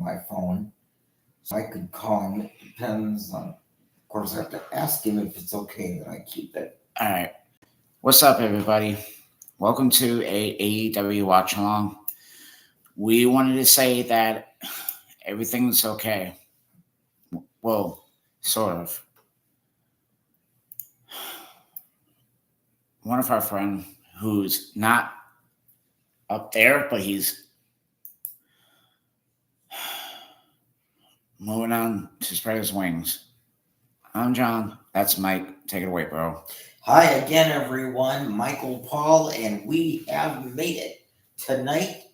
my phone, so I could call him. It depends on, of course, I have to ask him if it's okay that I keep it. All right. What's up, everybody? Welcome to a AEW watch along. We wanted to say that everything's okay. Well, sort of. One of our friends who's not up there, but he's moving on to spread his wings. I'm John. That's Mike. Take it away, bro. Hi again, everyone. Michael Paul, and we have made it tonight.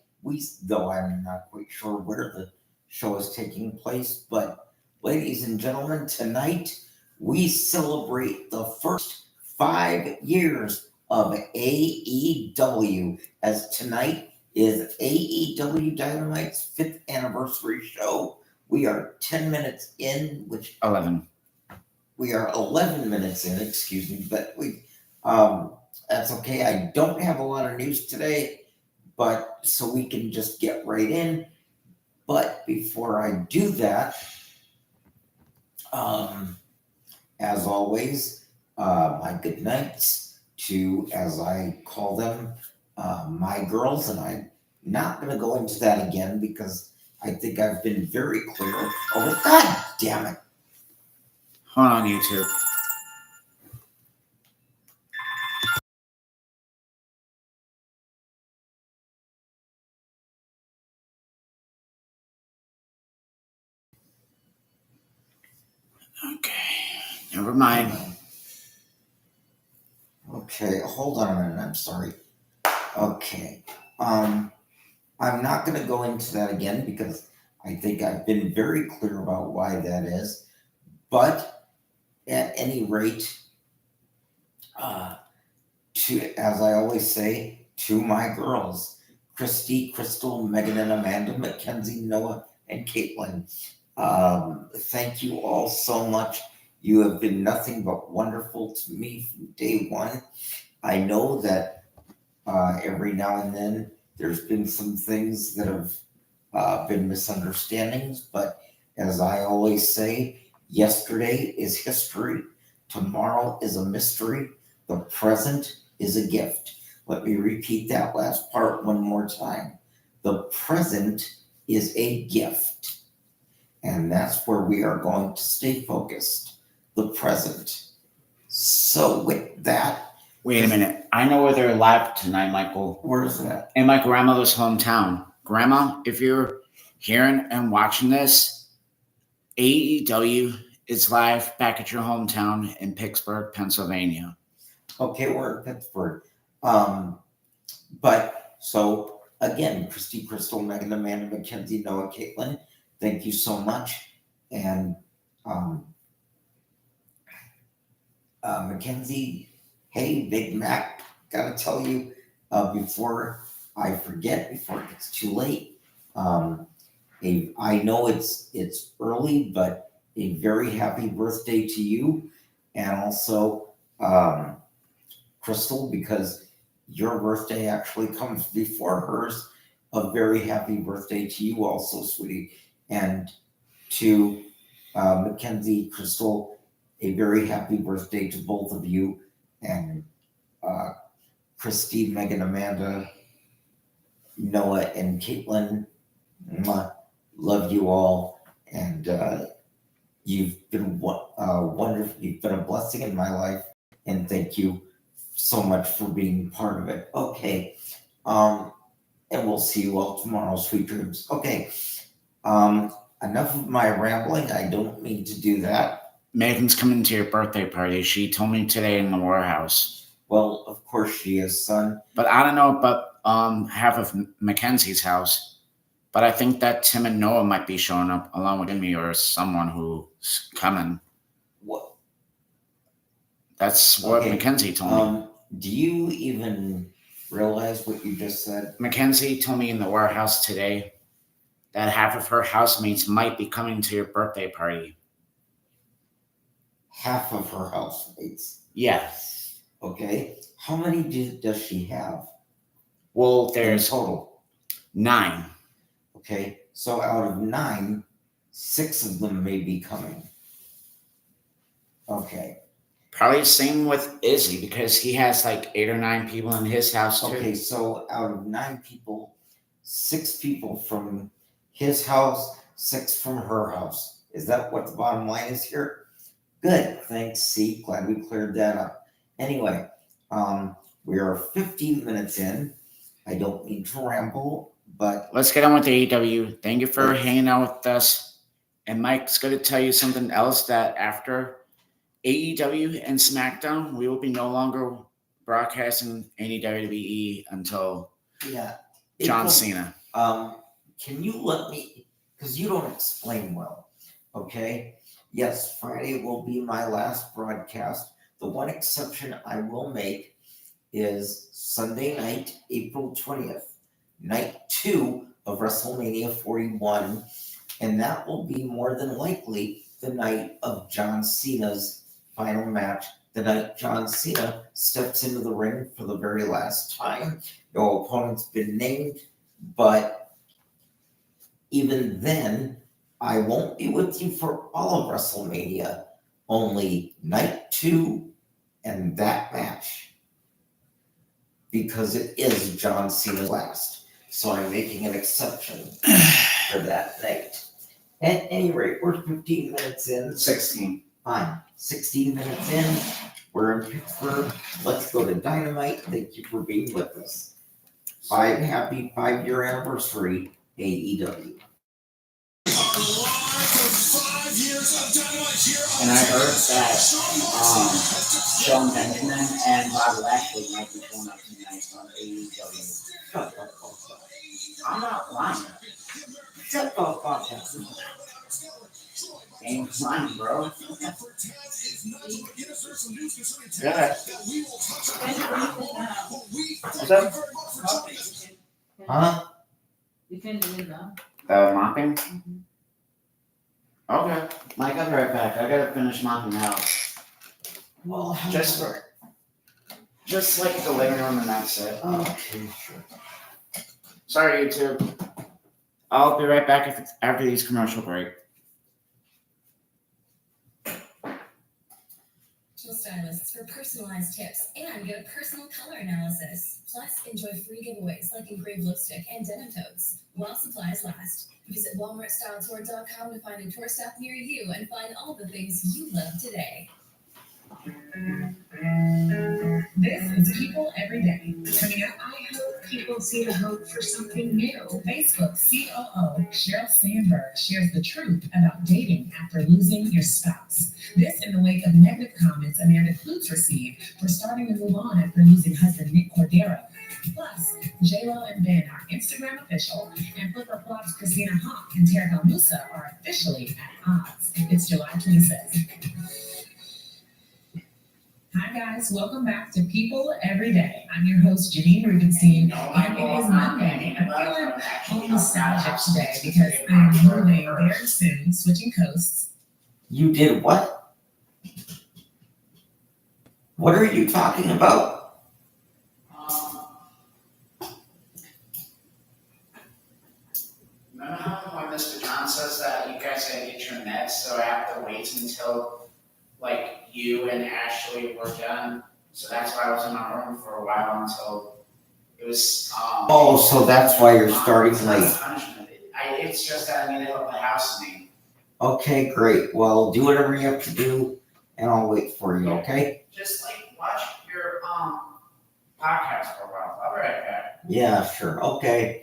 Though I'm not quite sure where the show is taking place, but ladies and gentlemen, tonight we celebrate the first 5 years of AEW, as tonight is AEW Dynamite's 5th anniversary show. We are 10 minutes in, which 11. We are 11 minutes in, excuse me, but that's okay. I don't have a lot of news today, but so we can just get right in. But before I do that, as always, my good nights to, as I call them, my girls, and I'm not going to go into that again because I think I've been very clear. Oh, God damn it. Hold on, YouTube. Okay, never mind. Okay, hold on a minute. I'm sorry. Okay. I'm not going to go into that again because I think I've been very clear about why that is. But at any rate, as I always say, to my girls, Christy, Crystal, Megan, and Amanda, Mackenzie, Noah, and Caitlin, thank you all so much. You have been nothing but wonderful to me from day one. I know that every now and then there's been some things that have been misunderstandings, but as I always say, yesterday is history, tomorrow is a mystery, the present is a gift. Let me repeat that last part one more time. The present is a gift, and that's where we are going to stay focused, the present. So with that, wait a minute. I know where they're live tonight, Michael. Where is that? In my grandmother's hometown. Grandma, if you're hearing and watching this, AEW is live back at your hometown in Pittsburgh, Pennsylvania. Okay, we're in Pittsburgh. But so again, Christy, Crystal, Megan, Amanda, Mackenzie, Noah, Caitlin, thank you so much. And Mackenzie, hey, Big Mac, gotta tell you before I forget, before it gets too late. I know it's early, but a very happy birthday to you, and also Crystal, because your birthday actually comes before hers. A very happy birthday to you, also, sweetie, and to Mackenzie, Crystal, a very happy birthday to both of you, and Christy, Megan, Amanda, Noah, and Caitlin. Love you all, and you've been wonderful. You've been a blessing in my life, and thank you so much for being part of it. Okay, and we'll see you all tomorrow. Sweet dreams. Okay, enough of my rambling. I don't mean to do that. Megan's coming to your birthday party. She told me today in the warehouse. Well, of course she is, son. But I don't know about half of Mackenzie's house. But I think that Tim and Noah might be showing up along with me or someone who's coming. What? That's what Mackenzie told me. Do you even realize what you just said? Mackenzie told me in the warehouse today that half of her housemates might be coming to your birthday party. Half of her housemates? Yes. Okay. How many does she have? Well, there's in total 9. Okay, So out of 9, 6 of them may be coming. Okay. Probably the same with Izzy because he has like 8 or 9 people in his house too. Okay, so out of 9 people, 6 people from his house, 6 from her house. Is that what the bottom line is here? Good, thanks. See, glad we cleared that up. Anyway, we are 15 minutes in. I don't mean to ramble, but Let's get on with the AEW. Thank you for hanging out with us. And Mike's going to tell you something else that after AEW and SmackDown, we will be no longer broadcasting any WWE until yeah, John April, Cena. Can you let me, because you don't explain well, okay? Yes, Friday will be my last broadcast. The one exception I will make is Sunday night, April 20th, night 2 of WrestleMania 41. And that will be more than likely the night of John Cena's final match, the night John Cena steps into the ring for the very last time. No opponent's been named, but even then, I won't be with you for all of WrestleMania, only night 2 and that match, because it is John Cena's last. So I'm making an exception for that night. At any rate, we're 15 minutes in. 16. Fine. 16 minutes in. We're in Pittsburgh. Let's go to Dynamite. Thank you for being with us. Happy 5-year anniversary, AEW. And I heard that Sean Benjamin and Bob Lashley might be showing up tonight on AEW. Shut the fuck up. I'm not lying. Shut the fuck up. Ain't lying, bro. Yeah. What's up? Huh? You can do it now. Mopping? Okay. Mike, I'll be right back. I gotta finish mopping the house. Well, Just like the living room and that's it. okay, sure. Sorry, YouTube. I'll be right back after these commercial break. Stylists for personalized tips and get a personal color analysis. Plus, enjoy free giveaways like engraved lipstick and denim totes while supplies last. Visit WalmartStyleTour.com to find a tour stop near you and find all the things you love today. This is People Every Day. Coming up, I hope people see the hope for something new. Facebook COO Sheryl Sandberg shares the truth about dating after losing your spouse. This in the wake of negative comments Amanda Kloots received for starting to move on after losing husband Nick Cordero. Plus, J-Lo and Ben are Instagram official, and Flipper Flops Christina Hawk and Terra Musa are officially at odds. It's July 26th. Hi guys, welcome back to People Every Day. I'm your host Janine Rubenstein, and it is Monday. I'm feeling a little nostalgic today because I'm moving very soon, switching coasts. You did what? What are you talking about? Remember how when Mr. John says that you guys gotta get your meds, so I have to wait until like you and Ashley were done. So that's why I was in my room for a while until it was. Oh, so that's why you're starting it's not late. punishment. It's just that I need to help the house name. Okay, great. Well, do whatever you have to do, and I'll wait for you. Okay? Just like watch your podcast for a while. I'll be right back. Yeah, sure. Okay.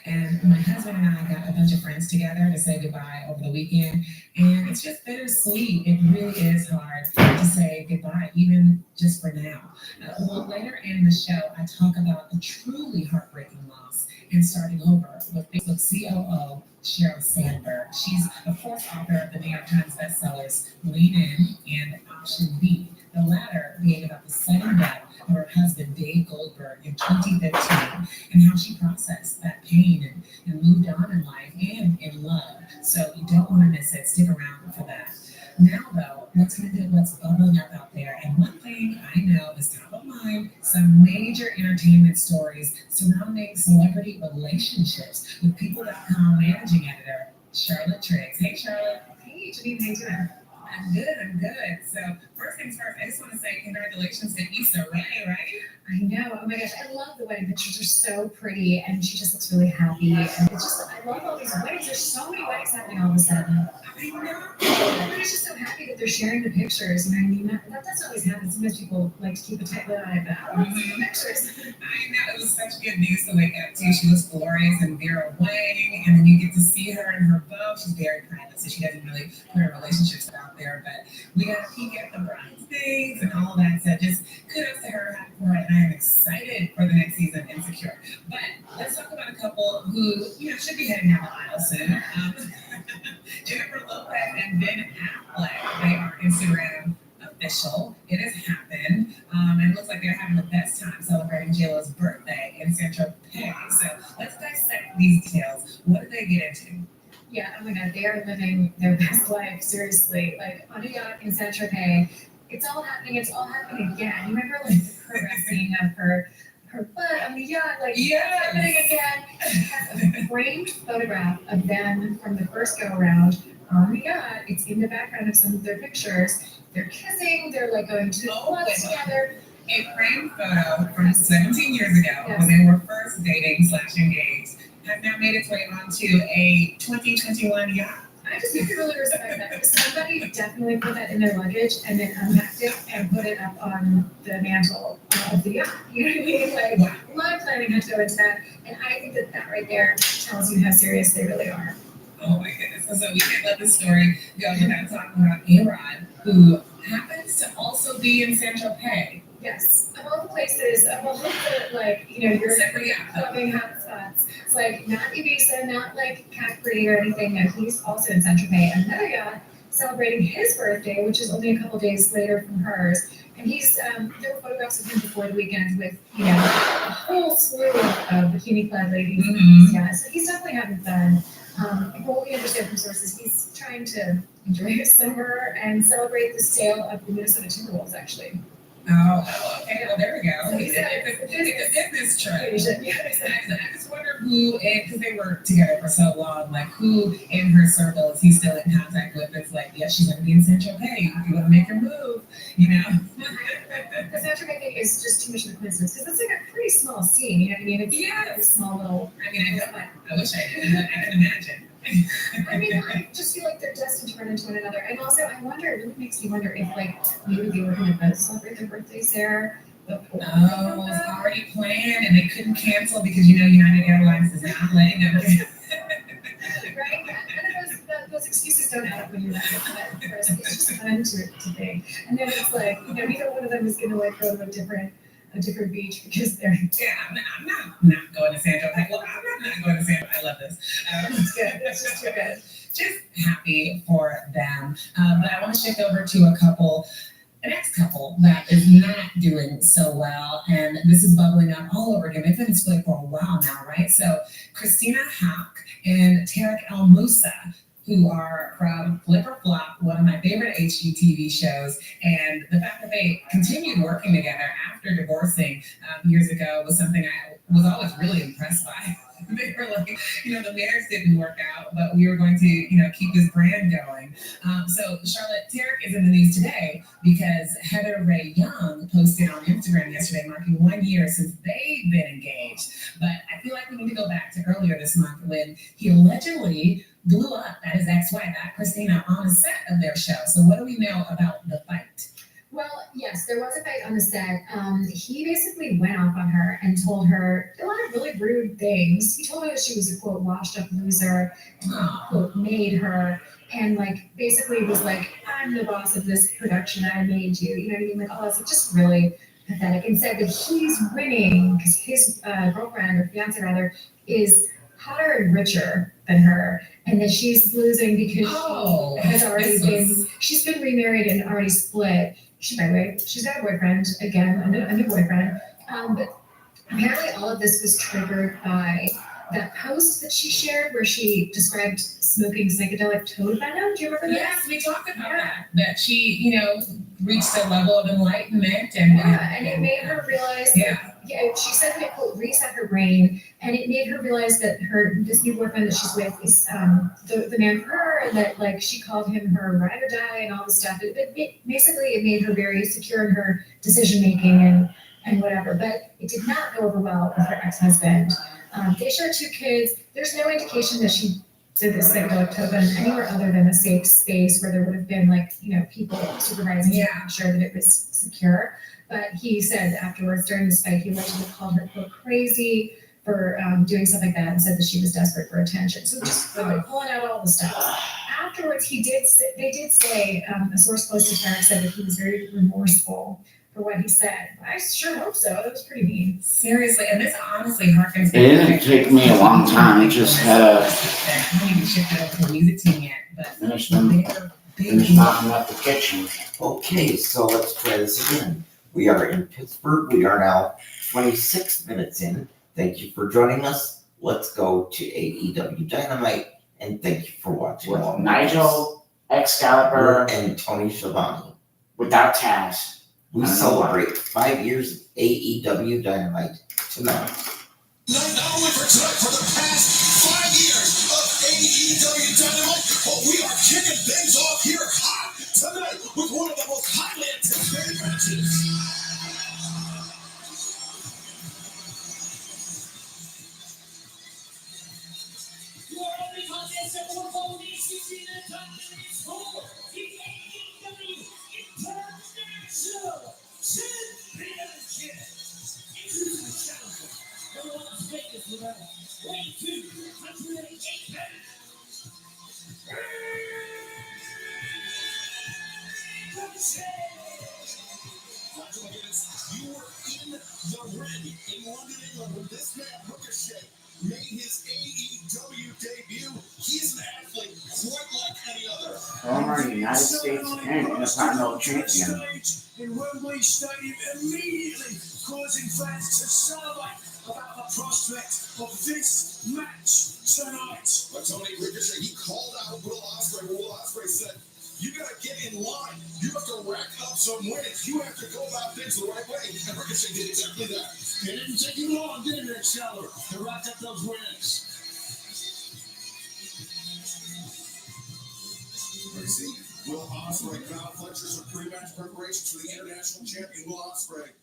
And my husband and I got a bunch of friends together to say goodbye over the weekend. And it's just bittersweet. It really is hard to say goodbye, even just for now. A little later in the show, I talk about a truly heartbreaking loss and starting over with Facebook COO Sheryl Sandberg. She's, of course, author of the New York Times bestsellers Lean In and Option B, the latter being about the sudden death of her husband, Dave Goldberg, in 2015, and how she processed that pain and moved on in life and in love. So you don't want to miss it. Stick around for that. Now, though, let's get into what's bubbling up out there. And one thing I know is top of mind, some major entertainment stories surrounding celebrity navigate relationships with People.com managing editor, Charlotte Triggs. Hey, Charlotte. Hey, Janine, how you doing? I'm good. So first things first, I just want to say congratulations to Issa Rae, right? I know. Oh my gosh, I love the wedding pictures. They're so pretty, and she just looks really happy. And it's just, I love all these weddings. There's so many weddings happening all of a sudden. I know. Everybody's just so happy that they're sharing the pictures. You know what I mean? That doesn't always happen. Sometimes people like to keep a tight lid on it, but I love the pictures. I know, it was such good news to wake up to. She looks glorious in Vera Wang, and then you get to see her in her bow. She's very private, so she doesn't really put her relationships out there. But we got a peek at the bridesmaids and all that. So just kudos to her, happy for it, and I am excited for the next season, Insecure. But let's talk about a couple who, should be heading down the aisle soon. Jennifer Lopez and Ben Affleck. They are Instagram official. It has happened. And it looks like they're having the best time celebrating JLo's birthday in Saint-Tropez. So let's dissect these details. What did they get into? Yeah, oh my god, they are living their best life, seriously. Like on a yacht in Saint-Tropez. It's all happening again. You remember like the caressing of her butt on the yacht, like Yes. happening again. She has a framed photograph of them from the first go around on the yacht. It's in the background of some of their pictures. They're kissing, they're like going to the clubs together. A framed photo from 17 years ago when they were first dating / engaged has now made its way onto a 2021 yacht. I just have to really respect that. Somebody definitely put that in their luggage and then unpacked it and put it up on the mantle of the yacht. You know what I mean? Like, a lot of planning had to go into that. And I think that right there tells you how serious they really are. Oh my goodness. So we can't let this story go without talking about A-Rod, who happens to also be in Saint-Tropez. Yes. Of all the places, of all the, your clubbing hot spots, it's like not Ibiza, not like Capri or anything. No, he's also in Saint-Tropez, another yacht, celebrating his birthday, which is only a couple days later from hers. And he's, there were photographs of him before the weekend with, a whole slew of bikini-clad ladies. Mhm. Yeah, so he's definitely having fun. From what we understand from sources, he's trying to enjoy his summer and celebrate the sale of the Minnesota Timberwolves, actually. Oh, okay. Well, there we go. So It's a business trip. Yes. I just wonder who, because they were together for so long, like who in her circle is he still in contact with? It's like, yeah, she's going to be in Saint-Tropez. You want to make her move, The Saint-Tropez thing is just too much of a coincidence because it's like a pretty small scene. You know what I mean? It's a small little. I wish I did. I can imagine. I mean, I just feel like they're destined to run into one another. And also, it really makes me wonder if, maybe they were going to both celebrate their birthdays there. Oh, it was already planned and they couldn't cancel because, United Airlines is not letting them. Right? None of those excuses don't add up when you're that person. It's just fun to think. And then it's like, neither one of them is going to go to a different beach because they're. Yeah, I'm not going to San Jose. Well, I'm not going to San Jose. I love this. It's good. It's just too good. Just happy for them. But I want to shift over to the next couple that is not doing so well. And this is bubbling up all over again. They've been split for a while now, right? So Christina Hauck and Tarek El Moussa, who are from Flip or Flop, one of my favorite HGTV shows. And the fact that they continued working together after divorcing years ago was something I was always really impressed by. They were like, the marriage didn't work out, but we were going to, keep this brand going. So Charlotte, Tarek is in the news today because Heather Ray Young posted on Instagram yesterday, marking 1 year since they've been engaged. But I feel like we need to go back to earlier this month when he allegedly blew up at his ex-wife, at Christina, on the set of their show. So what do we know about the fight? Well, yes, there was a fight on the set. He basically went off on her and told her a lot of really rude things. He told her that she was a, quote, washed up loser, and, quote, made her, and, basically was like, I'm the boss of this production, I made you. You know what I mean? Like, all that's just really pathetic. And said that he's winning because his girlfriend, or fiance rather, is hotter and richer than her, and that she's losing because she has already she's been remarried and already split. By the way, she's got a boyfriend, again, a new boyfriend. But apparently all of this was triggered by that post that she shared where she described smoking psychedelic toad venom. Do you remember that? Yes, we talked about that she, reached a level of enlightenment and it made her realize yeah, she said that it quote reset her brain, and it made her realize that this new boyfriend that she's with is the man for her, and that like she called him her ride or die and all this stuff. Basically it made her very secure in her decision making and whatever. But it did not go over well with her ex-husband. They share 2 kids. There's no indication that she did this thing to Tobin anywhere other than a safe space where there would have been like, people supervising to make sure that it was secure. But he said afterwards during this fight, he allegedly called her quote crazy for doing stuff like that and said that she was desperate for attention. So just really pulling out all the stuff. Afterwards, they did say, a source close to Tarek said that he was very remorseful for what he said. I sure hope so. It was pretty mean. Seriously, and this honestly harkens. It didn't take me a long time. I just had I haven't even shifted over to the music team yet, but finish they're knocking up the kitchen. Okay, so let's try this again. We are in Pittsburgh. We are now 26 minutes in. Thank you for joining us. Let's go to AEW Dynamite, and thank you for watching. With Nigel Excalibur and Tony Schiavone. without Taz. We I know celebrate 5 years of AEW Dynamite tonight. Not only for tonight, for the past 5 years of AEW Dynamite, but we are kicking things off here hot tonight with one of the most highly anticipated matches. You are only contest at one ball needs to see the documents for the AEW International Championship. Introducing the challenger. Number 1 Vegas Nevada, weighing 208 pounds. You were in the ring in London, England, when this man Ricochet made his AEW debut. He's an athlete quite like any other. Former United States and Intercontinental Champion. In Wembley Stadium, immediately causing fans to celebrate about the prospect of this match tonight. But Tony Ricochet, he called out Will Ospreay. Will Ospreay said, "You gotta get in line. You have to rack up some wins. You have to go about things the right way." And Ricochet did exactly that. It didn't take you long, did it, Excalibur, to rack up those wins? You see, Will Ospreay, Kyle Fletcher, some pre-match preparations for the international champion, Will Ospreay.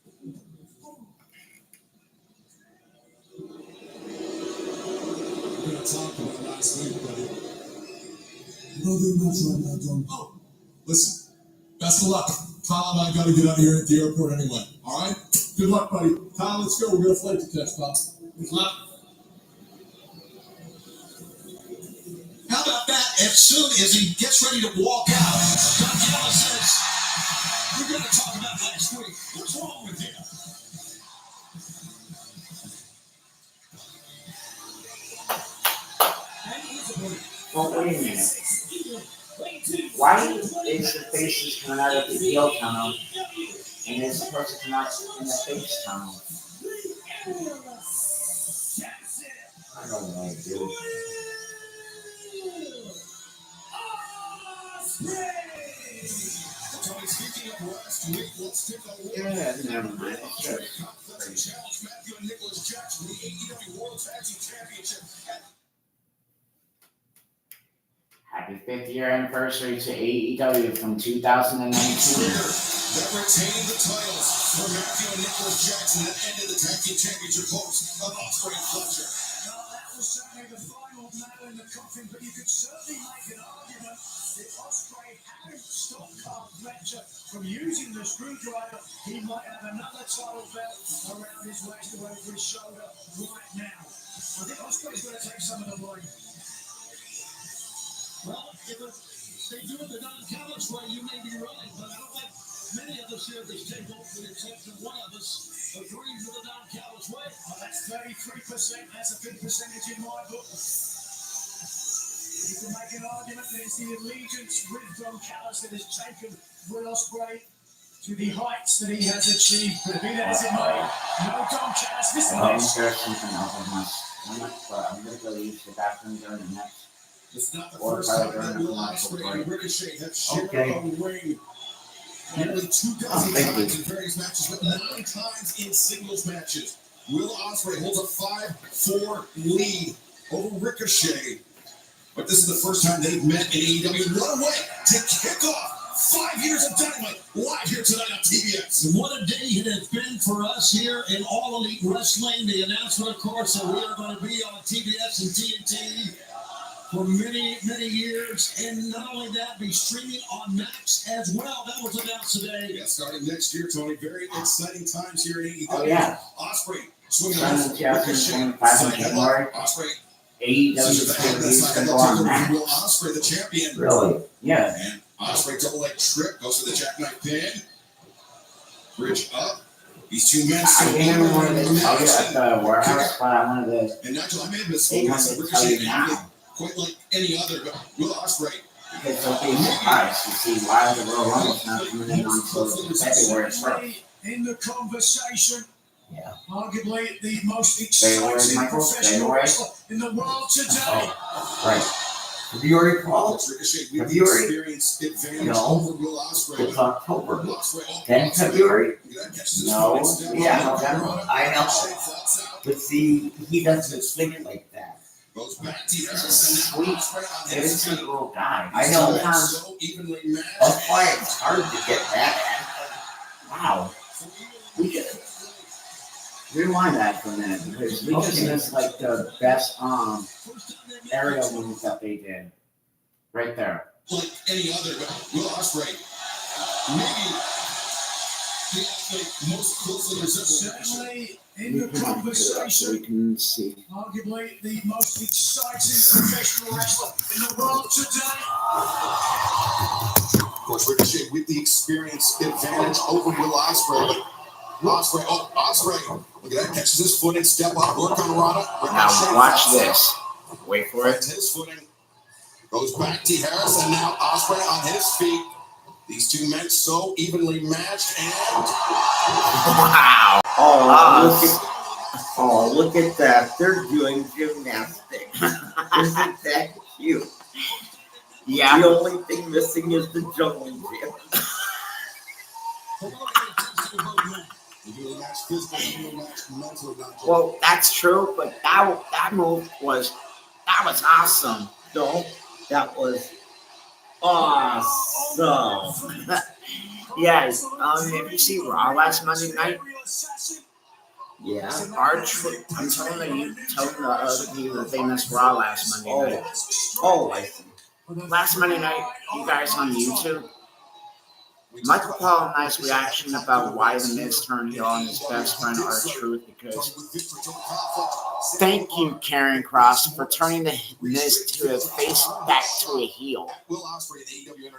We're gonna talk about last week, buddy. Nothing much right now, John. Oh, listen. Best of luck. Kyle and I gotta get out here at the airport anyway. All right? Good luck, buddy. Kyle, let's go. We got a flight to catch, Bob. Good luck. How about that? As soon as he gets ready to walk out, Don Callis says, "We're gonna talk about last week. What's wrong with you?" Well, wait a minute. Why is the faces coming out of the heel tunnel and it's supposed to come out in the face tunnel? I don't know, dude. Tony, speaking of last week, let's take a look. Yeah, never mind. It's just Let's challenge Matthew and Nicholas Jackson, the AEW World Tag Team Championship. happy 5th year anniversary to AEW from 2019. That retained the titles for Matthew and Nicholas Jackson that ended the Tag Team Championship hopes of Ospreay and Fletcher. Now, that was certainly the final nail in the coffin, but you could certainly make an argument that Ospreay hadn't stopped Carl Fletcher from using the screwdriver. He might have another title belt around his waist or over his shoulder right now. I think Ospreay's going to take some of the blame. Well, if they do it the Don Callis way, you may be right, but I don't think many of us here at this table, with the exception of one of us, agree with the Don Callis way. Well, that's 33%. That's a good percentage in my book. You can make an argument that it's the allegiance with Don Callis that has taken Will Ospreay to the heights that he has achieved. But be that as it may, no Don Callis. Listen to this. There's something else in my stomach, but I'm going to go use the bathroom during the next. It's not the first time that Will Ospreay and Ricochet have shared a ring. Nearly 2 Oh, dozen thank times in various matches, but 9 times in singles matches. Will Ospreay holds a 5-4 lead over Ricochet. But this is the first time they've met in AEW. What a way to kick off 5 years of Dynamite live here tonight on TBS. And what a day it has been for us here in All Elite Wrestling. The announcement, of course, that we are going to be on TBS and TNT for many, many years. And not only that, be streaming on Max as well. That was announced today. Yeah, starting next year, Tony. Very exciting times here in AEW. Oh, yeah. Ospreay swinging Simon on Jackson, Ricochet. 25 in January. Ospreay. AEW is going to go on Will Max. Ospreay, the champion. Really? Yeah. And Ospreay double leg trip goes to the jackknife pin. Bridge up. These two men. I didn't even want to tell you at the warehouse, but I wanted to. And Nigel, I may have They misspoken. I wanted said to tell Ricochet you and now quite like any other, but Will Ospreay. because they'll be surprised to see why the Royal Rumble's not coming in until February 1st. Certainly in the conversation. Yeah. Arguably the most February, exciting Michael, professional February. wrestler in the world today. Oh, right. Have you already called? Ricochet Have with you the already- experience advantage No. over Will Ospreay. It's October. Will Ospreay, oh, Then Ospreay. February? Yeah, catches his No. foot, step Yeah, up, November. I know. Ricochet floats out, But see, he doesn't think like that. goes back to He's a Harrison. Now sweet, Ospreay on his innocent feet. little guy. I know. Sometimes, So evenly matched. That's why it's hard to get mad at. wow. We could rewind that for a minute because we just missed like the best aerial moves that they did. Right there. Like any other, but Will Ospreay, maybe the athlete most closely resembled Ricochet. Certainly in the So conversation. we can see. Arguably the most exciting professional wrestler in the world today. Of course, Ricochet with the experience advantage over Will Ospreay. But Ospreay, look at that, catches his foot and step up, work on Rana. Now watch this. Wait for it. Finds his footing, goes back to Harris, and now Ospreay on his feet. These two men so evenly matched, and Wow. Look at that. They're doing gymnastics. Isn't that cute? Yeah. The only thing missing is the jungle gym. Well, that's true, but that move was awesome. No, that was awesome. Yes. If you see Raw last Monday night, Yeah. I'm telling the other people that they missed Raw last Monday night. Oh, I see. Last Monday night, you guys on YouTube, Michael Paul and I's reaction about why the Miz turned heel on his best friend R-Truth, because thank you, Karen Cross, for turning the Miz to a face back to a heel.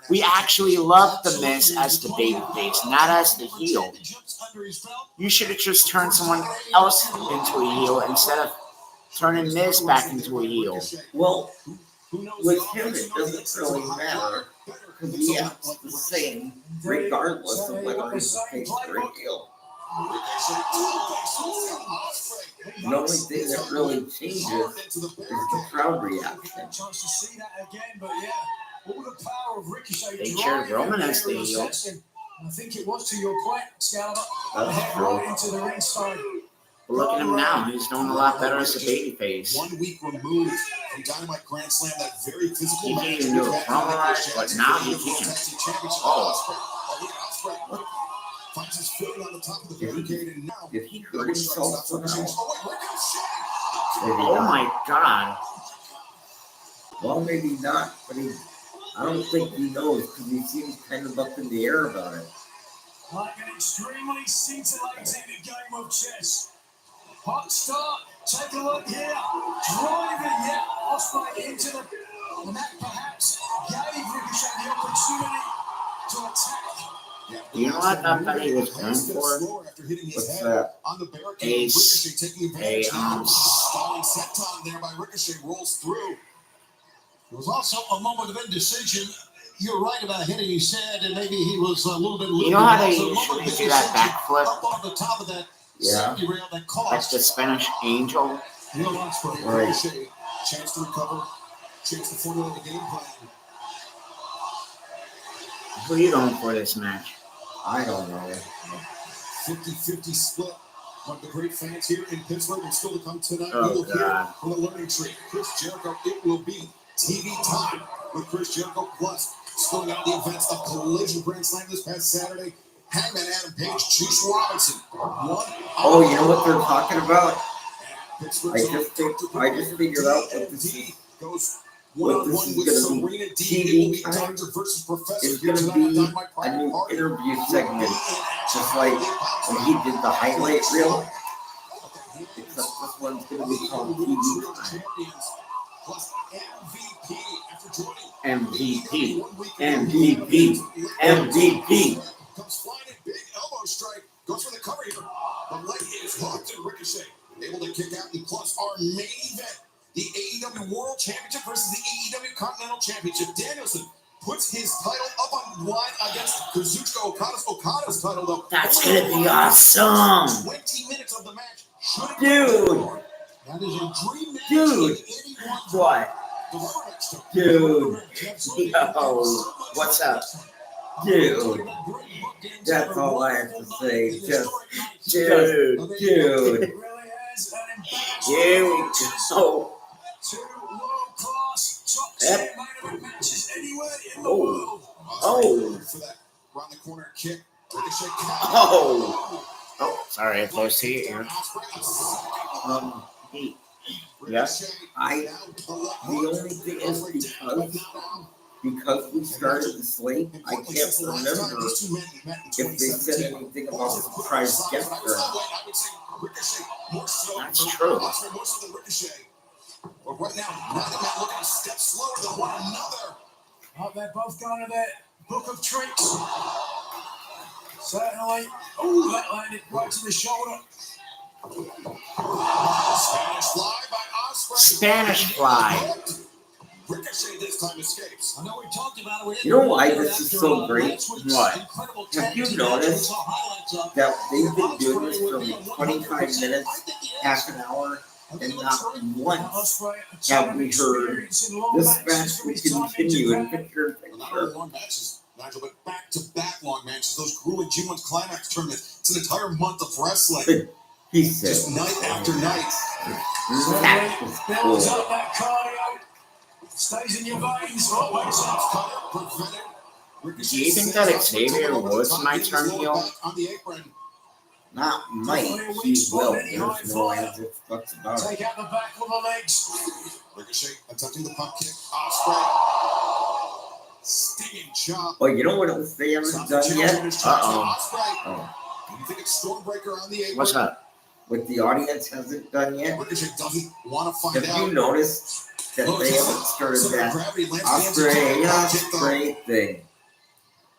We actually love the Miz as the babyface, not as the heel. You should have just turned someone else into a heel instead of turning Miz back into a heel. Well, with him, it doesn't really matter because he acts the same regardless of whether he's a face or a heel. The only thing that really changes is the crowd reaction. Chance to see that again, but yeah, all the power of Ricochet. They cheered Roman as the heel. I think it was to your point, Scalper. That's Head true. right into the ringside. But look at him now. He's doing a lot better as a babyface. 1 week removed from Dynamite Grand Slam, that very physical He match. can't even do a promo right, but now he can. Oh. Finds his foot on the top of the barricade, and now Did he hurt himself somehow? Oh my God. Well, maybe not, but I don't think he knows because he seems kind of up in the air about it. Like an extremely scintillating game of chess. Hot start. Take a look here. Driving yet Ospreay into the, and that perhaps gave Ricochet the opportunity to attack. You know what I thought he was going for? What's that? On the barricade, Ricochet taking advantage. A Stalling senton there by Ricochet, rolls through. There was also a moment of indecision. You're right about hitting his head, and maybe he was a little bit. You know how they usually do that backflip? Up on the top of that Yeah. safety rail that Like cost. the Spanish Angel? Will Ospreay. Right. Ricochet, chance to recover, chance to formulate a game plan. Who are you going for this match? I don't know. 50-50 split. One of the great fans here in Pittsburgh, and still to come tonight, Oh, we will hear God. from the learning tree. Chris Jericho, it will be TV time with Chris Jericho Plus. Spilling out the events of Collision Grand Slam this past Saturday. Hangman Adam Page, Juice Robinson. Oh, you know what they're talking about? Pittsburgh's I just figured out what this is. Goes What this one-on-one is with gonna be. Serena Deeb. TV It will be time Doctor versus Professor. It's gonna Tonight be on Dynamite a Private new Party. interview segment, just like when he did the highlight reel. Except this one's gonna be called TV time. Plus MVP after joining MVP, MVP, MVP. comes flying in, big elbow strike, goes for the cover here. The leg is hooked and Ricochet able to kick out. And plus our main event, the AEW World Championship versus the AEW Continental Championship. Danielson puts his title up on the line against Kazuchika Okada's title though. That's gonna be awesome. 20 minutes of the match. Should Dude. That is a dream match. Dude. in anyone's What? The rubber match, though. Dude. Absolutely. Yo, what's up? Dude. That's all I have to say. Just, dude. It really is an embarrassment. Here we go. Two world-class top Yep. tier main event matches anywhere in the Oh. world. Oh. For that round the corner kick. Ricochet Oh. Oh, sorry, I close to your ear. Hey, Yes. the only thing is because we started this late, I can't remember if they said anything about the surprise guest or not. That's true. But right now, neither man looking a step slower than one another. Oh, they're both going to their book of tricks. Certainly. Oh, that landed right to the shoulder. Spanish fly by Ospreay. Spanish fly. Ricochet this time escapes. I know we talked about it. You know why this is so great? What? Have you noticed that they've been doing this for like 25 minutes, half an hour, and not once have we heard this match will continue in picture in Not only picture. long matches, Nigel, but back-to-back long matches. Those grueling G1's Climax tournament. It's an entire month of wrestling. He Just said, night after night. that was Builds cool. up that cardio. Stays in your veins. Always Do you think that Xavier Woods might turn heel? On the apron. Not might, he will. There's no ands or buts about it. take out the back on the legs. Ricochet attempting the pump kick. Ospreay. Stinging chop. Oh, you know what else they haven't done yet? Ospreay. Oh, Do you think it's Stormbreaker on the apron? What's up? what the audience hasn't done yet? Ricochet doesn't want to find Have out. you noticed that they haven't started that Gravity lands the Osprey thing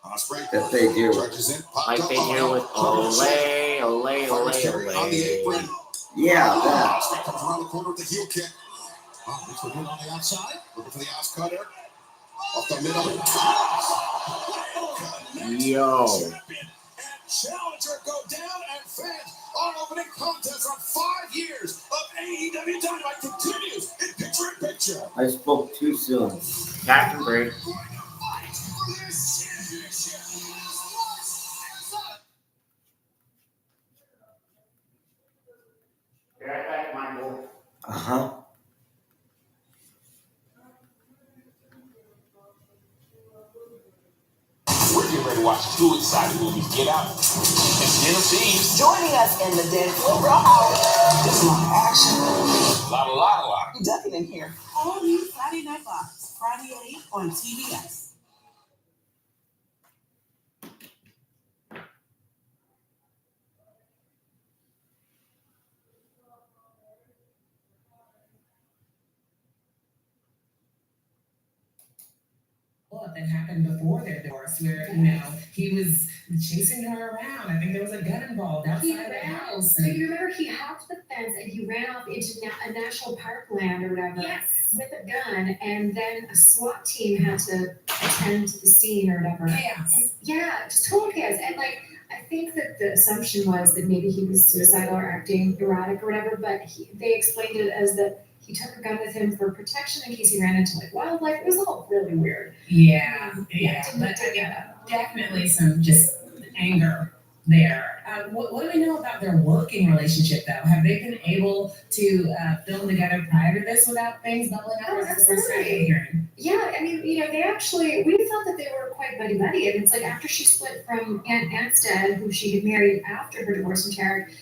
Ospreay that they do? charges in. Like they do with Olay, Olay, Olay, On the Olay. apron. Yeah, that. Ospreay comes around the corner with the heel kick. Looks for him on the outside. Looking for the ass cutter. Off the middle. Yo. Champion and challenger go down, and fans are opening contest on 5 years of AEW Dynamite continues in picture-in-picture. I spoke too soon. Back and break. Be right back, Michael. Uh-huh. We're getting ready to watch two exciting movies. Get Out and Den of Thieves. Joining us in the den for Bro Hour. There's a lot of action. Lot. You ducking in here. All new Friday Night Lights, Friday at 8 on TBS. That happened before their divorce, where he was chasing her around. I think there was a gun involved outside He the ran. house. So you remember he hopped the fence and he ran off into a national park land or whatever with a gun, and then a SWAT team had to attend to the scene or whatever. Chaos. Yeah, just total chaos. And like, I think that the assumption was that maybe he was suicidal or acting erratic or whatever, but they explained it as that he took a gun with him for protection in case he ran into like wildlife. It was all really weird. Yeah. Didn't But take that out. definitely some just anger there. What do we know about their working relationship, though? Have they been able to film together prior to this without things bubbling up? Oh, Or is this the first time absolutely. you're hearing? Yeah, I mean, they actually, we thought that they were quite buddy-buddy. And it's like after she split from Aunt Anstead, who she had married after her divorce from Tarek,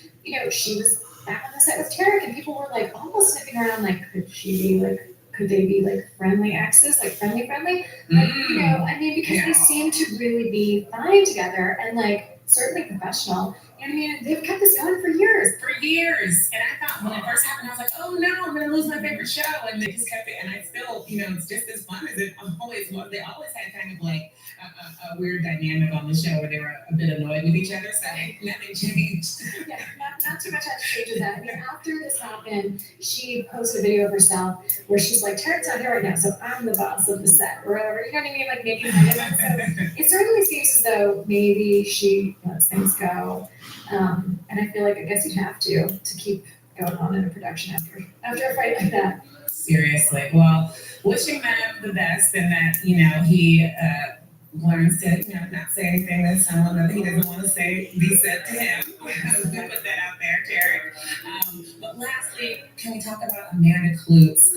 she was back on the set with Tarek, and people were like almost sniffing around, like, could they be like friendly exes, like friendly? Like, I mean, because they seem to really be fine together and like certainly professional. And I mean, they've kept this going for years. For years. And I thought when it first happened, I was like, oh no, I'm going to lose my favorite show. And they just kept it. And I still, it's just as fun as it always was. They always had kind of like a weird dynamic on the show where they were a bit annoyed with each other. So nothing changed. Yeah, not too much had to change with that. I mean, after this happened, she posted a video of herself where she's like, Tarek's not here right now, so I'm the boss of the set, or whatever. You know what I mean? Like making fun of it. So it certainly seems as though maybe she lets things go. And I feel like I guess you'd have to keep going on in a production after a fight like that. Seriously. Well, wishing them the best and that, he learns to not say anything that someone that he doesn't want to say be said to him. We'll put that out there, Tarek. But lastly, can we talk about Amanda Kloots?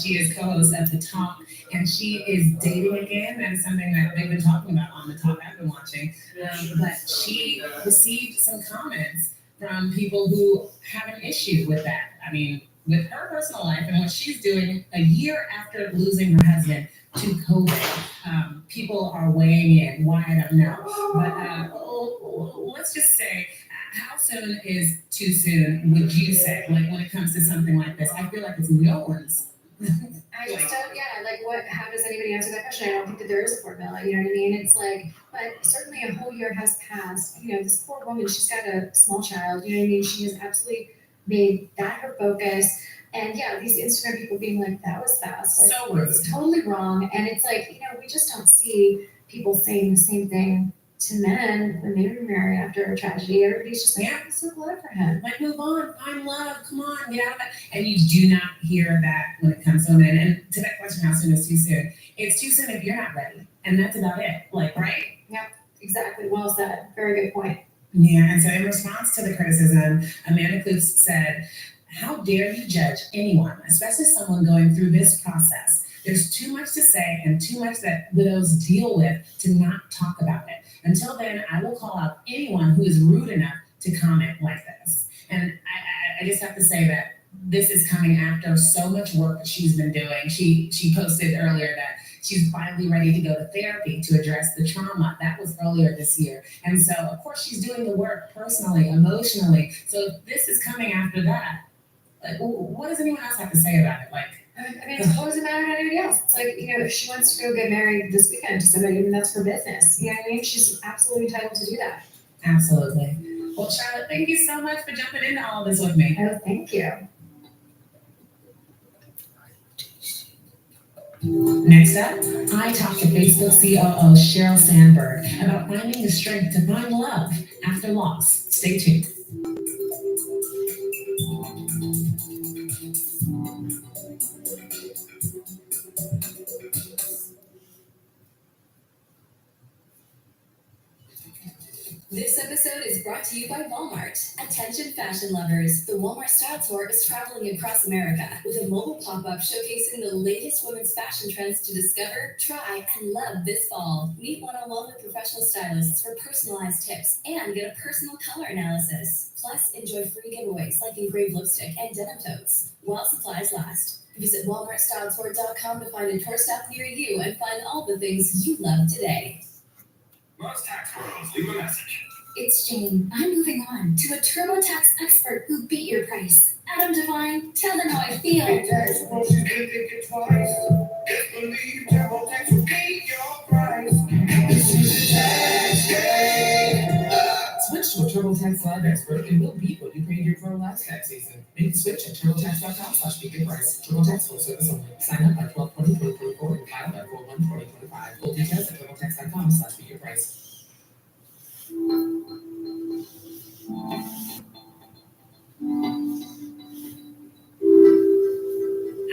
She is co-host of The Talk, and she is dating again. That is something that they've been talking about on The Talk I've been watching. But she received some comments from people who have an issue with that. I mean, with her personal life and what she's doing a year after losing her husband to COVID. People are weighing in. Why, I don't know. But let's just say, how soon is too soon, would you say, like when it comes to something like this? I feel like it's no one's. I just don't, how does anybody answer that question? I don't think that there is a formula, you know what I mean? It's like, but certainly a whole year has passed. This poor woman, she's got a small child, you know what I mean? She has absolutely made that her focus. And yeah, these Instagram people being like, that was fast. Like, So rude. it's totally wrong. And it's like, we just don't see people saying the same thing to men when they remarry after a tragedy. Everybody's just like, Yeah. it's so glad for him. Like, move on, find love, come on, get out of that. And you do not hear that when it comes to women. And to that question, how soon is too soon? It's too soon if you're not ready. And that's about it. Like, right? Exactly. Well said. Very good point. Yeah, and so in response to the criticism, Amanda Kloots said, how dare you judge anyone, especially someone going through this process? There's too much to say and too much that widows deal with to not talk about it. Until then, I will call out anyone who is rude enough to comment like this. And I just have to say that this is coming after so much work that she's been doing. She posted earlier that she's finally ready to go to therapy to address the trauma. That was earlier this year. And so, of course, she's doing the work personally, emotionally. So if this is coming after that, like, what does anyone else have to say about it? Like, I mean, what does it matter to anybody else? It's like, if she wants to go get married this weekend to somebody, I mean, that's her business. You know what I mean? She's absolutely entitled to do that. absolutely. Well, Charlotte, thank you so much for jumping into all of this with me. Oh, thank you. Next up, I talked to Facebook COO Sheryl Sandberg about finding the strength to find love after loss. Stay tuned. This episode is brought to you by Walmart. Attention fashion lovers, the Walmart Style Tour is traveling across America with a mobile pop-up showcasing the latest women's fashion trends to discover, try, and love this fall. Meet one-on-one with professional stylists for personalized tips and get a personal color analysis. Plus, enjoy free giveaways like engraved lipstick and denim totes while supplies last. Visit WalmartStyleTour.com to find a tour stop near you and find all the things you love today. Most tax pros, leave a message. It's Jane. I'm moving on to a TurboTax expert who beat your price. Adam Devine, tell them how I feel. Tax pros, you can think it twice. Just believe TurboTax will beat your price. This is the tax day. Switch to a TurboTax Live expert and we'll beat what you paid your pro last tax season. Make the switch at TurboTax.com/beatyourprice. TurboTax full service only. Sign up by 12/20/2024 and file by 4/1/2025. Full details at TurboTax.com/beatyourprice.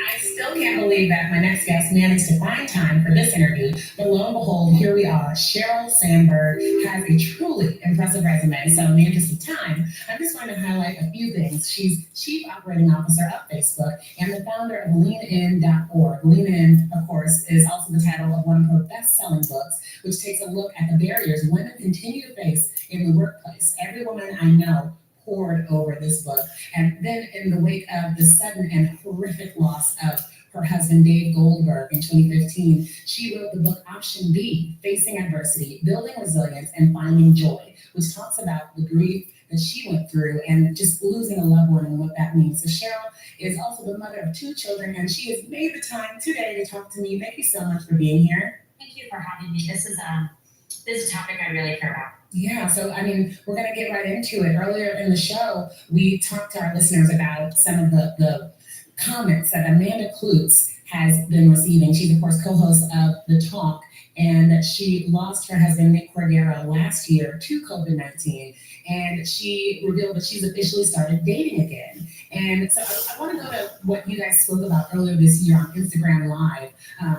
I still can't believe say that my next guest managed to find time for this interview, but lo and behold, here we are. Sheryl Sandberg has a truly impressive resume. So in the interest of time, I'm just going to highlight a few things. She's Chief Operating Officer of Facebook and the founder of LeanIn.org. Lean In, of course, is also the title of one of her best-selling books, which takes a look at the barriers women continue to face in the workplace. Every woman I know pored over this book. And then in the wake of the sudden and horrific loss of her husband, Dave Goldberg, in 2015, she wrote the book Option B, Facing Adversity, Building Resilience, and Finding Joy, which talks about the grief that she went through and just losing a loved one and what that means. So Sheryl is also the mother of 2 children, and she has made the time today to talk to me. Thank you so much for being here. Thank you for having me. This is a topic I really care about. Yeah, so I mean, we're going to get right into it. Earlier in the show, we talked to our listeners about some of the comments that Amanda Kloots has been receiving. She's, of course, co-host of The Talk, and she lost her husband, Nick Cordero, last year to COVID-19, and she revealed that she's officially started dating again. And so I want to go to what you guys spoke about earlier this year on Instagram Live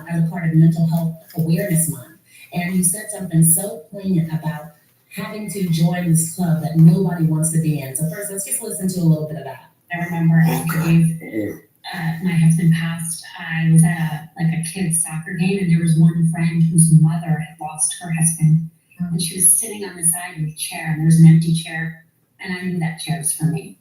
as a part of Mental Health Awareness Month. And you said something so poignant about having to join this club that nobody wants to be in. So first, let's just listen to a little bit of that. I remember after my husband passed, I was at a kid's soccer game, and there was one friend whose mother had lost her husband. And she was sitting on the side of the chair, and there was an empty chair, and I knew that chair was for me.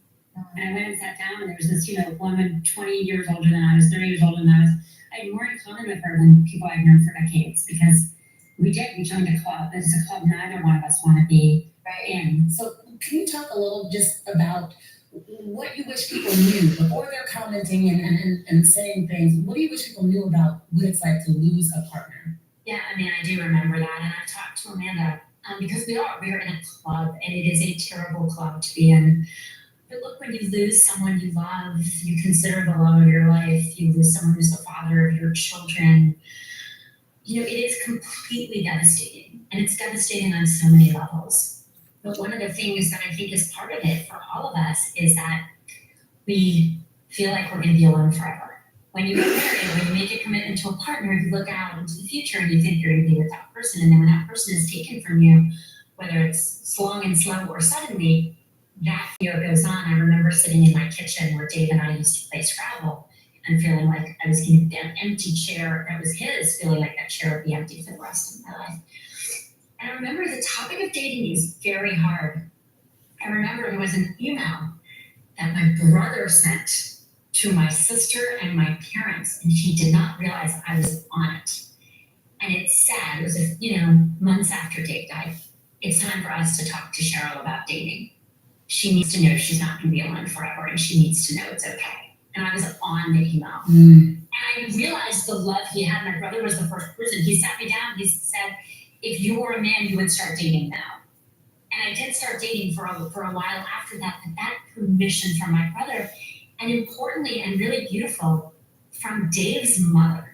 And I went and sat down, and there was this, woman 20 years older than I was, 30 years older than I was. I had more in common with her than people I've known for decades, because we joined a club. It's a club neither one of us want to be in. So can you talk a little just about what you wish people knew before they're commenting and saying things? What do you wish people knew about what it's like to lose a partner? Yeah, I mean, I do remember that. And I've talked to Amanda because we're in a club, and it is a terrible club to be in. But look, when you lose someone you love, you consider the love of your life, you lose someone who's the father of your children, it is completely devastating, and it's devastating on so many levels. But one of the things that I think is part of it for all of us is that we feel like we're going to be alone forever. When you get married, when you make a commitment to a partner, you look out into the future and you think you're going to be with that person, and then when that person is taken from you, whether it's long and slow or suddenly, that fear goes on. I remember sitting in my kitchen where Dave and I used to play Scrabble, and feeling like I was going to get an empty chair that was his, feeling like that chair would be empty for the rest of my life. And I remember the topic of dating is very hard. I remember there was an email that my brother sent to my sister and my parents, and he did not realize I was on it. And it's sad. It was, months after Dave died. It's time for us to talk to Sheryl about dating. She needs to know she's not going to be alone forever, and she needs to know it's okay. And I was on the email. And I realized the love he had. My brother was the first person. He sat me down. He said, if you were a man, you would start dating now. And I did start dating for a while after that. But that permission from my brother, and importantly and really beautiful, from Dave's mother.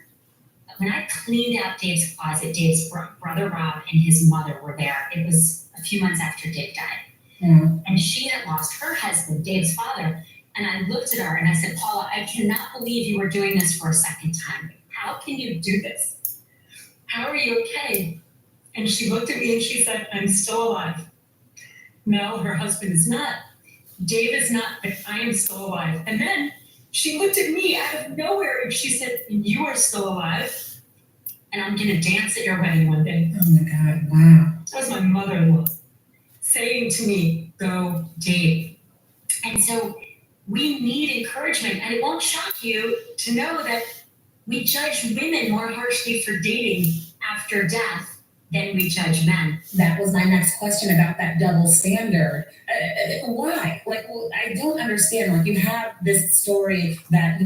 When I cleaned out Dave's closet, Dave's brother Rob and his mother were there. It was a few months after Dave died. And she had lost her husband, Dave's father. And I looked at her and I said, Paula, I cannot believe you were doing this for a second time. How can you do this? How are you okay? And she looked at me and she said, I'm still alive. No, her husband is not. Dave is not, but I am still alive. And then she looked at me out of nowhere and she said, you are still alive. And I'm going to dance at your wedding one day. Oh my God, wow. That was my mother-in-law saying to me, go Dave. And so we need encouragement, and it won't shock you to know that we judge women more harshly for dating after death than we judge men. That was my next question about that double standard. Why? I don't understand. You have this story that,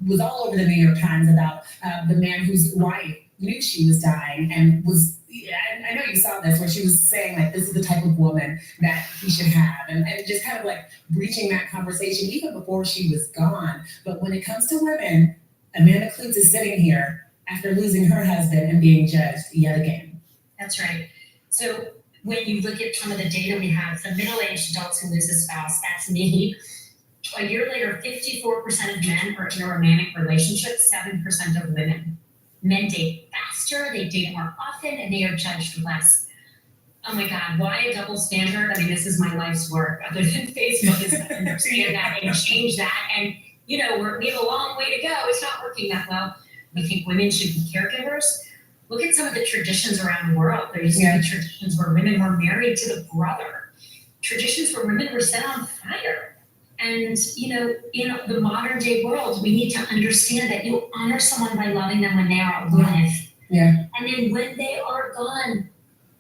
was all over the New York Times about the man whose wife knew she was dying and was, I know you saw this, where she was saying, this is the type of woman that he should have. And just kind of breaching that conversation even before she was gone. But when it comes to women, Amanda Kloots is sitting here after losing her husband and being judged yet again. That's right. So when you look at some of the data we have, the middle-aged adults who lose a spouse, that's me. A year later, 54% of men are in a romantic relationship, 7% of women. Men date faster, they date more often, and they are judged less. Oh my God, why a double standard? I mean, this is my life's work, other than Facebook, is to understand that and change that. And, you know, we have a long way to go. It's not working that well. We think women should be caregivers. Look at some of the traditions around the world. There used to be traditions where women were married to the brother, traditions where women were set on fire. And, you know, in the modern day world, we need to understand that you honor someone by loving them when they are alive. Yeah. And then when they are gone,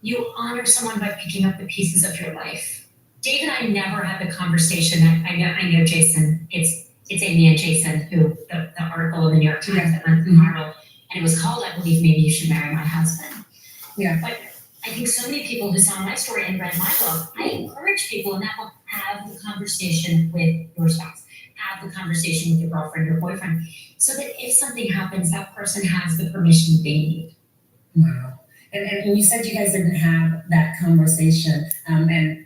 you honor someone by picking up the pieces of your life. Dave and I never had the conversation that I know Jason, it's Amy and Jason who, the article in the New York Times that went viral, and it was called, I believe, Maybe You Should Marry My Husband. Yeah. But I think so many people who saw my story and read my book, I encourage people in that book, have the conversation with your spouse, have the conversation with your girlfriend, your boyfriend, so that if something happens, that person has the permission they need. Wow. And you said you guys didn't have that conversation. And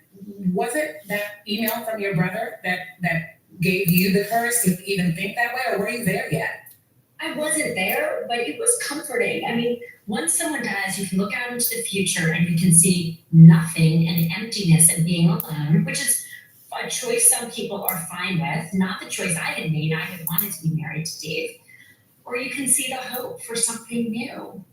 was it that email from your brother that gave you the courage to even think that way, or were you there yet? I wasn't there, but it was comforting. I mean, once someone dies, you can look out into the future and you can see nothing and emptiness and being alone, which is a choice some people are fine with, not the choice I had made. I had wanted to be married to Dave. Or you can see the hope for something new.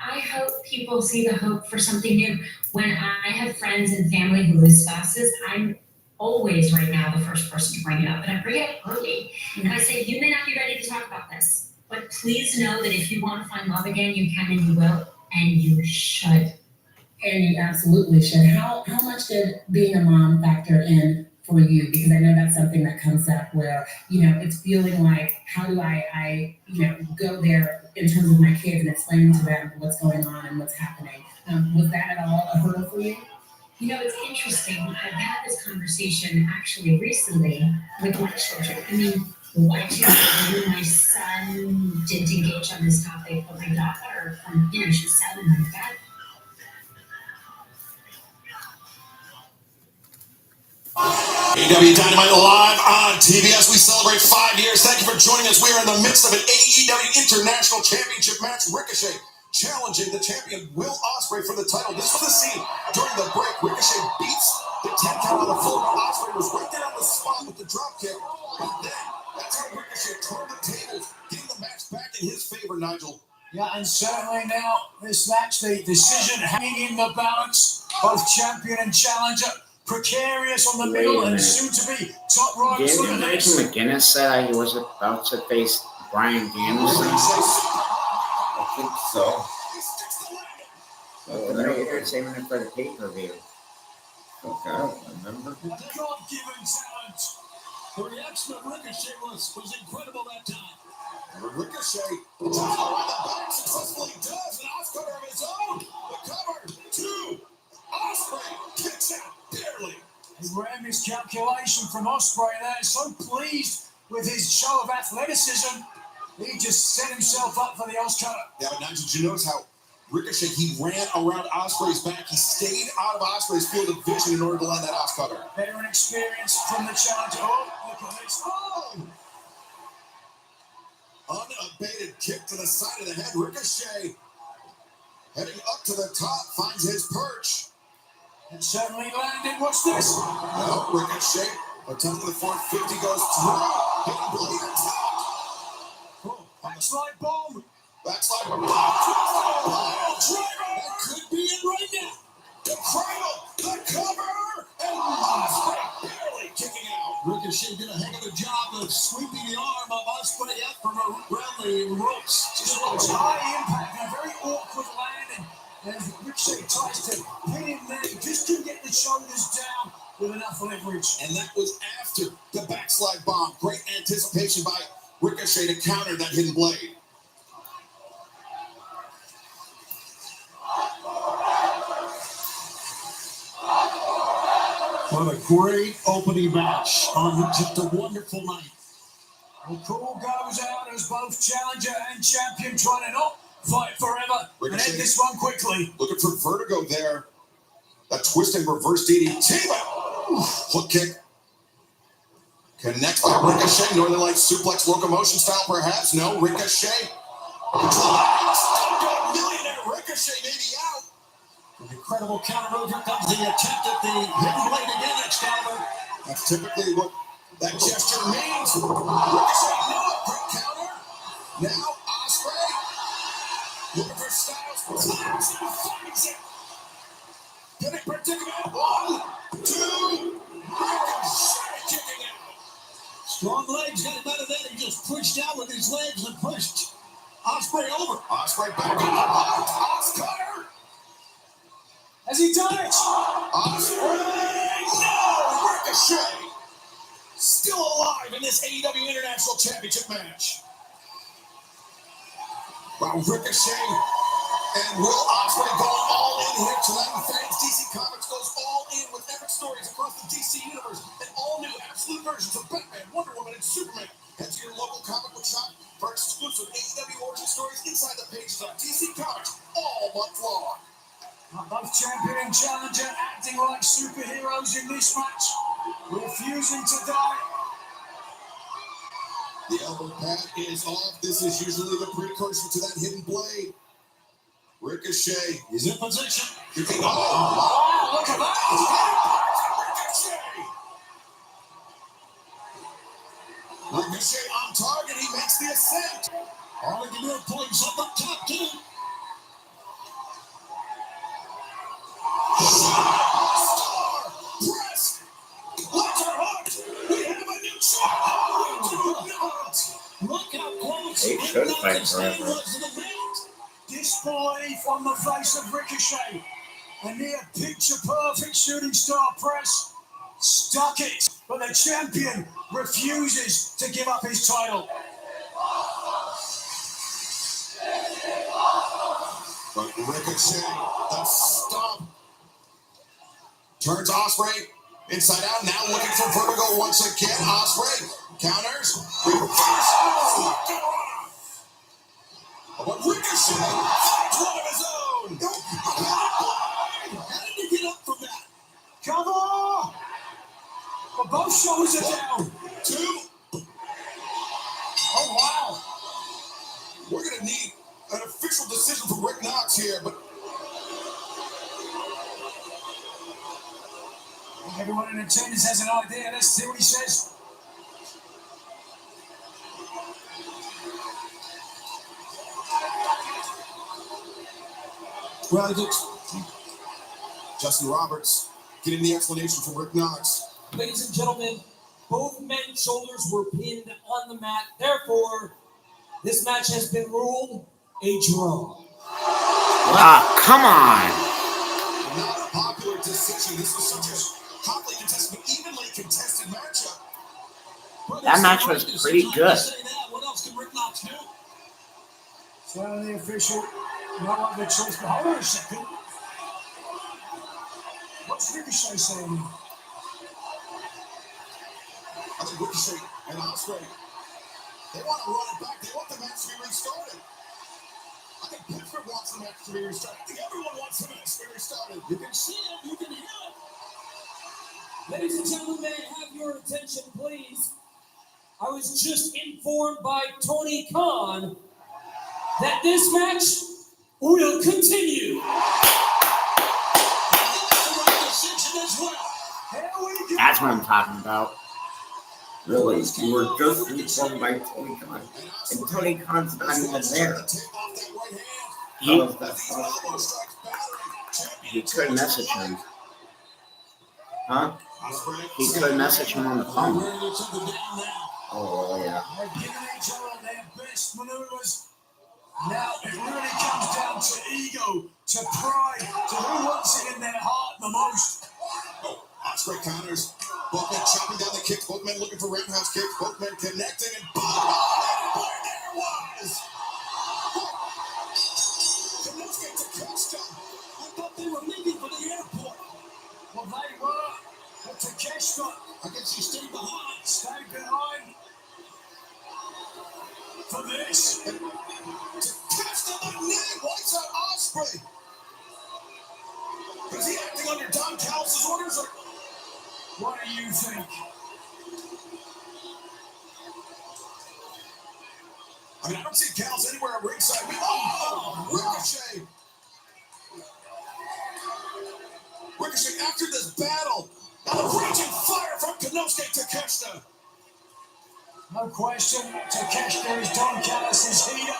I hope people see the hope for something new. When I have friends and family who lose spouses, I'm always right now the first person to bring it up. And I bring it up early. And I say, you may not be ready to talk about this, but please know that if you want to find love again, you can and you will, and you should. And you absolutely should. How much did being a mom factor in for you? Because I know that's something that comes up where, you know, it's feeling like, how do I go there in terms of my kids and explaining to them what's going on and what's happening. Was that at all a hurdle for you? You know, it's interesting. I've had this conversation actually recently with my children. I mean, what you my son didn't engage on this topic, but my daughter, she's 7 like that. AEW Dynamite live on TBS. We celebrate 5 years. Thank you for joining us. We are in the midst of an AEW International Championship match. Ricochet challenging the champion Will Ospreay for the title. This was the scene during the break. Ricochet beats the 10 count on the floor. Ospreay was right there on the spot with the drop kick. And then that's how Ricochet turned the tables, getting the match back in his favor, Nigel. Yeah, and certainly now this match, the decision hanging in the balance, both champion and challenger. Precarious on the middle and soon to be top riders. Didn't Nigel McGuinness say he was about to face Bryan Danielson? I think so. So they're saving it for the pay-per-view. Okay, I don't remember. God-given talent. The reaction of Ricochet was incredible that time. Ricochet takes it around the back, successfully does an off cover of his own. The cover, 2. Ospreay kicks out barely. A rare miscalculation from Ospreay there. So pleased with his show of athleticism. He just set himself up for the Oscar. Yeah, but now did you notice how Ricochet, he ran around Ospreay's back. He stayed out of Ospreay's field of vision in order to land that Oscar. Veteran experience from the challenger. Oh, look at this. Oh! Unabated kick to the side of the head. Ricochet heading up to the top, finds his perch. And certainly landed. What's this? No, Ricochet attempting the 450 goes through. Hidden blade on top. Oh, backslide bomb. Backslide bomb. Oh, that could be it right now. The cradle, the cover, and Ospreay barely kicking out. Ricochet did a heck of a job of sweeping the arm of Ospreay up from around the ropes. Just was high impact and a very awkward landing. As Ricochet tries to pin him there, he just couldn't get the shoulders down with enough leverage. And that was after the backslide bomb. Great anticipation by Ricochet to counter that hidden blade. What a great opening match on just a wonderful night. The call goes out as both challenger and champion trying to not fight forever and end this one quickly. Looking for vertigo there. That twisting reverse DDT. Hook kick. Connects by Ricochet. Northern Lights suplex locomotion style, perhaps. No, Ricochet. Millionaire Ricochet may be out. An incredible counter move. Here comes the attempt at the hidden blade again, Excalibur. That's typically what that gesture means. Ricochet, no, quick counter. Now, Ospreay. Looking for Styles. Finds it. Getting predicament. 1, 2. Ricochet kicking out. Strong legs got him out of that. He just pushed out with his legs and pushed Ospreay over. Ospreay back on the box. Oscar. Has he done it? Ospreay. No, Ricochet. Still alive in this AEW International Championship match. Wow, Ricochet and Will Ospreay going all in here tonight. And fans, DC Comics goes all in with epic stories across the DC universe and all new absolute versions of Batman, Wonder Woman, and Superman. Head to your local comic book shop for exclusive AEW origin stories inside the pages of DC Comics all month long. Both champion and challenger acting like superheroes in this match, refusing to die. The elbow pad is off. This is usually the precursor to that hidden blade. Ricochet is in position. Look at that. Ricochet on target. He makes the ascent. All he can do is pull himself up top, too. Star press. Let's hooked. We have a new champion. Look how close They should fight forever. Disbelief on the face of Ricochet. A near picture perfect shooting star press. Stuck it, but the champion refuses to give up his title. But Ricochet, the stomp. Turns Ospreay inside out. Now looking for vertigo once again. Ospreay counters. Reverse. But Ricochet finds one of his own. How did he get up from that? Cover! But both shoulders are down. 2. Oh, wow. We're going to need an official decision from Rick Knox here, but everyone in attendance has an idea. Let's see what he says. well, I think Justin Roberts getting the explanation from Rick Knox. Ladies and gentlemen, both men's shoulders were pinned on the mat. Therefore, this match has been ruled a draw. Come on. Not a popular decision. This was such a hotly contested, but evenly contested matchup. That match was pretty good. What else can Rick Knox do? So the official, no other choice. But hold on a second. What's Ricochet saying? I think Ricochet and Ospreay, they want to run it back. They want the match to be restarted. I think Pittsburgh wants the match to be restarted. I think everyone wants the match to be restarted. You can see it. You can hear it. Ladies and gentlemen, may I have your attention, please? I was just informed by Tony Khan that this match will continue. That's what I'm talking about. Really, you were just informed by Tony Khan, and Tony Khan's not even there. How is that possible? He could message him. Huh? He could message him on the phone. Oh, yeah. They're giving each other their best maneuvers. Now it really comes down to ego, to pride, to who wants it in their heart the most. Oh, Ospreay counters. Both men chopping down the kicks. Both men looking for roundhouse kicks. Both men connecting and boom! There it was! Konosuke Takeshita. I thought they were leaving for the airport. Well, they were. But Takeshita, I guess he stayed behind. Stayed behind. For this. Takeshita the knee wipes out Ospreay. Is he acting under Don Callis' orders? Or what do you think? I mean, I don't see Gallows anywhere at ringside. Ricochet. Ricochet after this battle. Now the raging fire from Konosuke Takeshita. No question, Takeshita is Don Callis' heater.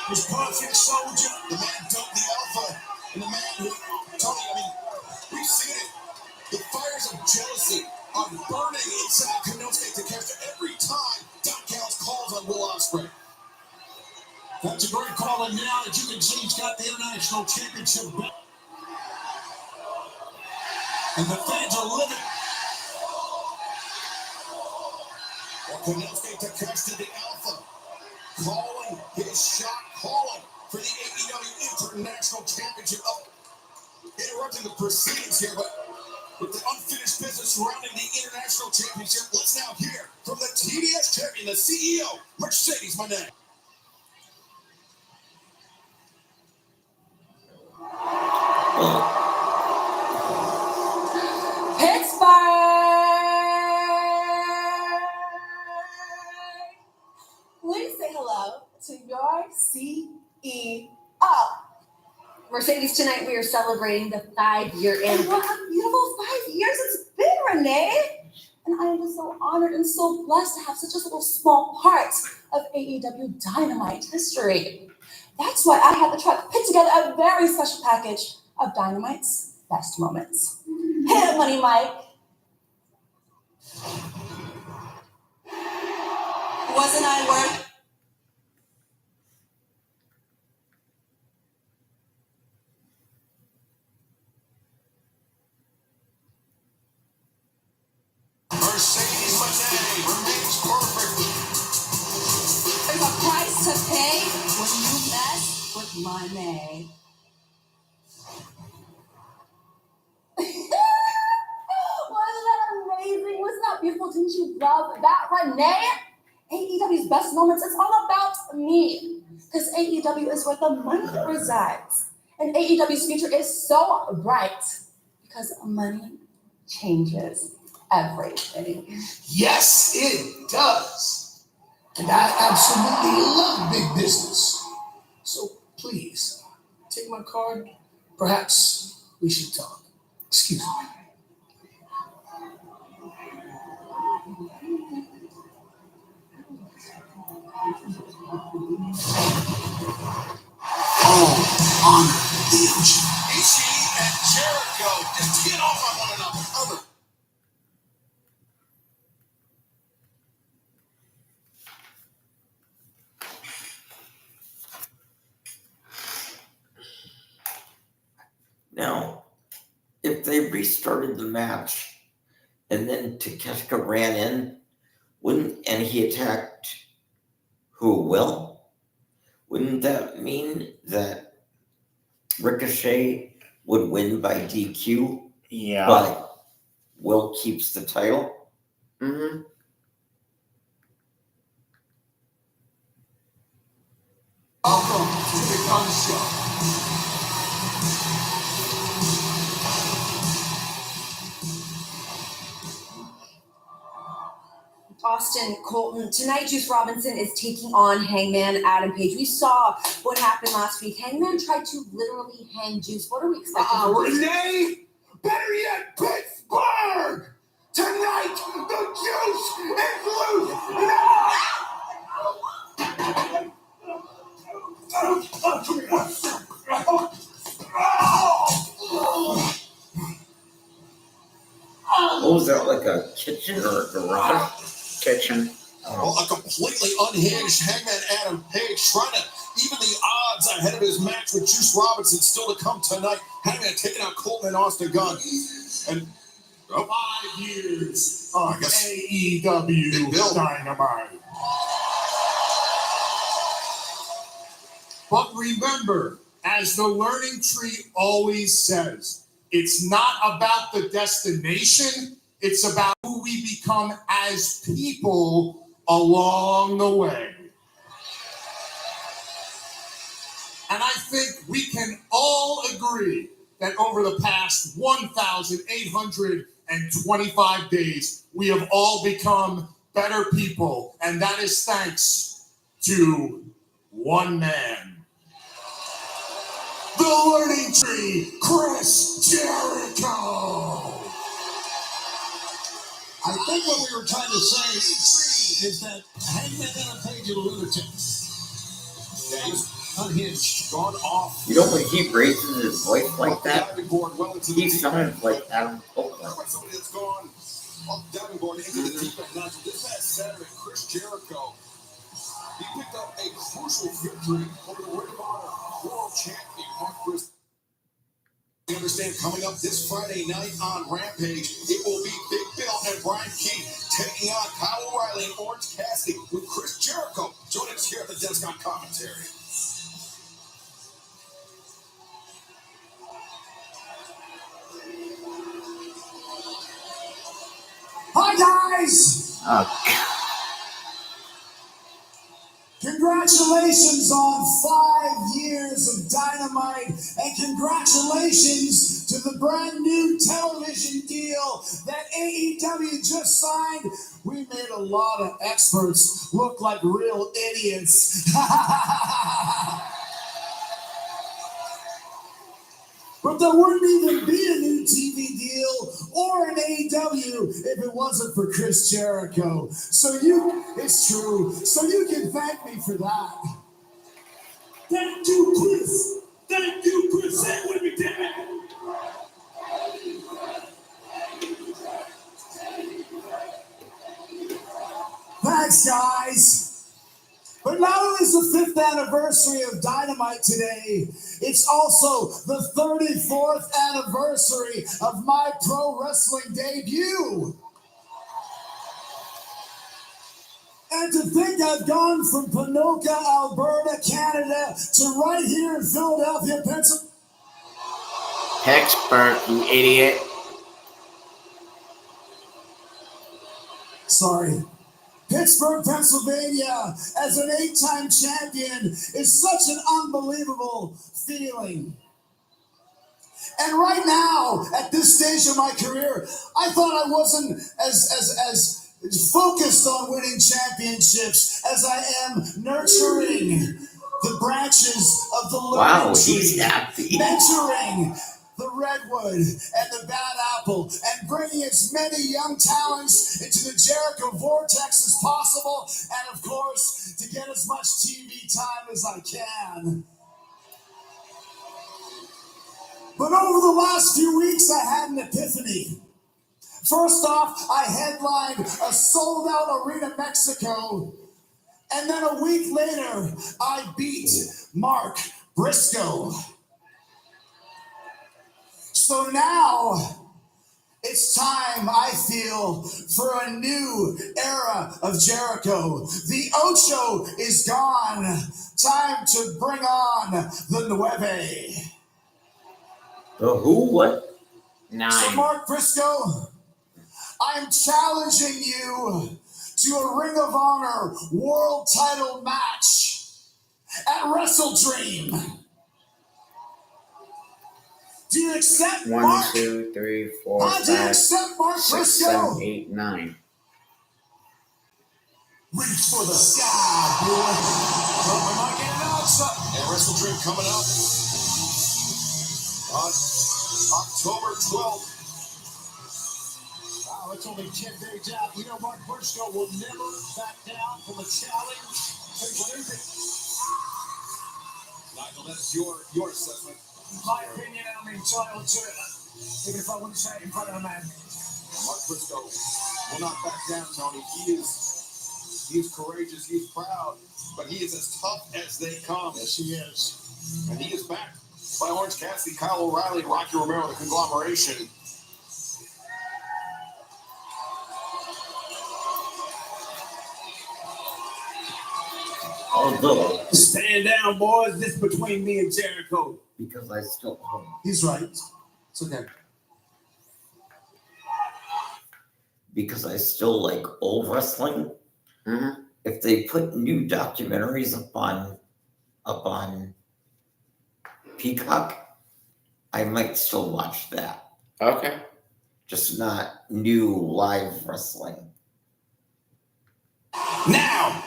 His perfect soldier. The man dumped the Alpha. And the man who, Tony, I mean, we've seen it. The fires of jealousy are burning inside Konosuke Takeshita every time Don Callis calls on Will Ospreay. That's a great call, and now that you can see he's got the International Championship belt. And the fans are living. Konosuke Takeshita, the Alpha, calling his shot, calling for the AEW International Championship. Interrupting the proceedings here, but with the unfinished business surrounding the International Championship, let's now hear from the TBS champion, the CEO, Mercedes Moné. Please say hello to your CEO. Mercedes, tonight we are celebrating the 5-year And anniversary. what a beautiful 5 years it's been, Renee. And I am just so honored and so blessed to have such a little small part of AEW Dynamite history. That's why I had the truck put together a very special package of Dynamite's best moments. Hit it, Money Mike. Wasn't I worth? Mercedes Moné remains perfect. There's a price to pay when you mess with money. Wasn't that amazing? Wasn't that beautiful? Didn't you love that, Renee? AEW's best moments, it's all about me. Because AEW is where the money resides. And AEW's future is so bright. Because money changes everything. Yes, it does. And I absolutely love big business. So please, take my card. Perhaps we should talk. Excuse me. Honor the ocean. Ishii and Jericho just get off on one another. Now, if they restarted the match and then Takeshita ran in, and he attacked Will? Wouldn't that mean that Ricochet would win by DQ? Yeah. But Will keeps the title? Mm-hmm. Welcome to the Gun Show. Austin, Colton, tonight Juice Robinson is taking on Hangman Adam Page. We saw what happened last week. Hangman tried to literally hang Juice. What are we expecting? from Juice? Renee! Better yet, Pittsburgh! Tonight, the Juice is loose! What was that, like a kitchen or a garage? Kitchen. Well, a completely unhinged Hangman Adam Page trying to even the odds ahead of his match with Juice Robinson still to come tonight. Hangman taking out Colton and Austin Gunn. And 5 years of AEW Dynamite. But remember, as the learning tree always says, it's not about the destination, it's about who we become as people along the way. And I think we can all agree that over the past 1,825 days, we have all become better people. And that is thanks to one man. The learning tree, Chris Jericho. I think what we were trying to say is that Hangman Adam Page is a lunatic. Yeah, he's unhinged, gone off. You know when he raises his voice like that, he sounds like Adam Copeland. Somebody that's gone off the diving board into the deep end. Now, this past Saturday, Chris Jericho, he picked up a crucial victory over the Ring of Honor World Champion Mark Briscoe. You understand, coming up this Friday night on Rampage, it will be Big Bill and Brian King taking on Kyle O'Reilly and Orange Cassidy with Chris Jericho joining us here at the desk on commentary. Hi, guys! Oh, Congratulations on 5 years of Dynamite, and congratulations to the brand new television deal that AEW just signed. We made a lot of experts look like real idiots. But there wouldn't even be a new TV deal or an AEW if it wasn't for Chris Jericho. It's true. So you can thank me for that. Thank you, Chris. Thank you, Chris. Say it with me, damn it. Thanks, guys. But not only is the 5th anniversary of Dynamite today, it's also the 34th anniversary of my pro wrestling debut. And to think I've gone from Ponoka, Alberta, Canada, to right here in Philadelphia, Pennsylvania. Pittsburgh, you idiot. Sorry. Pittsburgh, Pennsylvania, as an 8-time champion is such an unbelievable feeling. And right now, at this stage of my career, I thought I wasn't as focused on winning championships as I am nurturing the branches of the learning tree, he's happy. mentoring the redwood and the bad apple, and bringing as many young talents into the Jericho vortex as possible, and of course, to get as much TV time as I can. But over the last few weeks, I had an epiphany. First off, I headlined a sold-out Arena Mexico, and then a week later, I beat Mark Briscoe. So now, it's time, I feel, for a new era of Jericho. The Ocho is gone. Time to bring on the Nueve. The who? What? So 9. Mark Briscoe, I'm challenging you to a Ring of Honor world title match at Wrestle Dream. Do you accept 1, Mark? 2, 3, 4, How do you 5, accept Mark 6, Briscoe? 7, 8, 9. Reach for the sky, boy. Oh, we might get an answer. And Wrestle Dream coming up on October 12th. Wow, it's only 10 days out. You know, Mark Briscoe will never back down from a challenge. Hey, what is it? Nigel, that's your assessment. My opinion, I'm entitled to it. Even if I wouldn't say it in front of a man. Mark Briscoe will not back down, Tony. He is courageous, he is proud, but he is as tough as they come. Yes, he is. And he is backed by Orange Cassidy, Kyle O'Reilly, and Rocky Romero, the conglomeration. Although, Stand down, boys. This is between me and Jericho. because I still He's right. It's okay. because I still like old wrestling. Mm-hmm. If they put new documentaries up on Peacock, I might still watch that. Okay. Just not new live wrestling. Now,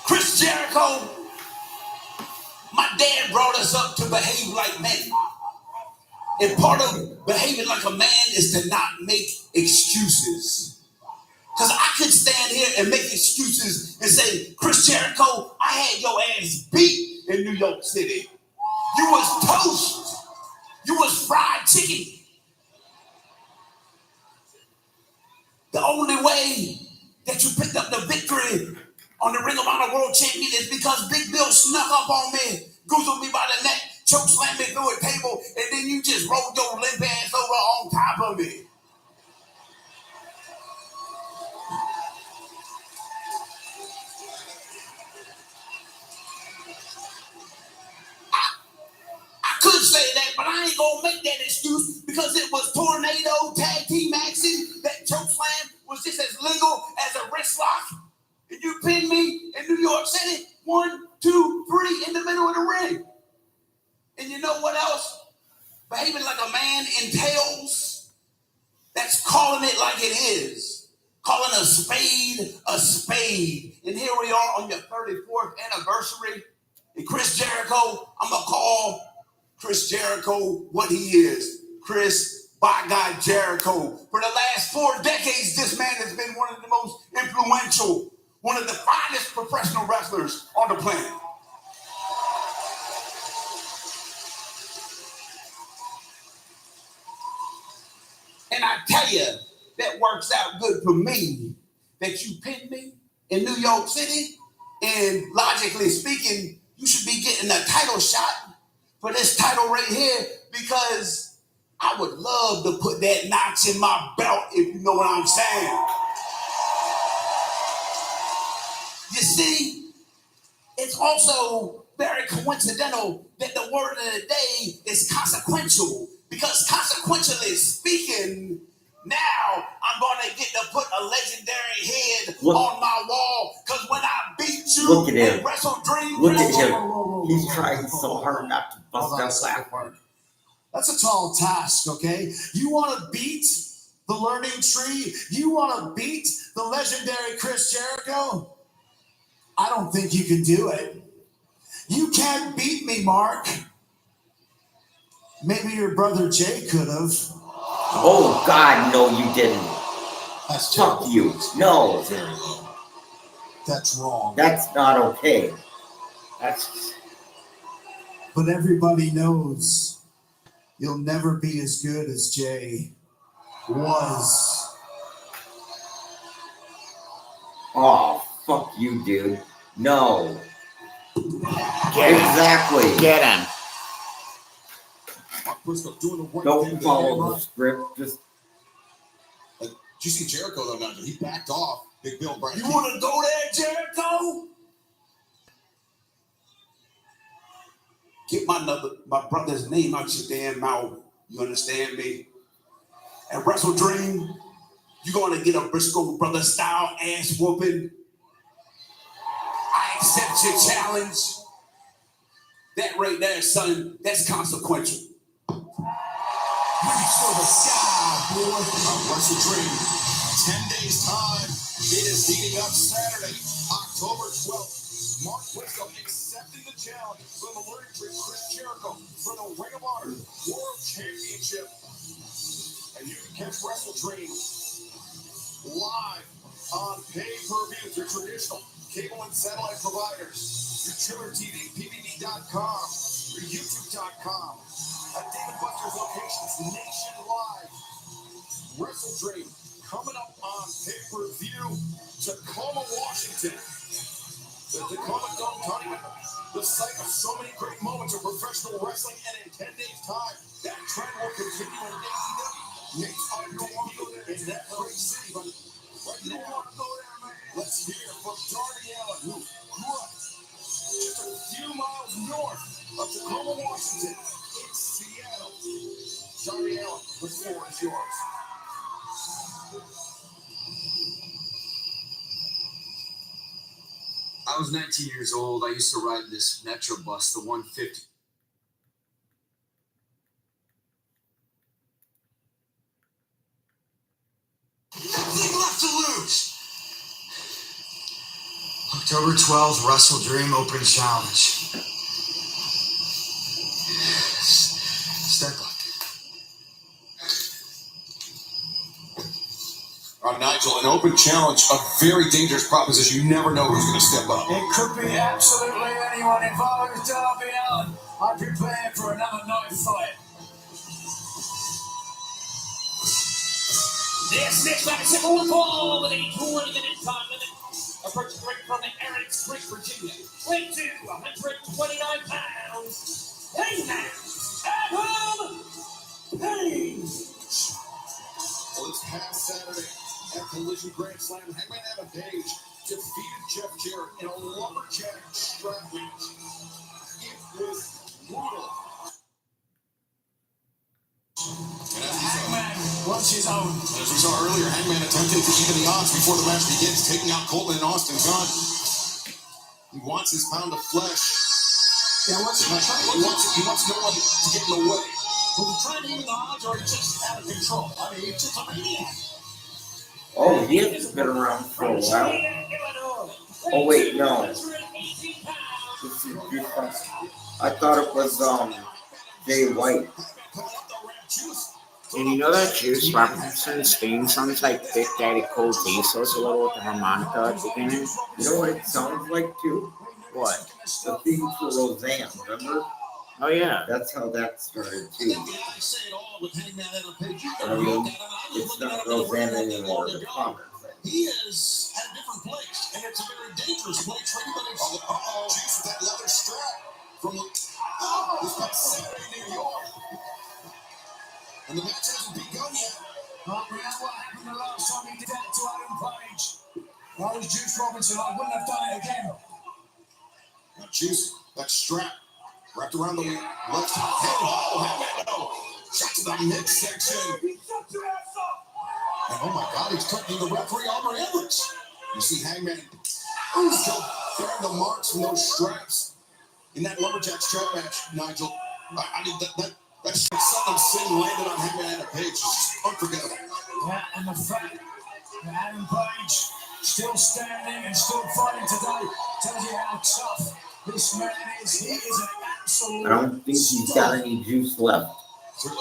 Chris Chris Jericho, my dad brought us up to behave like men. And part of behaving like a man is to not make excuses. Because I could stand here and make excuses and say, Chris Jericho, I had your ass beat in New York City. You was toast. You was fried chicken. The only way that you picked up the victory on the Ring of Honor World Champion is because Big Bill snuck up on me, goozled me by the neck, choke slammed me through a table, and then you just rolled your limp ass over on top of me. I could say that, but I ain't gonna make that excuse because it was Tornado Tag Team action. That choke slam was just as legal as a wrist lock. And you pinned me in New York City, 1, 2, 3 in the middle of the ring. And you know what else? Behaving like a man entails. That's calling it like it is. Calling a spade a spade. And here we are on your 34th anniversary. And Chris Jericho, I'm going to call Chris Jericho what he is. Chris, by God, Jericho. For the last 4 decades, this man has been one of the most influential, one of the finest professional wrestlers on the planet. And I tell you, that works out good for me that you pinned me in New York City. And logically speaking, you should be getting a title shot for this title right here because I would love to put that notch in my belt, if you know what I'm saying. You see, it's also very coincidental that the word of the day is consequential because consequentially speaking, now I'm going to get to put a legendary head on my wall because when I beat you Look at him. in Wrestle Dream, Look at him. He's trying so hard not to bust out laughing. That's a tall task, okay? You want to beat the learning tree? You want to beat the legendary Chris Jericho? I don't think you can do it. You can't beat me, Mark. Maybe your brother Jay could have. Oh, God, no, you didn't. That's Fuck terrible. you. No, That's wrong. that's not okay. That's But everybody knows you'll never be as good as Jay was. oh, fuck you, dude. No. Get him. Exactly. Get him. Mark Briscoe doing the right thing Don't there, follow the right? script. Just Did you see Jericho though? Now he backed off. Big Bill Bryan. you want to go there, Jericho? Get my brother's name out your damn mouth. You understand me? At Wrestle Dream, you going to get a Briscoe brother style ass whooping. I accept your challenge. That right there, son, that's consequential. Reach for the sky, boy. On Wrestle Dream. 10 days time. It is heating up Saturday, October 12th. Mark Briscoe accepting the challenge from the learning tree Chris Jericho for the Ring of Honor World Championship. And you can catch Wrestle Dream live on pay-per-view through traditional cable and satellite providers, through Chiller TV, PBD.com, through YouTube.com, at David Buster's locations nationwide. Wrestle Dream coming up on pay-per-view, Tacoma, Washington. The Tacoma Dome Tournament, the site of so many great moments of professional wrestling, and in 10 days' time, that trend will continue in AEW. Next time, in that great city, but right now, let's hear from Darby Allin, who grew up just a few miles north of Tacoma, Washington, in Seattle. Darby Allin, the floor is yours. I was 19 years old. I used to ride this Metro bus, the 150. Nothing left to lose. Looked October 12th, Wrestle Dream Open Challenge. Start clock. All right, Nigel, an open challenge, a very dangerous proposition. You never know who's going to step up. It could be absolutely anyone involved with Darby Allin. I'm prepared for another night fight. This next match is a ball with a 20-minute time limit. Approaching the ring from Aaron Springs, Virginia. Weighing to 129 pounds. Hangman Adam Page. Well, this past Saturday at Collision Grand Slam, Hangman Adam Page defeated Jeff Jarrett in a lumberjack strap match. It was brutal. Hangman wants his own. As we saw earlier, Hangman attempting to even the odds before the match begins, taking out Coleman and Austin Gunn. He wants his pound of flesh. Yeah, He wants no one to get in the way. Will he try to even the odds, or is he just out of control? I mean, he's just a maniac. Oh, he has been around for a while. Oh wait, no. This is different. I thought it was Jay White. And you know that Juice Robinson's theme sounds like Big Daddy Cold Diesel's a little with the harmonica at the beginning? You know what it sounds like too? What? The theme for Roseanne, remember? Oh yeah. That's how that started too. I mean, it's not Roseanne anymore, the comic thing. He is at a different place, and it's a very dangerous place for anybody. Juice with that leather strap from this past Saturday in New York. And the match hasn't begun yet. Oh, you know what happened the last time he did that to Adam Page? I was Juice Robinson, I wouldn't have done it again. Now, Juice, that strap wrapped around the left hand. Shot to the midsection. And oh my God, he's threatening the referee, Albert Edwards. You see Hangman still bearing the marks from those straps in that lumberjack strap match, Nigel. I mean, that Saddam Singh landed on Hangman Adam Page. It's just unforgettable. Yeah, and the fact that Adam Page still standing and still fighting today tells you how tough this man is. He is an absolute. I don't think he's got any juice left. Some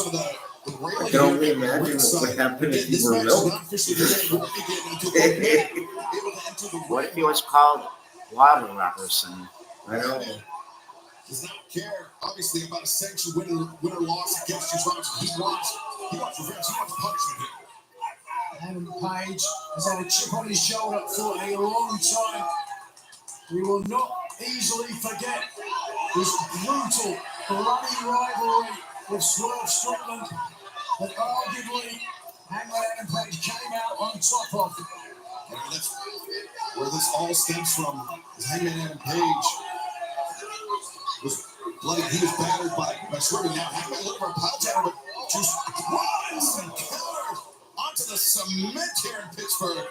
of the I can only imagine what would happen if he were milked. What if he was called Lava Robertson? I know. Does not care, obviously, about a sanctioned winner-loss against Juice Robinson. He wants revenge. He wants punishment here. Adam Page has had a chip on his shoulder for a long time. We will not easily forget this brutal, bloody rivalry with Swerve Strickland that arguably Hangman Adam Page came out on top of. And that's where this all stems from. Is Hangman Adam Page was bloody. He was battered by Swerve. Now Hangman looking for a pile down, but Juice runs and killers onto the cement here in Pittsburgh.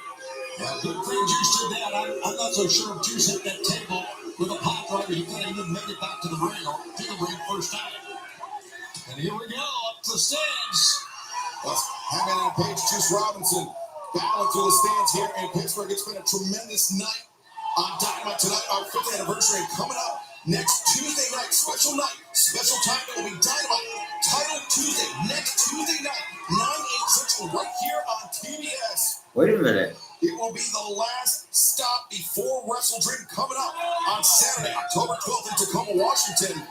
Yeah, good thing Juice did that. I'm not so sure if Juice hit that table with a pile driver. He could have even made it back to the ring or to the ring first time. And here we go, up the stands. That's Hangman Adam Page, Juice Robinson battling through the stands here in Pittsburgh. It's been a tremendous night on Dynamite tonight, our 5th anniversary, and coming up next Tuesday night, special time. It will be Dynamite Title Tuesday, next Tuesday night, 9/8 Central, right here on TBS. Wait a minute. It will be the last stop before Wrestle Dream coming up on Saturday, October 12th in Tacoma, Washington.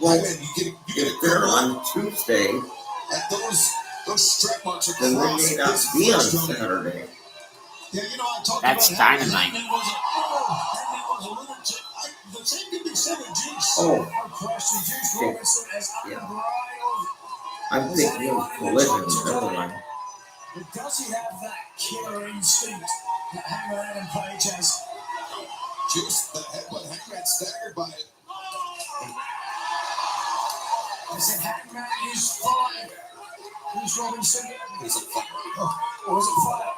Well, man, you get a there good on Tuesday, at those strap marks across. then we may not be on Saturday. Yeah, you know, I talked That's about Dynamite. Hangman was a lunatic. The same can be said of Juice. Oh. Of course, Juice Okay. Robinson as unbridled. I'm thinking of Collision, never mind. But does he have that killer instinct that Hangman Adam Page has? Juice, the headbutt, Hangman staggered by it. I said Hangman is fire. Juice Robinson. Is it fire? Or is it fire?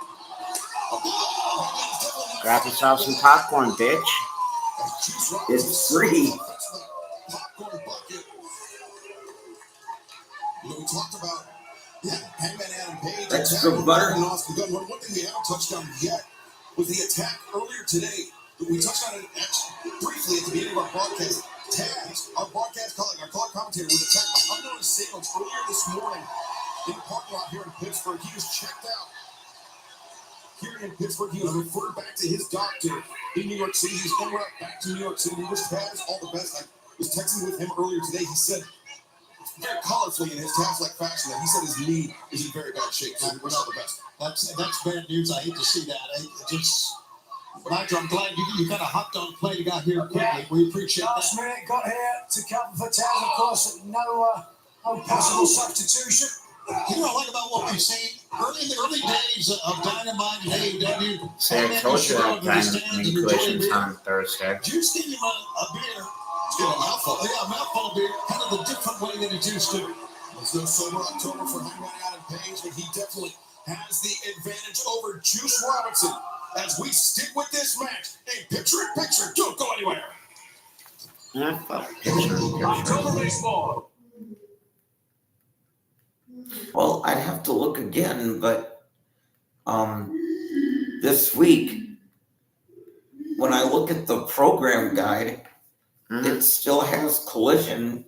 Grab yourself some popcorn, bitch. It's free. Popcorn bucket. You know, we talked about, yeah, Hangman Adam Page Extra attacking butter. Martin Austin Gunn. One thing we haven't touched on yet was the attack earlier today. We touched on it briefly at the beginning of our broadcast. Taz, our broadcast colleague, our color commentator, was attacked by unknown assailants earlier this morning in the parking lot here in Pittsburgh. He was checked out here in Pittsburgh. He was referred back to his doctor in New York City. He's en route back to New York City. We wish Taz all the best. I was texting with him earlier today. He said, very colorfully in his Taz-like fashion, that he said his knee is in very bad shape. So we wish all the best. That's bad news. I hate to see that. Nigel, I'm glad you kind of hopped on plane and got here quickly. We appreciate that. Last minute, got here to cover for Taz, of course. No possible substitution. You know what I like about what we've seen? In the early days of Dynamite and AEW, See, I told you that Dynamite Collision's on Thursday. Juice gave him a beer. Get a mouthful. Yeah, a mouthful of beer. Kind of a different way than he used to. There's no sober October for Hangman Adam Page, but he definitely has the advantage over Juice Robinson. As we stick with this match, a picture-in-picture. Don't go anywhere. October baseball. Well, I'd have to look again, but this week, when I look at the program guide, it still has Collision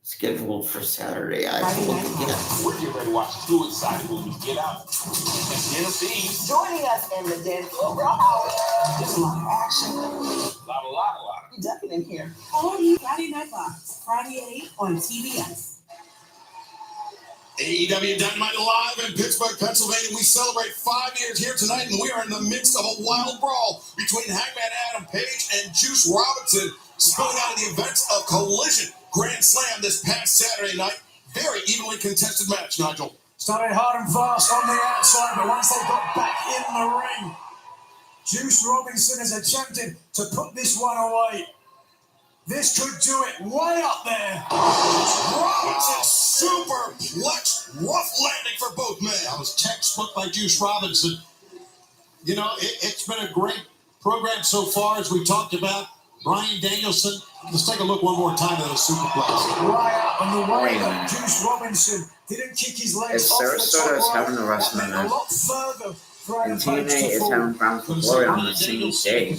scheduled for Saturday. I have to look again. We're getting ready to watch Fluid Side when we get out. And Tennessee. Joining us in the den for there's a lot of action. A lot. We ducking in here. All you Friday Night Lights, Friday at 8 on TBS. AEW Dynamite live in Pittsburgh, Pennsylvania. We celebrate 5 years here tonight, and we are in the midst of a wild brawl between Hangman Adam Page and Juice Robinson, spilling out of the events of Collision Grand Slam this past Saturday night. Very evenly contested match, Nigel. Started hard and fast on the outside, but once they got back in the ring, Juice Robinson has attempted to put this one away. This could do it way up there. Robinson superplex, rough landing for both men. That was textbook by Juice Robinson. You know, it's been a great program so far, as we talked about. Bryan Danielson. Let's take a look one more time at those superplex. Right up on the way that Juice Robinson didn't kick his legs Is off the Sarasota top having a wrestling a event? lot further for And Adam Page TNA to is fall. having Bound for Glory on the same day.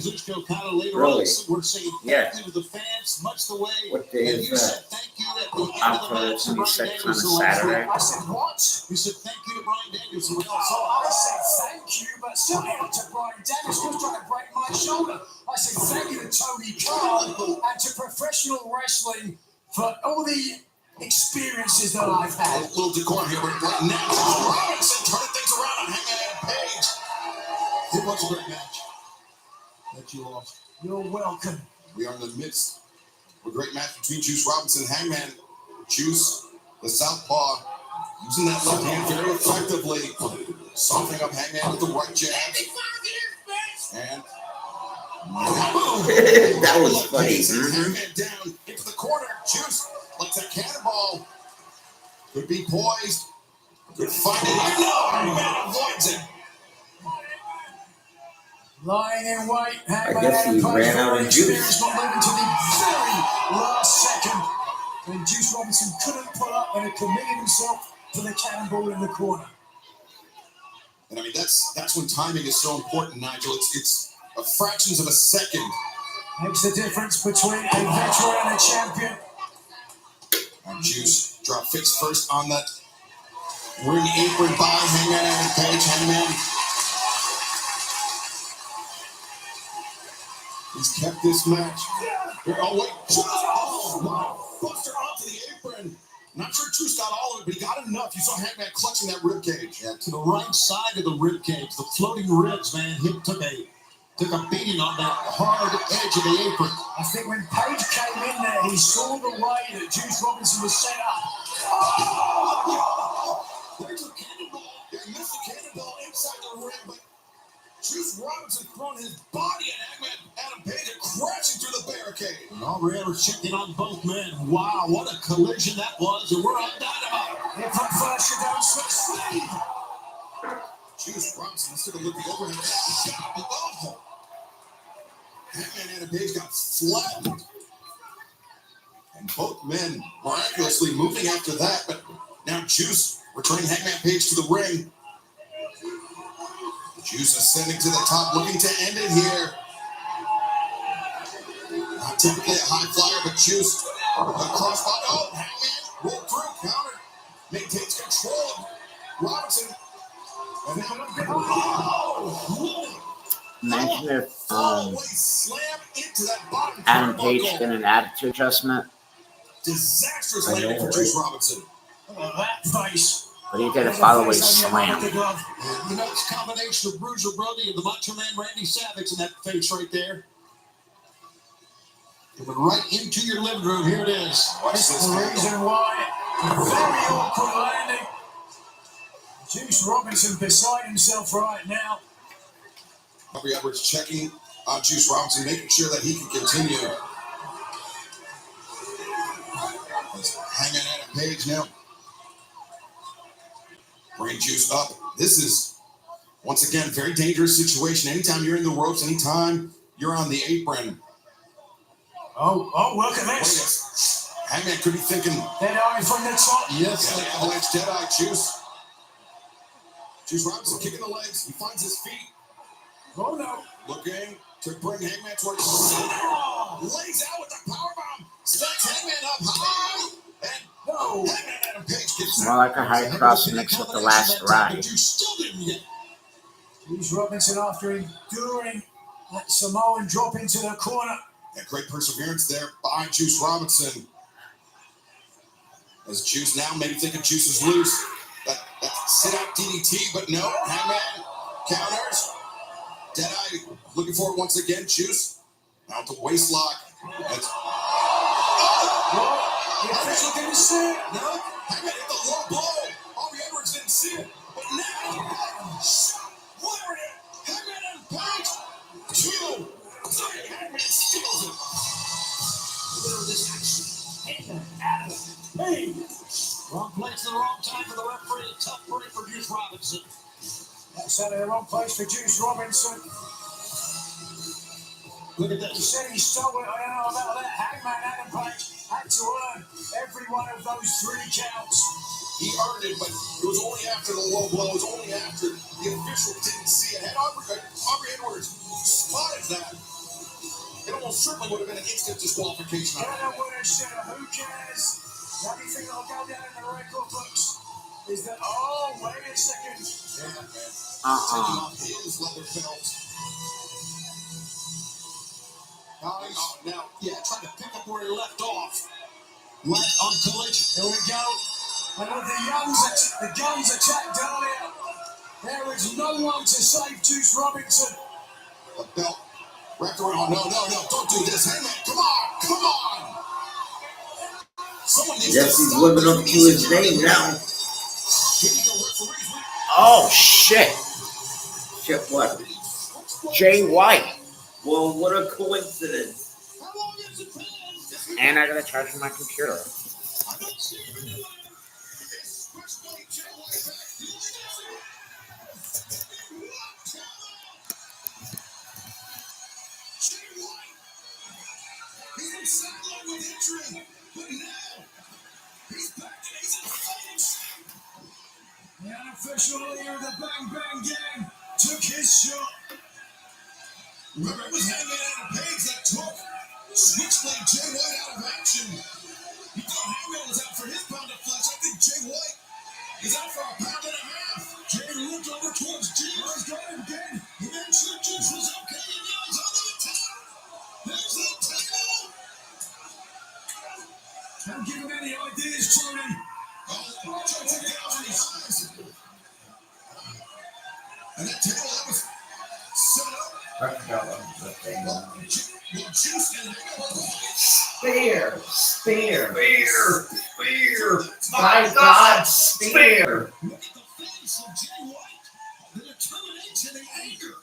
Really? We're saying Yeah. thank you to the fans, much the way. What day and is you that? said thank you at the end of the October match to Bryan 26th on a Danielson last Saturday. week. I said, what? You said thank you to Bryan Danielson. We all So saw I it. said thank you, but still not to Bryan Danielson. He was trying to break my shoulder. I said thank you to Tony Khan and to professional wrestling for all the experiences that I've A had. little decorum here, but right now, Juice Robinson turning things around on Hangman Adam Page. It was a great match that you lost. You're welcome. We are in the midst of a great match between Juice Robinson and Hangman. Juice, the southpaw, using that left hand very effectively, softening up Hangman with the right jab. And That was funny. Hangman down into the corner. Juice lets that cannonball. Could be poised. Could find it. No, Hangman avoids it. Lying in wait. I guess he ran out of juice. Not moving to the very last second. When Juice Robinson couldn't pull up and had committed himself to the cannonball in the corner. And I mean, that's when timing is so important, Nigel. It's fractions of a second. Makes the difference between a veteran and a champion. And Juice drop face first on that ring apron by Hangman Adam Page. Hangman, he's kept this match. Here, oh wait, oh, wow. Buster onto the apron. Not sure Juice got all of it, but he got enough. You saw Hangman clutching that rib cage. Yeah, to the right side of the rib cage, the floating ribs, man. He took a beating on that hard edge of the apron. I think when Page came in there, he saw the way that Juice Robinson was set up. There's a cannonball. He missed the cannonball inside the ring, but Juice Robinson throwing his body at Hangman Adam Page and crashing through the barricade. And already we're checking on both men. Wow, what a collision that was. And we're on Dynamite. If at first you don't succeed. Juice Robinson, let's take a look at the overhead shot. Oh. Hangman Adam Page got flattened. And both men miraculously moving after that, but now Juice Returning Hangman Page to the ring. Juice ascending to the top, looking to end it here. Not typically a high flyer, but Juice. Crossbody. Oh, Hangman rolled through, counter. Maintains control of Robinson. And Imagine if slam into that bottom Adam turnbuckle. Page did an attitude adjustment, Disastrous I landing know, for Juice right? Robinson. That face. but he did a follow-away slam. And the next combination of Bruiser Brody and the Macho Man Randy Savage in that face right there. Coming right into your living room. Here it is. Watch That's this. the reason why. Very awkward landing. Juice Robinson beside himself right now. Aubrey Edwards checking on Juice Robinson, making sure that he can continue. Hanging at a Page now. Bring Juice up. This is, once again, a very dangerous situation. Anytime you're in the ropes, anytime you're on the apron. Oh, look at this. Hangman could be thinking. Dead eye from the top. Yes, like Avalanche Deadeye Juice. Juice Robinson kicking the legs. He finds his feet. Oh no. Looking to bring Hangman towards. Lays out with the powerbomb. Stacks Hangman up high. And no. Hangman Adam Page gets More like a high cross mixed with the last ride. Juice still didn't get. Juice Robinson after enduring that Samoan drop into the corner. And great perseverance there by Juice Robinson. As Juice now maybe thinking Juice is loose. That sit out DDT, but no. Hangman counters. Deadeye looking for it once again. Juice out the waist lock. That's, The official didn't see it. no. Hangman hit the low blow. Aubrey Edwards didn't see it. But now, Lariat. Hangman and Page. 2, 3. Hangman steals it. Look at this action. Adam Page. Wrong place at the wrong time for the referee. A tough break for Juice Robinson. That's out of the wrong place for Juice Robinson. Look at He this. said he stole it. I don't know about that. Hangman Adam Page had to earn every one of those 3 counts. He earned it, but it was only after the low blow. It was only after the official didn't see it. Had Aubrey Edwards spotted that, it almost certainly would have been an instant disqualification. Gunner would have said, who cares? The only thing that'll go down in the record books is that, oh, wait a second. Yeah, man. Taking off his leather belt. Now, trying to pick up where he left off. Left on Collision. Here we go. And with the guns attacked earlier, there is no one to save Juice Robinson. The belt wrapped around. No, don't do this. Hangman, come on. Someone needs Yes, to he's stop living this. up to his name now. Oh shit! Shit, what? Jay White. Well, what a coincidence. And I gotta charge my computer. He's in sideline with injury, but now he's back and he's in fight. The unofficial leader of the Bang Bang Gang took his shot. Remember, it was Hangman Adam Page that took Switchblade Jay White out of action. He thought Hangman was out for his pound of flesh. I think Jay White is out for a pound and a half. Jay looked over towards Juice. He's got him dead. He made sure Juice was okay, and now he's under the table. There's the table. Don't give him any ideas, Tony. Try to take it out of his eyes. And that table that was set up. Well, Juice and Hangman. Spear. My God, spear. Look at the face of Jay White. The determination, the anger.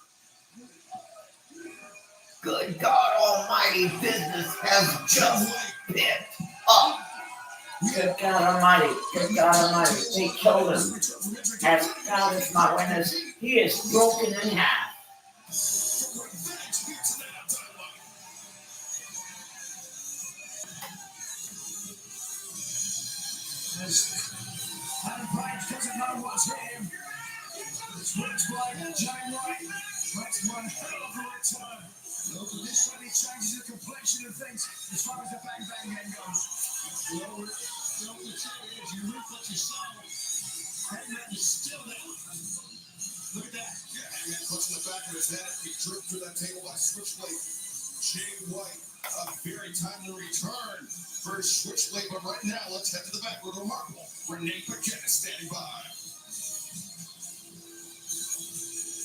Good God Almighty, business has just picked up. Good God Almighty, they killed him. As God is my witness, he is broken in half. Adam Page doesn't know what's hit him. Switchblade, Jay White makes one hell of a return. Look at this one, he changes the complexion of things as far as the Bang Bang game goes. Well, the only thing is you reap what you sow. Hangman is still there. Look at that. Yeah, Hangman punching the back of his head. He dripped through that table by Switchblade. Jay White, a very timely return for Switchblade. But right now, let's head to the back with Remarkable. Renee Paquette is standing by.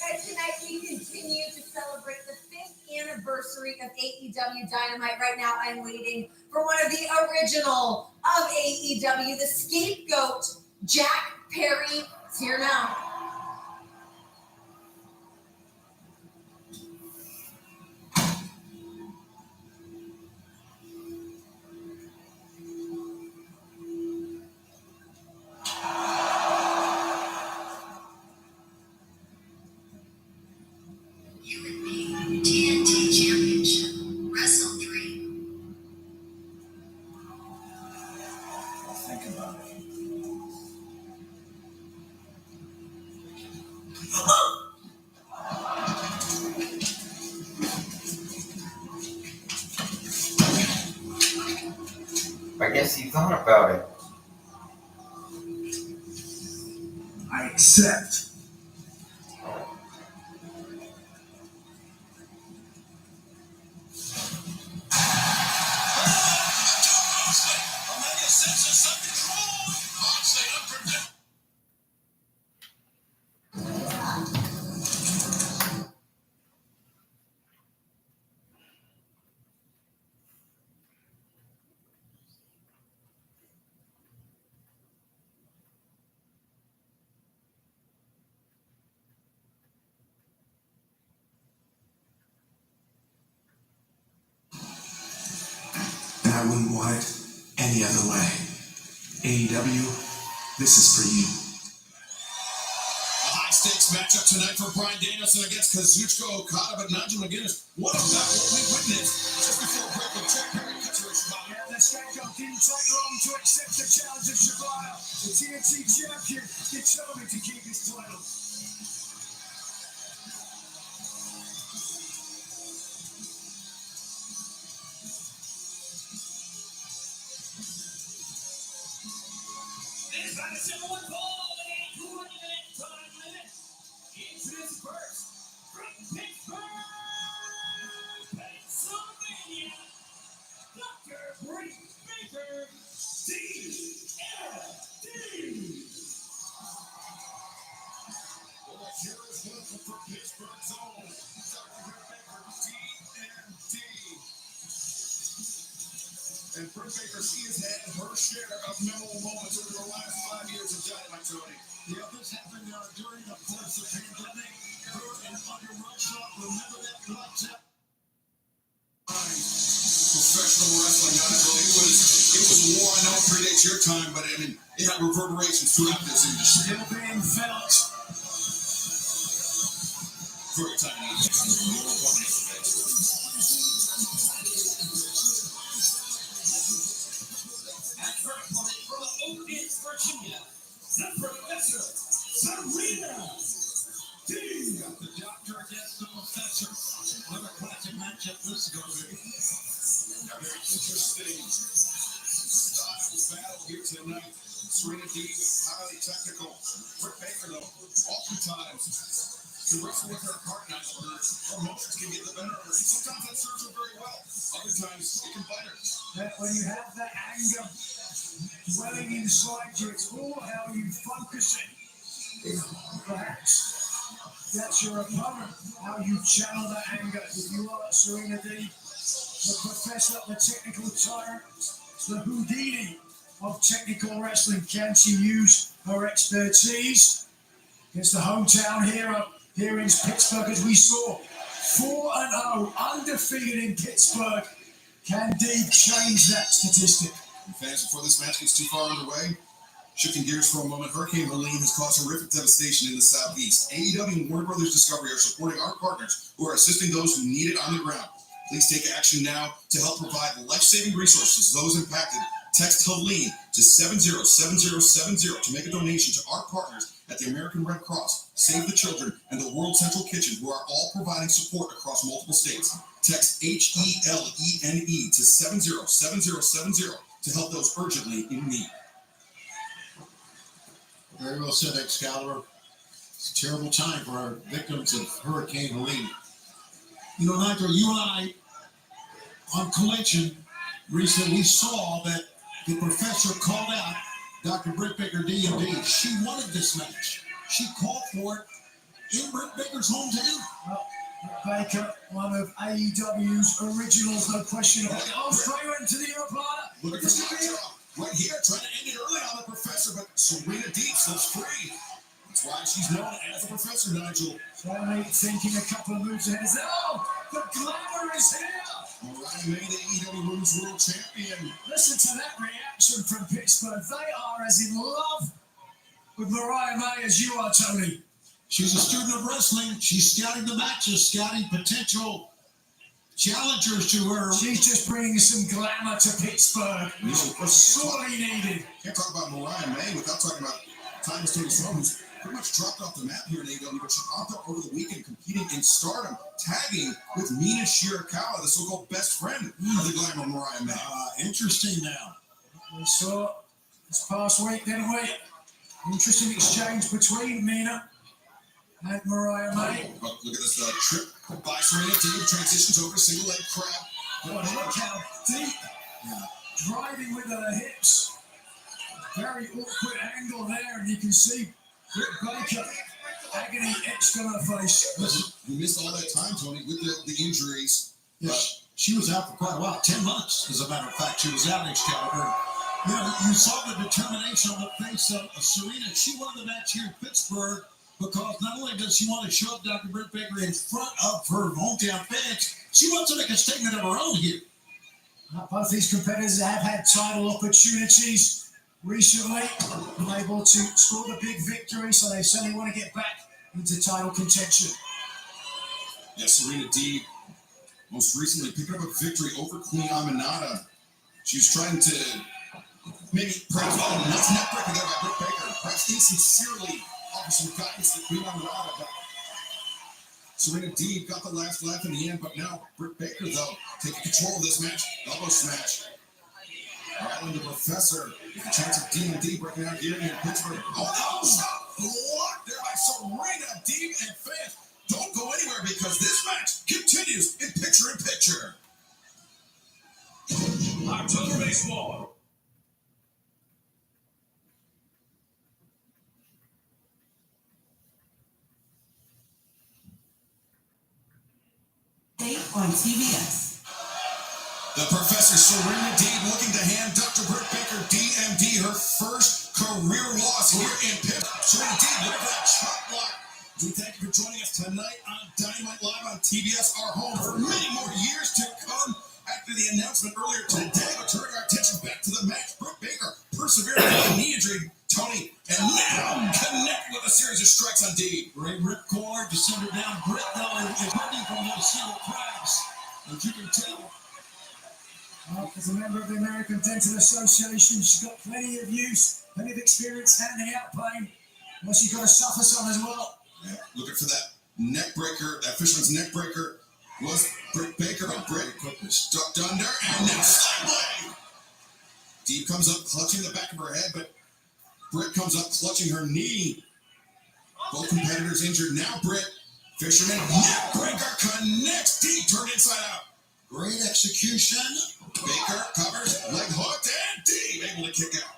And tonight we continue to celebrate the 5th anniversary of AEW Dynamite. Right now I'm waiting for one of the original of AEW, the Scapegoat, Jack Perry. It's here now. TNT Championship, Wrestle 3. Think about it. I guess you thought about it. I accept. And I wouldn't want it any other way. AEW, this is for you. A high-stakes matchup tonight for Bryan Danielson against Kazuchika Okada, but Nigel McGuinness, what about what we witnessed just before break with Jack Perry cuts her shot? Yeah, the Scapegoat didn't take long to accept the challenge of Shibata. The TNT champion determined to keep his title. This is a simple one ball with a 200-minute time limit. Into this burst from Pittsburgh, Pennsylvania, Dr. Britt Baker, DMD. Well, here is welcome from Pittsburgh's own Dr. Britt Baker, DMD. And Britt Baker, she has had her share of memorable moments over the last 5 years of Dynamite, Tony. Yeah, this happened during the first of the pandemic. Her and Thunder Rockshot, remember that lights out. Professional wrestling, it was war. I know it predates your time, but I mean, it had reverberations throughout this industry. Still being felt. Very tiny. And her opponent from Oakland, Virginia, the Professor, Serena D. Got the doctor against the professor. What a classic matchup this is going to be. A very interesting style battle here tonight. Serena D, highly technical. Britt Baker, though, oftentimes to wrestle with her partner, her emotions can get the better of her. Sometimes that serves her very well. Other times it can bite her. That when you have that anger dwelling inside you, it's all how you focus it. Perhaps that's your opponent, how you channel that anger. If you are Serena D, the professor, the technical tyrant, the Houdini of technical wrestling, can she use her expertise against the hometown hero here in Pittsburgh, as we saw 4-0, undefeated in Pittsburgh? Can Dee change that statistic? And fans, before this match gets too far underway, shifting gears for a moment, Hurricane Helene has caused horrific devastation in the southeast. AEW and Warner Brothers Discovery are supporting our partners who are assisting those who need it on the ground. Please take action now to help provide life-saving resources to those impacted Text Helene to 707070 to make a donation to our partners at the American Red Cross, Save the Children, and the World Central Kitchen, who are all providing support across multiple states. Text HELENE to 707070 to help those urgently in need. Very well said, Excalibur. It's a terrible time for our victims of Hurricane Helene. You know, Nigel, you and I, on Collection, recently saw that the professor called out Dr. Britt Baker, DMD. She wanted this match. She called for it in Britt Baker's hometown. Baker, one of AEW's originals, no question about it. Oh, straight into the Europlana. Look at this matchup right here, trying to end it early on the professor, but Serena Deeb slips free. That's why she's known as the professor, Nigel. Only thinking a couple of moves ahead. Oh, the glamour is here. Mariah May, the AEW Women's World Champion. Listen to that reaction from Pittsburgh. They are as in love with Mariah May as you are, Tony. She's a student of wrestling. She's scouting the matches, scouting potential challengers to her. She's just bringing some glamour to Pittsburgh. Sorely needed. Can't talk about Mariah May without talking about Titus Tony Storm, who's pretty much dropped off the map here in AEW, but she popped up over the weekend competing in Stardom, tagging with Mina Shirakawa, the so-called best friend of the glamour Mariah May. Interesting now. We saw this past week, didn't we? Interesting exchange between Mina and Mariah May. Oh, look at this trip by Serena Deeb, transitions over single leg crab. Look how deep. Driving with her hips. Very awkward angle there, and you can see Britt Baker, agony etched on her face. Listen, you missed all that time, Tony, with the injuries. Yeah, she was out for quite a while, 10 months, as a matter of fact. She was out, Excalibur. You know, you saw the determination on the face of Serena. She won the match here in Pittsburgh because not only does she want to show up Dr. Britt Baker in front of her hometown fans, she wants to make a statement of her own here. Both these competitors have had title opportunities recently, been able to score the big victory, so they certainly want to get back into title contention. Yeah, Serena Deeb most recently picked up a victory over Queen Aminata. She was trying to maybe perhaps nice neck breaker there by Britt Baker. Perhaps insincerely offer some guidance to Queen Aminata, but Serena Deeb got the last laugh in the end, but now Britt Baker, though, taking control of this match. Elbow smash. Rattling the professor with a chance of DMD breaking out here in Pittsburgh. Oh, no! Stop! Blocked there by Serena Deeb and fans. Don't go anywhere because this match continues in picture-in-picture. October Baseball. On TBS. The Professor Serena Deeb looking to hand Dr. Britt Baker, DMD, her first career loss here in Pittsburgh. Serena Deeb, look at that chop block. We thank you for joining us tonight on Dynamite Live on TBS, our home for many more years to come. After the announcement earlier today, but turning our attention back to the match, Britt Baker persevering with a knee injury, Tony, and now connect with a series of strikes on Deeb. Great ripcord to send her down. Britt, though, is running from those single crabs. As you can tell. Well, as a member of the American Dental Association, she's got plenty of use, plenty of experience handing out pain. Well, she's got to suffer some as well. Yeah, looking for that neck breaker, that fisherman's neck breaker was Britt Baker, but Britt ducked under, and now sideways. Deeb comes up clutching the back of her head, but Britt comes up clutching her knee. Both competitors injured. Now Britt, fisherman neck breaker connects. Deeb turned inside out. Great execution. Baker covers, leg hooked, and Deeb able to kick out.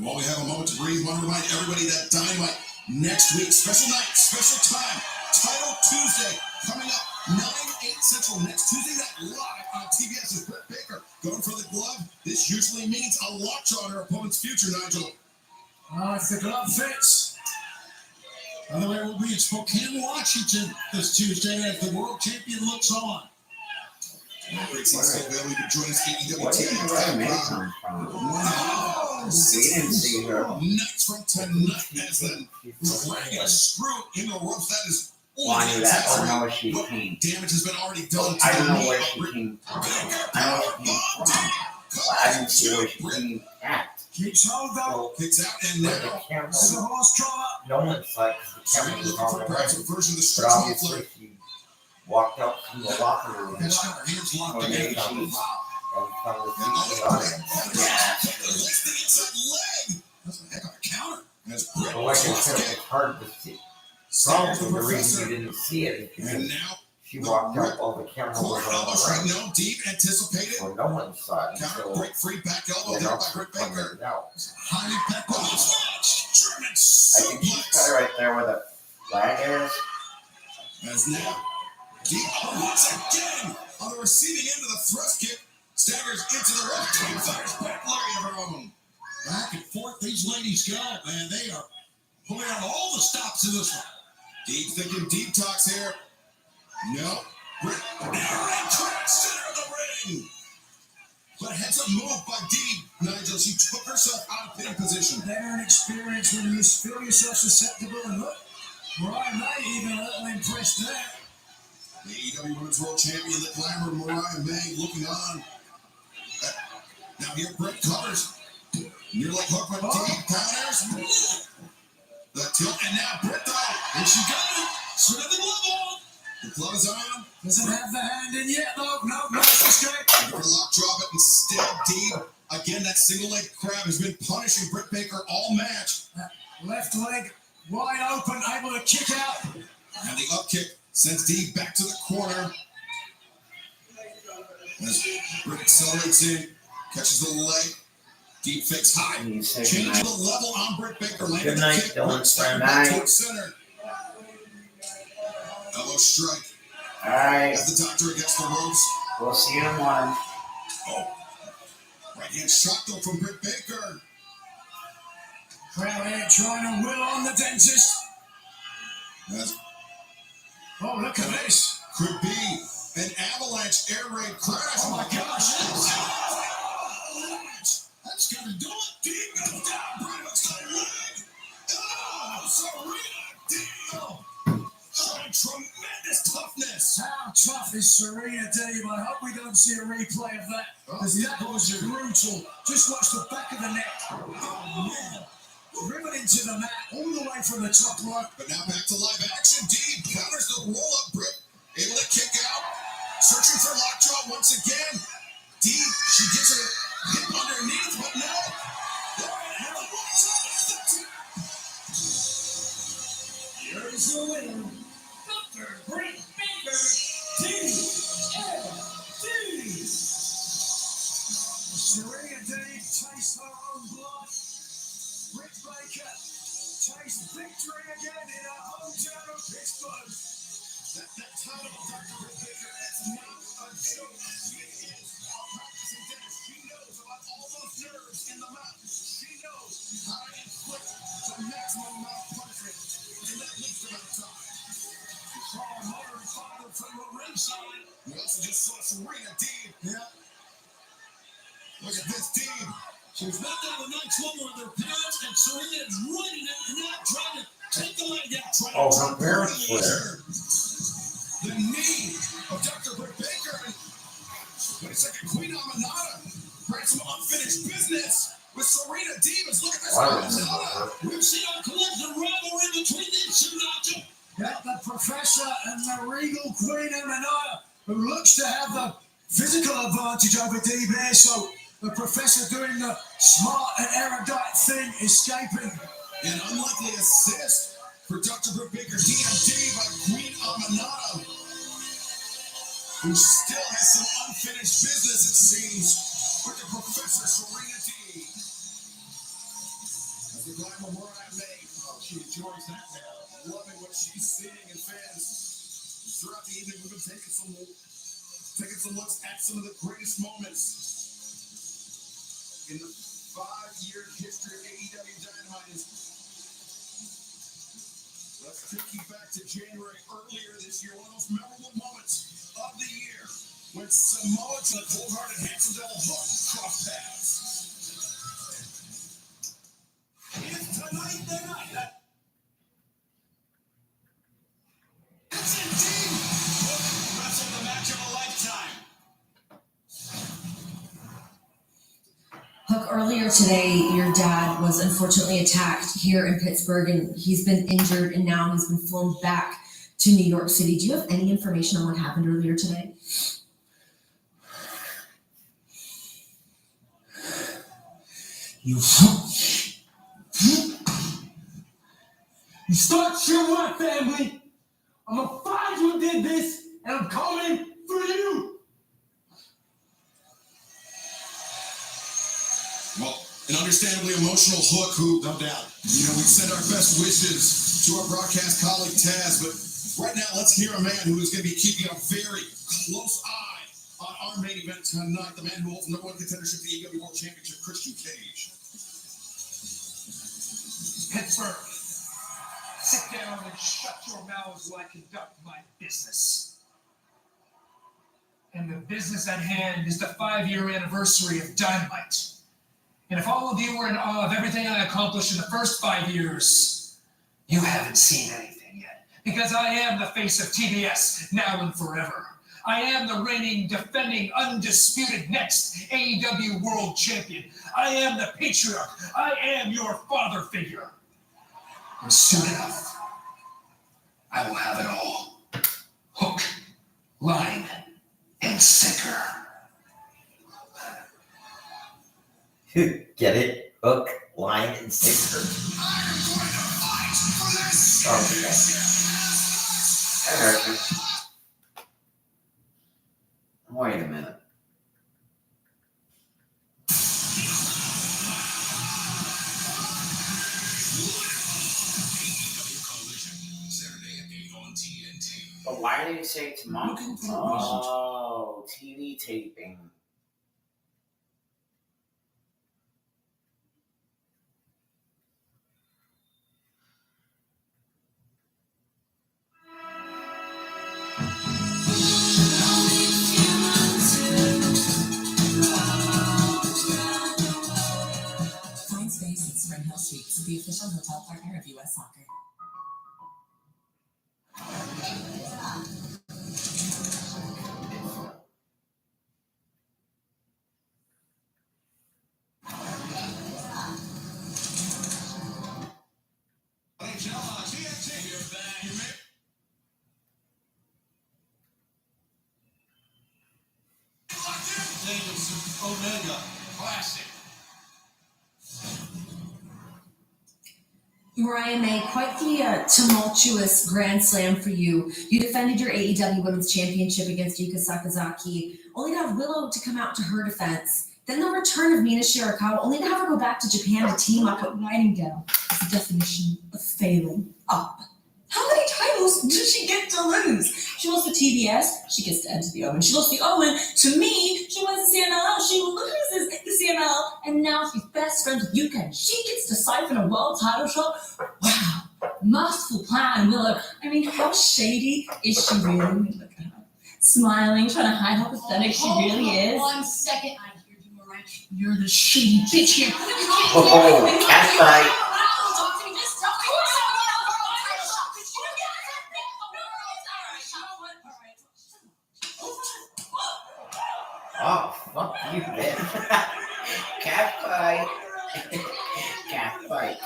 While we have a moment to breathe, I want to remind everybody that Dynamite next week, special night, special time, Title Tuesday, coming up 9/8 Central next Tuesday night live on TBS with Britt Baker going for the glove. This usually means a lockjaw on her opponent's future, Nigel. If the glove fits. By the way, we'll be in Spokane, Washington this Tuesday as the world champion looks on. Great seeing so well. We could join us AEW Where did Mariah May come from? We didn't see her. Nights from tonight as the dragging a screw in the ropes. That is Well, I knew that. I don't know where she came. Damage has been already done. I don't know where she came from. I know where she came from. I didn't see where she didn't act. Keeps hold though. Kicks out and But now. the camera, This is a horse collar. no one saw it 'cause the Serena camera was looking for on the perhaps a right. version of the But stretch muffler. obviously she walked out from the locker room and She's got her hands locked made together. on this and found the And the audience. Lifts the inside leg. That's a heck of a counter. As Britt But like I drops said, kick. it's hard to see. Staggers the Probably the reason professor. you didn't see it is And because now she walked out while the camera corner was elbow on strike. the right. No, deep anticipated. So no one saw it Counter until break free back elbow the there by announcer Britt Baker. pointed it out. Highly packed match. German I think she's suplex. got it right there where the flag is. As now, deep once again on the receiving end of the thrust kick, staggers into the rope. Team fires back Larry of her own. Back and forth these ladies go, man. They are pulling out all the stops in this one. Deep thinking deep talks here. No. Britt now crash center of the ring. But heads up move by Deep. Nigel, she took herself out of pin position. Veteran experience when you feel yourself susceptible and look. Mariah May even a little impressed there. The AEW Women's World Champion, the Glamour Mariah May, looking on. Now here, Britt covers. Near like hook with deep counters. The tilt, and now Britt though. And she got it. She got the glove on. The glove is on. Doesn't have the hand in yet though. No escape. Her lock drop it instead. Deep. Again, that single leg crab has been punishing Britt Baker all match. Left leg wide open, able to kick out. And the up kick sends Deep back to the corner. As Britt accelerates in, catches the leg. Deep fakes high. Change the level on Britt Baker. Landing Good night, the kick. Dylan. Britt staggered Good back night. towards center. Elbow strike. All right. As the doctor against the ropes. We'll see you in the morning. Oh. Right hand shot though from Britt Baker. Crowd here trying to will on the dentist. As Oh, look at this. could be an avalanche air raid crash. Oh my gosh. That's gonna do it. Deep goes down. Britt hooks the leg. Oh, Serena Deeb. Showing tremendous toughness. How tough is Serena Deeb? I hope we don't see a replay of that. Because that was brutal. Just watch the back of the neck. Oh, man. Driven into the mat all the way from the top rope. But now back to live action. Deeb counters the roll up. Britt able to kick out. Searching for lockjaw once again. Deeb, she gets her hip underneath, but no. Here's the winner, Dr. Britt Baker, DMD. Serena Deeb tastes her own blood. Britt Baker tastes victory again in her hometown of Pittsburgh. That title of Dr. Britt Baker, it's not a joke. She is a practicing dentist. She knows about all those nerves in the mouth. She knows how to inflict the maximum amount of punishment in that least amount of time. We saw a mother and father from the ringside. We also just saw Serena Deeb. Yeah. Look at this Deeb. She was knocked out of the night's one with her parents, and Serena is running it and now trying to take the leg out. Oh, her parents were there. The knee of Dr. Britt Baker. Wait a second, Queen Amanada. Brings some unfinished business with Serena Deeb. Look at this. Why was it? We've seen a collective rivalry between these two notches. Got the Professor and the Regal Queen Amanada, who looks to have the physical advantage over Deeb here. So the Professor doing the smart and erudite thing, escaping. An unlikely assist for Dr. Britt Baker, DMD by Queen Amanada, who still has some unfinished business, it seems, with the Professor Serena Deeb. As the Glamour Mariah May, she enjoys that now, loving what she's seeing, and fans throughout the evening we've been taking some looks at some of the greatest moments in the 5-year history of AEW Dynamite. Let's take you back to January earlier this year, one of those memorable moments of the year when Samoa Joe and the cold-hearted Handsome Devil Hook crossed paths. It's tonight the night. It's indeed Hook wrestled the match of a lifetime. Hook, earlier today, your dad was unfortunately attacked here in Pittsburgh, and he's been injured, and now he's been flown back to New York City. Do you have any information on what happened earlier today? You start shit with my family. I'm gonna find you who did this, and I'm coming for you. Well, an understandably emotional Hook who, no doubt, we send our best wishes to our broadcast colleague Taz, but right now let's hear a man who is going to be keeping a very close eye on our main event tonight, the man who holds the #1 contendership to the AEW World Championship, Christian Cage. Pittsburgh, sit down and shut your mouths while I conduct my business. And the business at hand is the 5-year anniversary of Dynamite. And if all of you were in awe of everything I accomplished in the first 5 years, you haven't seen anything yet. Because I am the face of TBS now and forever. I am the reigning, defending, undisputed next AEW World Champion. I am the patriarch. I am your father figure. And soon enough, I will have it all. Hook, line, and sinker. Get it? Hook, line, and sinker. Okay. Wait a minute. But why did you say tomorrow? Oh, TV taping. Find space at Spring Hill Suites, the official hotel partner of U.S. Soccer. Omega, classic. Mariah May, quite the tumultuous Grand Slam for you. You defended your AEW Women's Championship against Yuka Sakazaki, only to have Willow to come out to her defense. Then the return of Mina Shirakawa, only to have her go back to Japan to team up with Nightingale. It's the definition of failing up. How many titles did she get to lose? She lost to TBS, she gets to enter the Owen. She lost the Owen to me, she wins the CMLL, she loses the CMLL, and now she's best friends with Yuka, and she gets to siphon a world title shot? Wow, masterful plan, Willow. I mean, how shady is she really? Look at her, smiling, trying to hide how pathetic she really is. 1 second, I hear you, Mariah. You're the shady bitch here. Oh, cat fight. Oh, fuck you, bitch. Cat fight. Cat fight.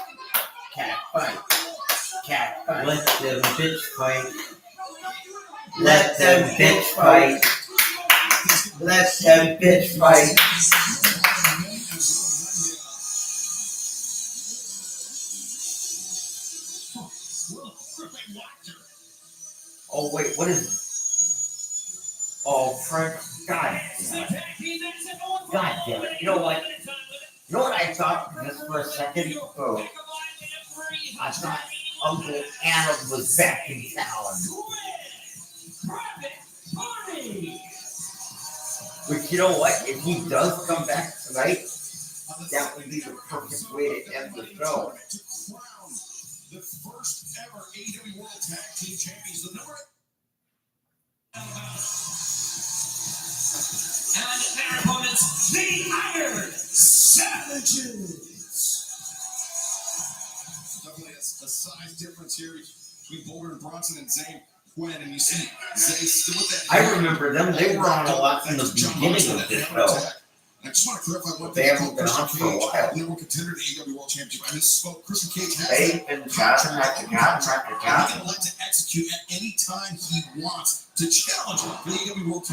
Cat fight. Cat fight. Let them bitch fight. Let them bitch fight. Let them bitch fight. Oh, wait, what is it? Oh, Frank. God damn it. God damn it. You know what? You know what I thought just for a second? Oh, I thought Uncle Adam was back in town. But you know what? If he does come back tonight, that would be the perfect way to end the show. The first ever AEW World Tag Team Champions, the number. And their opponents, the Iron Savages. Definitely a size difference here between Boulder and Bronson and Zane Quinn, and you see Zay still with that. I remember them. They were on a lot in the beginning of this show. I just want to clarify what They haven't been on for a while. Number one contender to AEW World Championship. I misspoke. Christian Cage has They've been jobbing after jobbing after He's jobbing. going to like to execute at any time he wants to challenge for the AEW World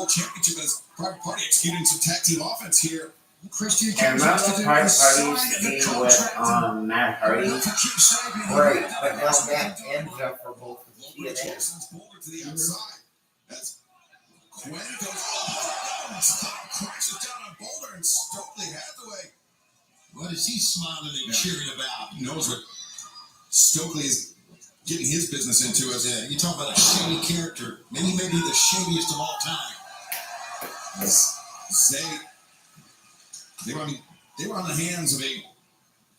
Championship as Private Party executing some tag team offense here. Christian And Cage remember has to do Private is Party sign used to the be with contract. Matt Hardy? Great, but now that and Jeff are both with TNA. Jackson's boulder to the outside. As Quinn goes, crashes down on Boulder and Stokely Hathaway. What is he smiling and cheering about? He knows what Stokely is getting his business into. As you talk about a shady character, maybe the shadiest of all time. They were on the hands of a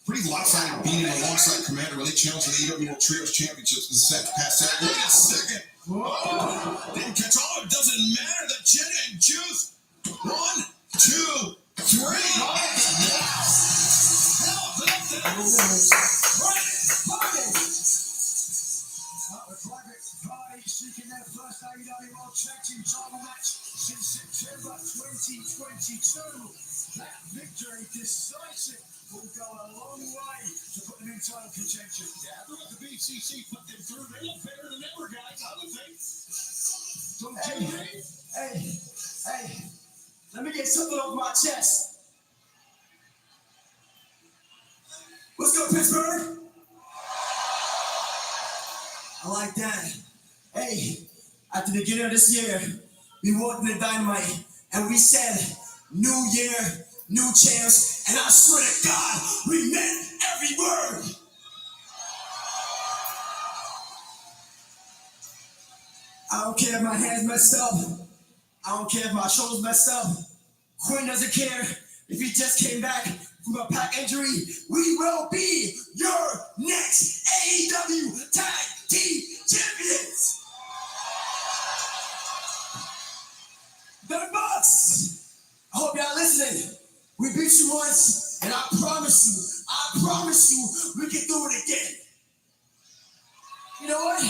pretty lopsided beating alongside Commander when they challenged the AEW World Trios Championships past Saturday. Wait a second. Whoa. Didn't catch all. It doesn't matter. The gin and juice. 1, 2, 3. Private Party seeking their first AEW World Tag Team title match since September 2022. That victory, decisive, will go a long way to put them in title contention. Yeah, look at the BCC put them through. They look better than ever, guys. I would think. Don't you think? Hey, let me get something off my chest. Let's go, Pittsburgh. I like that. Hey, at the beginning of this year, we walked in the Dynamite and we said, new year, new chance, and I swear to God, we meant every word. I don't care if my hands messed up. I don't care if my shoulders messed up. Quinn doesn't care if he just came back from a back injury. We will be your next AEW Tag Team Champions. The Bucks. I hope y'all listening. We beat you once, and I promise you, we can do it again. You know what?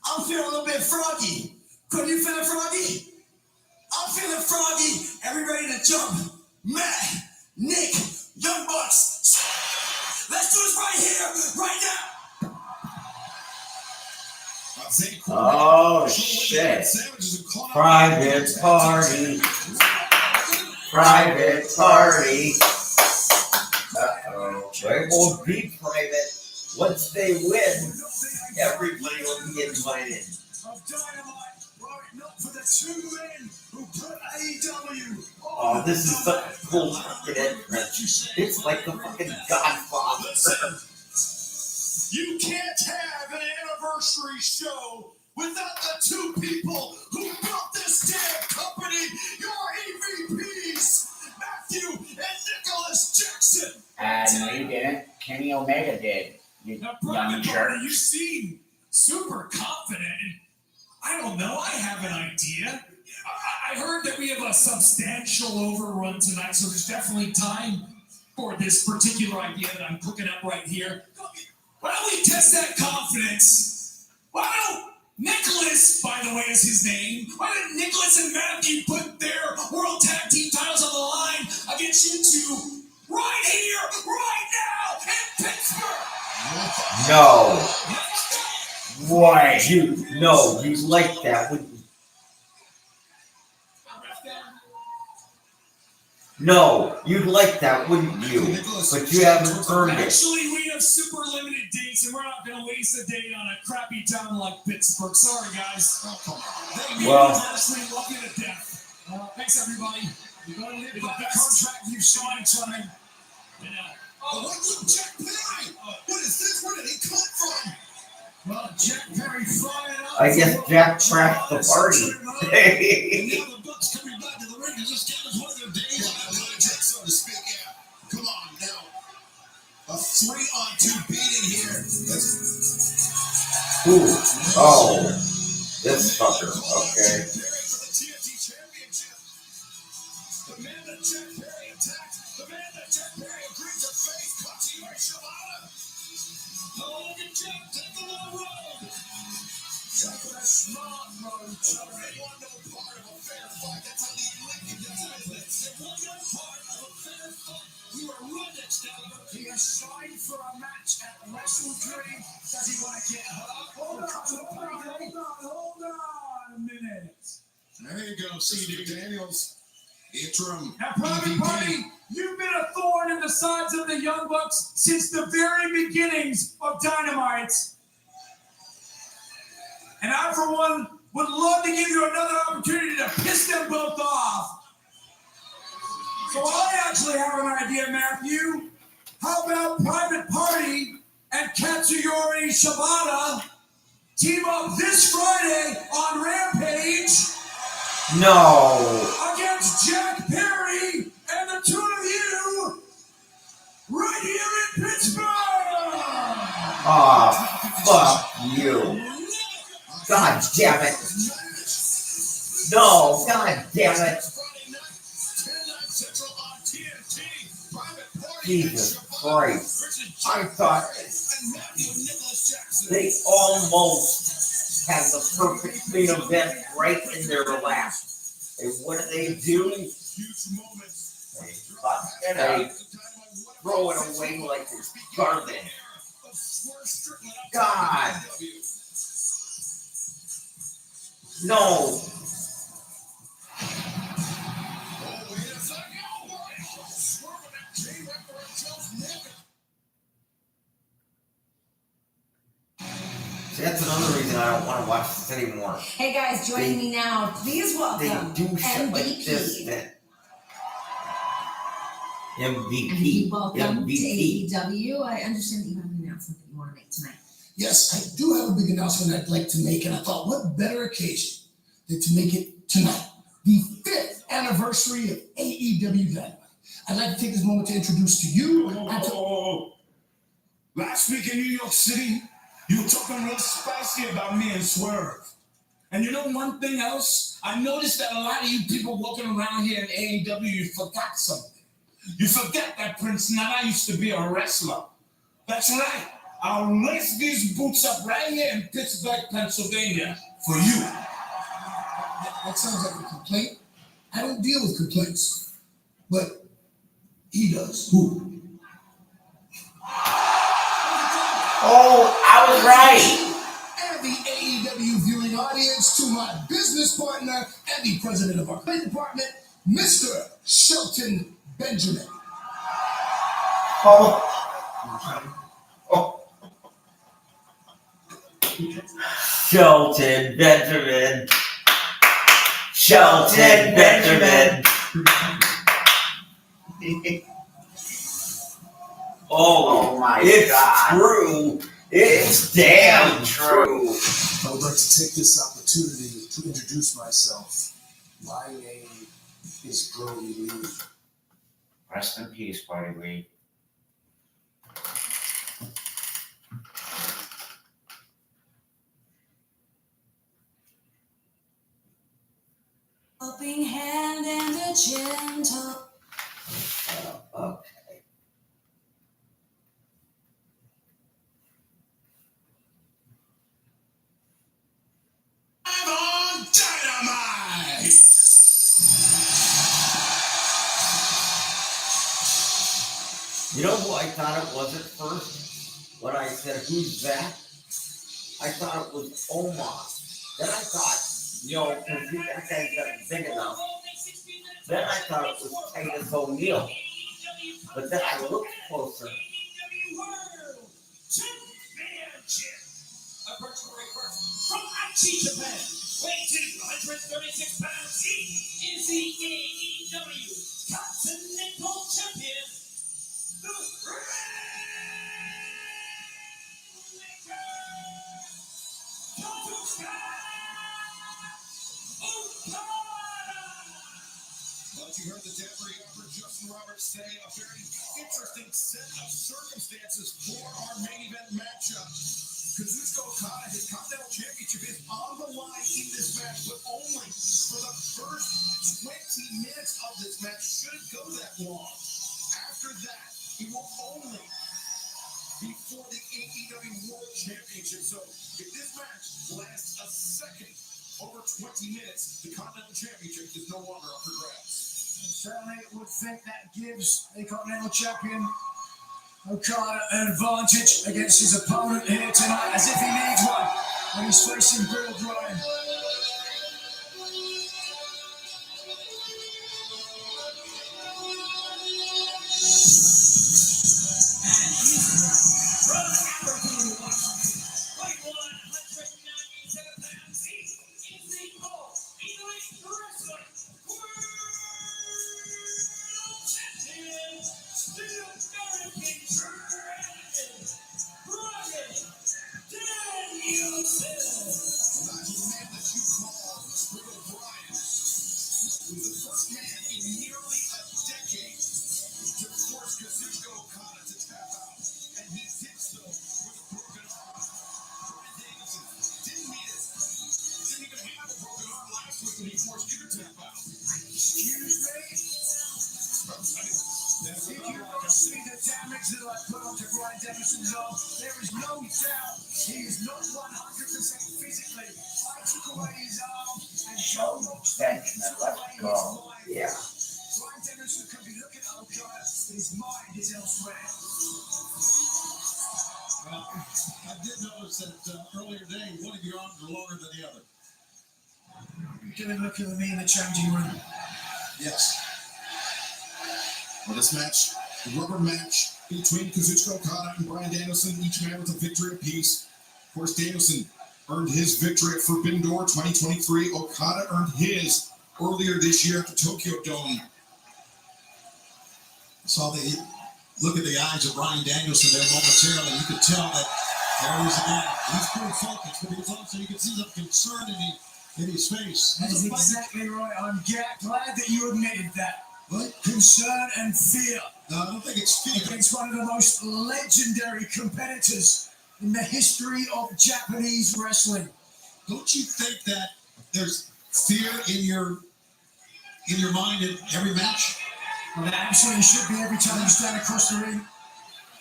I'm feeling a little bit froggy. Couldn't you feel it, froggy? I'm feeling froggy, and we ready to jump. Matt, Nick, Young Bucks. Let's do this right here, right now. Oh shit. Private Party. Private Party. Uh-oh. They won't be private. Once they win, everybody will be invited. Oh, this is such a cool fucking entrance. It's like the fucking Godfather. You can't have an anniversary show without the two people who built this damn company, your EVPs, Matthew and Nicholas Jackson. No, you didn't. Kenny Omega did. You Now, young Private jerk. Party, you seem super confident. And I don't know. I have an idea. I heard that we have a substantial overrun tonight, so there's definitely time for this particular idea that I'm cooking up right here. Why don't we test that confidence? Why don't Nicholas, by the way, is his name. Why didn't Nicholas and Matthew put their World Tag Team titles on the line against you two right here, right now in Pittsburgh? No. Why? You like that, wouldn't you? No, you'd like that, wouldn't you? But you haven't earned it. Actually, we have super limited dates, and we're not going to waste a day on a crappy town like Pittsburgh. Sorry, guys. Well- Honestly, love you to death. Thanks, everybody. You're going to live by the contract you've signed tonight. Jack Perry? What is this? Where did he come from? Well, Jack Perry fired up. I guess Jack trashed the party. And now the Bucks coming back to the ring to just count as one of their days on that project, so to speak. Yeah. Come on now. A 3-on-2 beating here. Ooh. Oh. This fucker. Okay. For the TNT Championship. The man that Jack Perry attacked. The man that Jack Perry agreed to face. Katsuhiro Shibata. Oh, look at Jack. Take the long road. Jack with a smart road. So they want no part of a fair fight. That's how the Lincoln does it. We were right Excalibur. He has signed for a match at Wrestle Dream. Does he want to get hurt? Hold on a minute. There you go, C.D. Daniels, interim Now, Private EVP. Party, you've been a thorn in the sides of the Young Bucks since the very beginnings of Dynamite. And I, for one, would love to give you another opportunity to piss them both off. So I actually have an idea, Matthew. How about Private Party and Katsuyori Shibata team up this Friday on Rampage No. against Jack Perry and the two of you right here in Pittsburgh? Ah, fuck you. God damn it. No, god damn it. Jesus Christ. I thought they almost had the perfect main event right in their lap. And what do? They fucking throw it away like it's garbage. God. No. See, that's another reason I don't want to watch this anymore. Hey guys, joining me now. Please welcome They do shit like this MVP. that And MVP. welcome MVP. to AEW. I understand that you have an announcement that you want to make tonight. Yes, I do have a big announcement I'd like to make, and I thought, what better occasion than to make it tonight, the 5th anniversary of AEW Dynamite. I'd like to take this moment to introduce to you and to... Last week in New York City, you were talking real spicy about me and Swerve. And you know one thing else? I noticed that a lot of you people walking around here in AEW, you forgot something. You forget that Prince Nana used to be a wrestler. That's right. I'll lace these boots up right here in Pittsburgh, Pennsylvania for you. That sounds like a complaint. I don't deal with complaints, but he does. Who? Oh, I was right. And the AEW viewing audience, to my business partner and the president of our play department, Mr. Shelton Benjamin. Oh. Shelton Benjamin. Shelton Benjamin. Oh my It's God. True. It's damn true. I would like to take this opportunity to introduce myself. My name is Brody Lee. Rest in peace, Buddy Lee. Helping hand and a gentle. Okay. On Dynamite! You know who I thought it was at first? When I said, who's that? I thought it was Omos. Then I thought, because that guy's got big enough. Then I thought it was Titus O'Neil. But then I looked closer. A virtual reverse from Aichi, Japan, weighing 236 pounds. He is the AEW Continental Champion, the Rainmaker, Kazuchika Okada. But you heard the delivery of Justin Roberts say a very interesting set of circumstances for our main event matchup. Kazuchika Okada, his Continental Championship is on the line in this match, but only for the first 20 minutes of this match. Shouldn't go that long. After that, he will only be for the AEW World Championship. So if this match lasts a second over 20 minutes, the Continental Championship is no longer up for grabs. Certainly would think that gives the Continental Champion Okada an advantage against his opponent here tonight, as if he needs one when he's facing Bill Bryan. See the damage that I put onto Bryan Danielson's arm. There is no doubt he is not 100% physically. I took away his arm and Joe Extension and let go. Yeah. Bryan Danielson could be looking at Okada, but his mind is elsewhere. Well, I did notice that earlier today, one of your arms are longer than the other. You didn't look at me in the changing room. Yes. Well, this match, the rubber match between Kazuchika Okada and Bryan Danielson, each man with a victory apiece. Of course, Danielson earned his victory at Forbidden Door 2023. Okada earned his earlier this year at the Tokyo Dome. Saw the look at the eyes of Bryan Danielson there momentarily. You could tell that there he is again. He's pretty focused, but he's also, you can see the concern in his face. That is exactly right. I'm glad that you admitted that. What? Concern and fear. No, I don't think it's fear. Against one of the most legendary competitors in the history of Japanese wrestling. Don't you think that there's fear in your mind in every match? Well, there absolutely should be every time you stand across the ring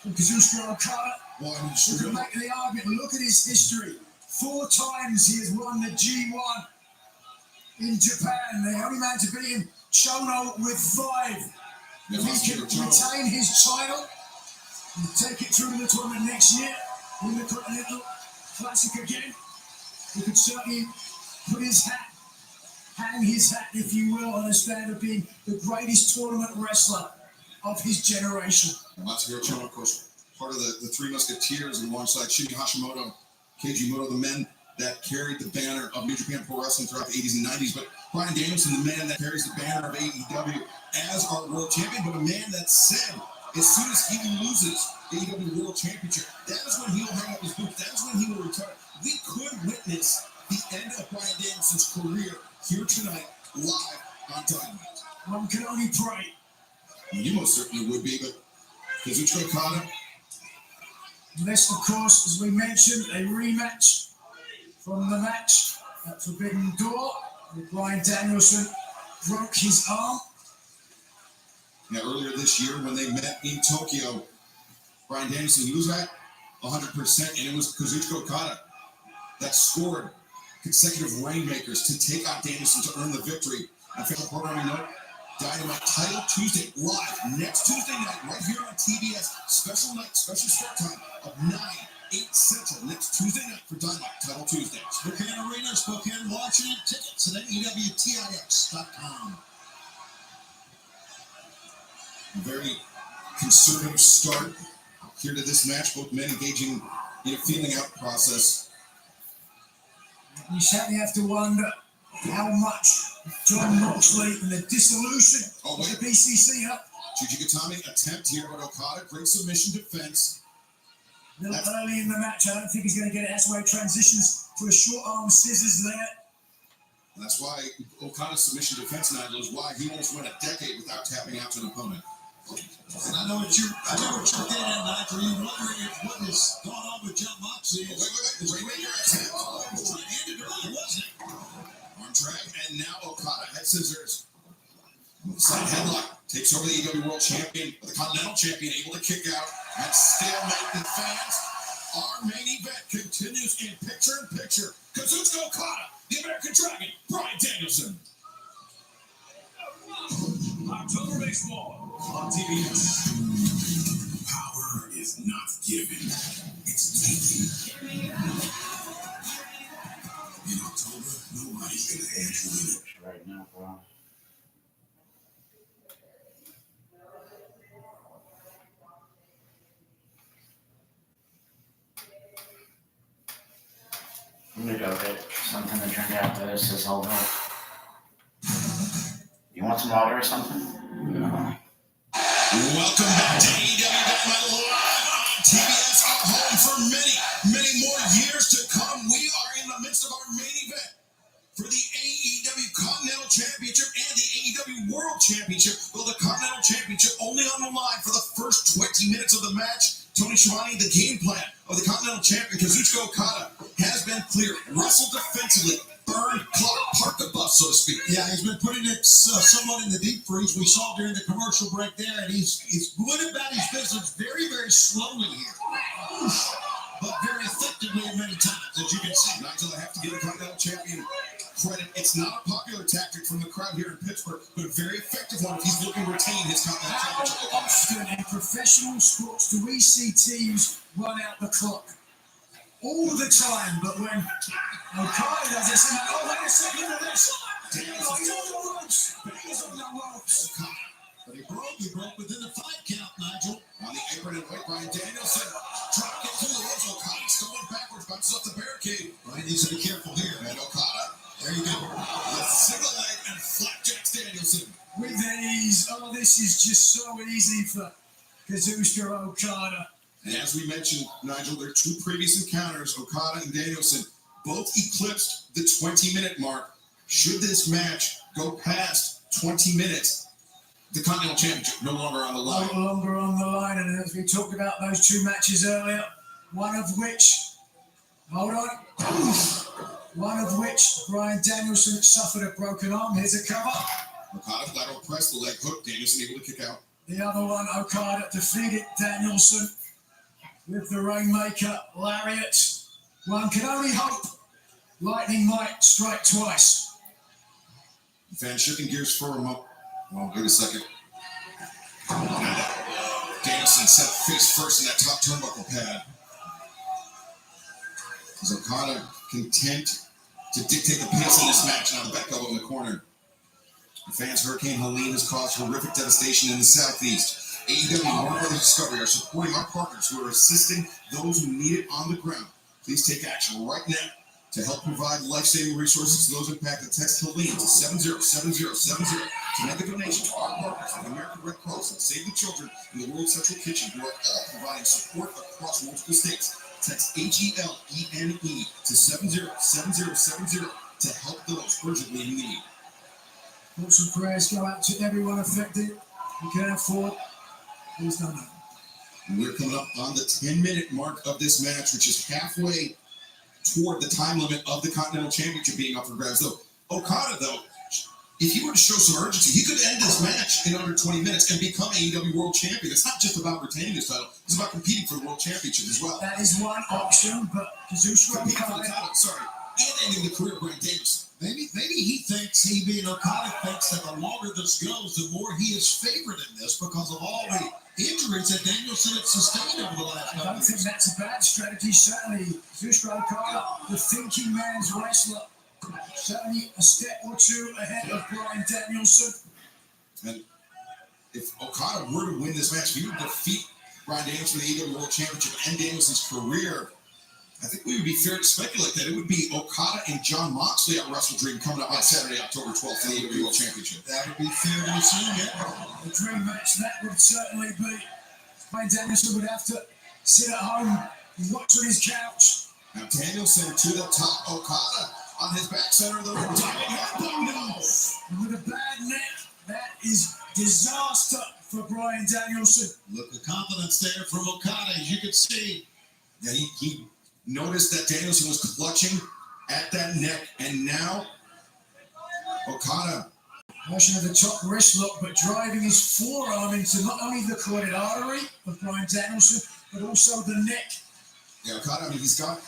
from Kazuchika Okada. Well, I mean, You can make the argument. Look at his history. 4 times he has won the G1 in Japan. The only man to beat him, Chono, with 5. If he can retain his title and take it through to the tournament next year, win the Continental Classic again, he could certainly put his hat, hang his hat, if you will, on a stand of being the greatest tournament wrestler of his generation. Matsuhiro Chono, of course, part of the Three Musketeers alongside Shinya Hashimoto, Keiji Muto, the men that carried the banner of New Japan Pro Wrestling throughout the 80s and 90s. But Bryan Danielson, the man that carries the banner of AEW as our world champion, but a man that said as soon as he loses the AEW World Championship, that is when he will hang up his boots. That is when he will retire. We could witness the end of Bryan Danielson's career here tonight, live on Dynamite. One can only pray. You most certainly would be, but Kazuchika Okada. Unless, of course, as we mentioned, a rematch from the match at Forbidden Door, where Bryan Danielson broke his arm. Now, earlier this year, when they met in Tokyo, Bryan Danielson, he was at 100%, and it was Kazuchika Okada that scored consecutive rainmakers to take out Danielson to earn the victory. And final programming note, Dynamite Title Tuesday live next Tuesday night, right here on TBS. Special night, special start time of 9, 8 Central next Tuesday night for Dynamite Title Tuesday. Spokane Arena, Spokane, Washington. Tickets at EWTIX.com. Very conservative start here to this match. Both men engaging in a feeling out process. You certainly have to wonder how much John Moxley and the dissolution of the BCC up. Shuji Gatami attempt here, but Okada, great submission defense. A little early in the match, I don't think he's going to get it. That's why he transitions to a short arm scissors there. That's why Okada's submission defense, Nigel, is why he almost went a decade without tapping out to an opponent. And I know what you're getting at, Nigel. You're wondering if what has gone on with John Moxley is Rainmaker attempt. Oh, he was trying to end it early, wasn't it? Arm drag, and now Okada head scissors. Side headlock takes over the AEW World Champion, the Continental Champion, able to kick out at stalemate the fans. Our main event continues in picture-in-picture. Kazuchika Okada, the American Dragon, Bryan Danielson. Baseball on TBS. Power is not given, it's taken. In October, nobody's gonna hand you in it. Right now, bro. I'm gonna go get something to drink after this is over. You want some water or something? No. Welcome back to AEW Dynamite live on TBS, our home for many more years to come. We are in the midst of our main event for the AEW Continental Championship and the AEW World Championship. Well, the Continental Championship only on the line for the first 20 minutes of the match. Tony Schiavone, the game plan of the Continental Champion, Kazuchika Okada, has been clear. Wrestle defensively, burn clock, park the bus, so to speak. Yeah, he's been putting it somewhat in the deep freeze. We saw during the commercial break there, and he's going about his business very, very slowly here. But very effectively many times, as you can see. Nigel, I have to give the Continental Champion credit. It's not a popular tactic from the crowd here in Pittsburgh, but a very effective one if he's looking to retain his Continental How Championship. often in professional sports do we see teams run out the clock? All the time, but when Okada does this, and oh, wait a second, look at this. He's on the ropes. He's on the ropes. But he broke within the 5 count, Nigel. On the apron and white, Bryan Danielson trying to get through the ropes. Okada's going backwards, bounces off the barricade. Bryan needs to be careful here. And Okada, There you go. with single leg and flapjacks Danielson. With ease. Oh, this is just so easy for Kazuchika Okada. And as we mentioned, Nigel, their 2 previous encounters, Okada and Danielson, both eclipsed the 20-minute mark. Should this match go past 20 minutes, the Continental Championship no longer on the line. No longer on the line, and as we talked about those 2 matches earlier, one of which, Bryan Danielson suffered a broken arm. Here's a cover. Okada lateral press, the leg hook, Danielson able to kick out. The other one, Okada defeated Danielson with the Rainmaker lariat. One can only hope lightning might strike twice. Fans shifting gears for a moment. Well, wait a second. Danielson set face first in that top turnbuckle pad. Is Okada content to dictate the pace in this match? Now the back elbow in the corner. The fans' Hurricane Helene has caused horrific devastation in the southeast. AEW and Warner Brothers Discovery are supporting our partners who are assisting those who need it on the ground. Please take action right now to help provide life-saving resources to those impacted. Text Helene to 707070 to make a donation to our partners at the American Red Cross and Save the Children in the World Central Kitchen, who are all providing support across multiple states. Text HELENE to 707070 to help those urgently in need. Thoughts and prayers go out to everyone affected. You can afford. Please don't know. We're coming up on the 10-minute mark of this match, which is halfway toward the time limit of the Continental Championship being up for grabs. Though Okada, if he were to show some urgency, he could end this match in under 20 minutes and become AEW World Champion. It's not just about retaining his title; it's about competing for the World Championship as well. That is one option, but Kazuchika Competing for the Okada. title, sorry, and ending the career of Bryan Danielson. Maybe he thinks, he being Okada thinks that the longer this goes, the more he is favored in this because of all the injuries that Danielson had sustained over the last I couple don't of think years. that's a bad strategy. Certainly, Kazuchika Okada, the thinking man's wrestler, certainly a step or 2 ahead of Bryan Danielson. And if Okada were to win this match, if he would defeat Bryan Danielson in the AEW World Championship and Danielson's career, I think we would be fair to speculate that it would be Okada and Jon Moxley at Wrestle Dream coming up on Saturday, October 12th for the AEW World Championship. That would be fair to assume, yeah. The dream match that would certainly be. Bryan Danielson would have to sit at home and watch on his couch. Now Danielson to the top, Okada on his back center of the ring. And with a bad neck, that is disaster for Bryan Danielson. Look, the confidence there from Okada, as you can see. Yeah, he noticed that Danielson was clutching at that neck, and now Okada. Motion of the top wrist lock, but driving his forearm into not only the carotid artery of Bryan Danielson, but also the neck. Yeah, Okada, I mean, he's got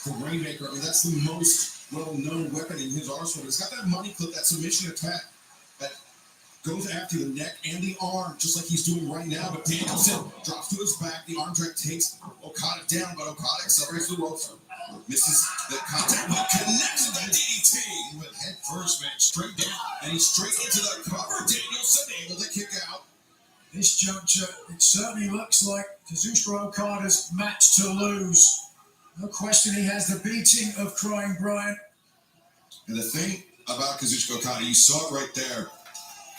the Rainmaker. I mean, that's the most well-known weapon in his arsenal. He's got that money clip, that submission attack that goes after the neck and the arm, just like he's doing right now. But Danielson drops to his back. The arm drag takes Okada down, but Okada accelerates the ropes. Misses the contact, but connects with the DDT. He went head first, man, straight down, and he's straight into the cover. Danielson able to kick out. This juncture, it certainly looks like Kazuchika Okada's match to lose. No question he has the beating of Crying Brian. And the thing about Kazuchika Okada, you saw it right there,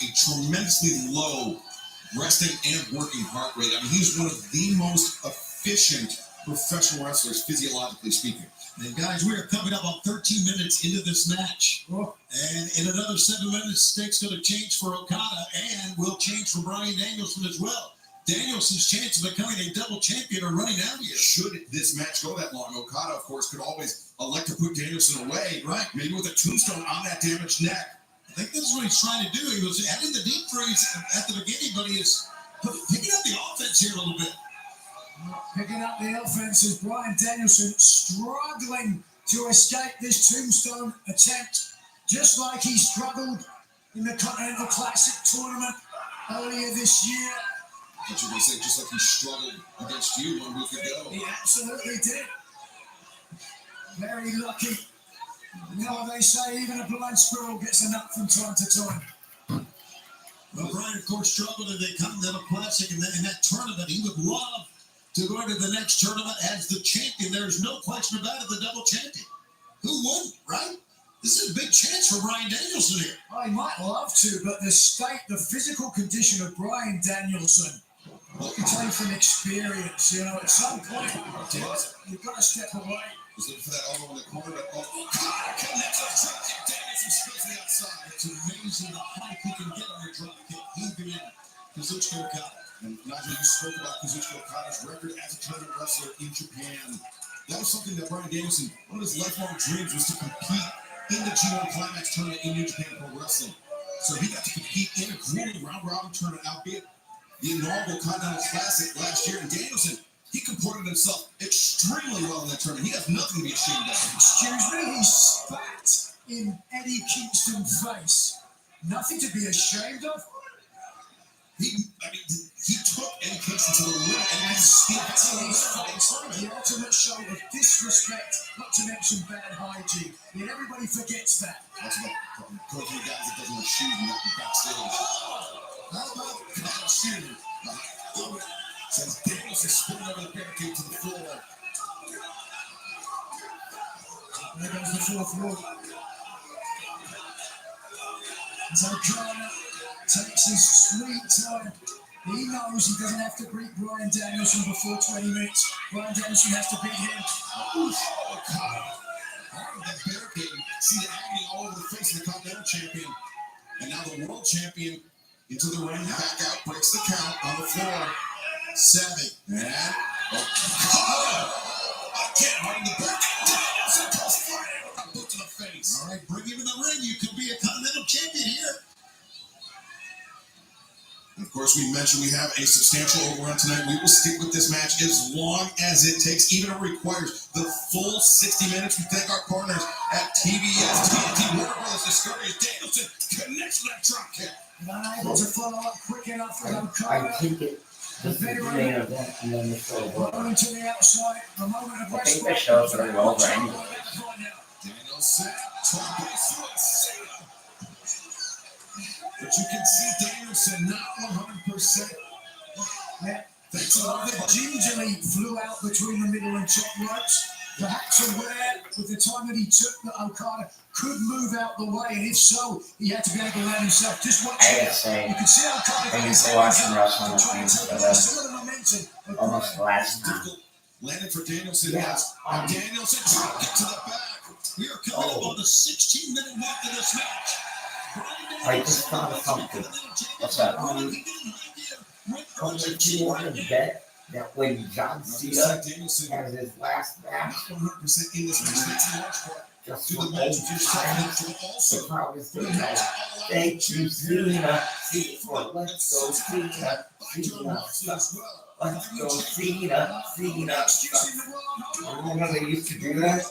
a tremendously low resting and working heart rate. I mean, he's one of the most efficient professional wrestlers, physiologically speaking. And guys, we are coming up on 13 minutes into this match. And in another 7 minutes, stakes going to change for Okada and will change for Bryan Danielson as well. Danielson's chance of becoming a double champion are running out here. Should this match go that long, Okada, of course, could always elect to put Danielson away, right? Maybe with a tombstone on that damaged neck. I think this is what he's trying to do. He was adding the deep freeze at the beginning, but he is picking up the offense here a little bit. Picking up the offense is Bryan Danielson, struggling to escape this tombstone attempt, just like he struggled in the Continental Classic tournament earlier this year. But you can say just like he struggled against you 1 week ago. He absolutely did. Very lucky. You know what they say, even a blind squirrel gets a nut from time to time. Well, Bryan, of course, struggled in the Continental Classic in that tournament. He would love to go into the next tournament as the champion. There's no question about it, the double champion. Who wouldn't, right? This is a big chance for Bryan Danielson here. I might love to, but the physical condition of Bryan Danielson, what you take from experience, you know, at some point, you've got to step away. Was looking for that elbow in the corner, but God connects a drop kick. Danielson spills the outside. It's amazing the height he can get on a drop kick. He's been in Kazuchika Okada. And Nigel, you spoke about Kazuchika Okada's record as a tournament wrestler in Japan. That was something that Bryan Danielson, one of his lifelong dreams was to compete in the G1 Climax tournament in New Japan Pro Wrestling. So he got to compete in a grueling round-robin tournament, albeit the inaugural Continental Classic last year. And Danielson, he comported himself extremely well in that tournament. He has nothing to be ashamed of. Excuse me, he spat in Eddie Kingston's face. Nothing to be ashamed of. He took Eddie Kingston to the limit and he spat in his face. The ultimate show of disrespect, not to mention bad hygiene. And everybody forgets that. That's about go through guys that doesn't wear shoes and not be backstage. How about Kyle Sheehan? Says Danielson spinning over the barricade to the floor. There goes the fourth wall. As Okada takes his sweet time. He knows he doesn't have to beat Bryan Danielson before 20 minutes. Bryan Danielson has to beat him. Okada. Out of that barricade. See the agony all over the face of the Continental Champion. And now the World Champion into the ring. Back out. Breaks the count on the floor. 7. And Okada. Again, right in the barricade. Danielson goes flying. A boot to the face. All right, bring him in the ring. You could be a Continental Champion here. Of course, we mentioned we have a substantial overrun tonight. We will stick with this match as long as it takes, even if it requires the full 60 minutes. We thank our partners at TBS, TNT, Warner Brothers Discovery. Danielson connects with that drop kick. Unable to follow up quick enough with I Okada. think it. This is the main event and then the show. Going to the outside, a moment of I think the respite. show's already over anyway. Danielson, top base to it, Cena. But you can see Danielson not 100%. Yeah. Thanks a lot. Okada gingerly flew out between the middle and top ropes. Perhaps aware with the time that he took that Okada could move out the way, and if so, he had to be able to land himself. Just watch I gotta it. say, You can see Okada I got used his to watch hands him up wrestle and trying to with take me, away some of the momentum of almost Bryan. last time. Difficult landing for Danielson. Yeah. Yes. Danielson drop kick to the back. We are coming up on the 16-minute mark of this match. I just thought of something. What's that? Do you want to bet that when John Cena has his last match, 100% in this match. Thanks in large part Just for old times, the crowd is doing that. Thank you, Cena. Let's go, Cena. Let's go, Cena. Remember they used to do that?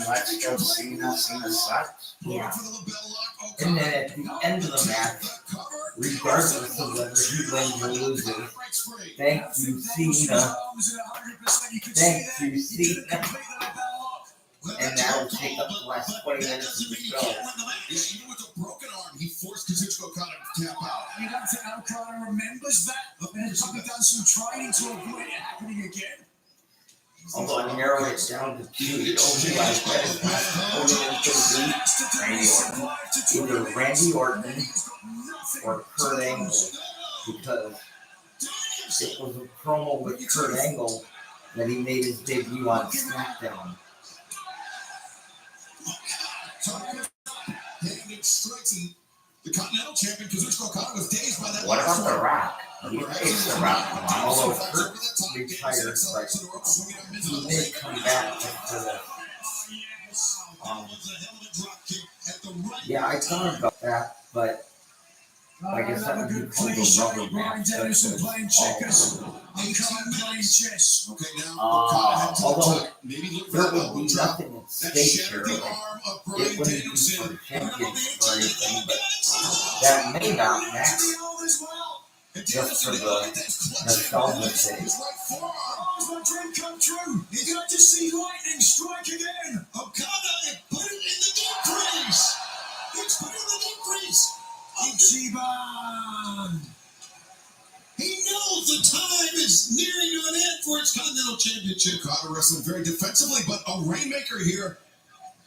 Let's go, Cena. Cena sucks. Yeah. And then at the end of the match, regardless of whether he wins or loses, thank you, Cena. Thank you, Cena. And that'll take up the last 20 minutes of the show. Even with a broken arm, he forced Kazuchika Okada to tap out. You don't think Okada remembers that? And has probably done some training to avoid it happening again? Although I narrow it down to two, the only guy that is not going to beat Randy Orton. Either Randy Orton or Kurt Angle, because it was a promo with Kurt Angle that he made his debut on SmackDown. The Continental Champion Kazuchika Okada was dazed by that. What about The Rock? He faced The Rock. Although Kurt retired, but he may come back for the. Yeah, I thought about that, but I guess that would be called the rubber match. Danielson playing checkers. Okada playing chess. Although there would be nothing at stake here. It wouldn't be for the championship or anything, but that may not matter. Just for the nostalgia sake. Oh, my dream come true. You got to see lightning strike again. Okada put it in the deep freeze. It's put it in the deep freeze. Ichiban. He knows the time is nearing to an end for his Continental Championship. Okada wrestling very defensively, but a Rainmaker here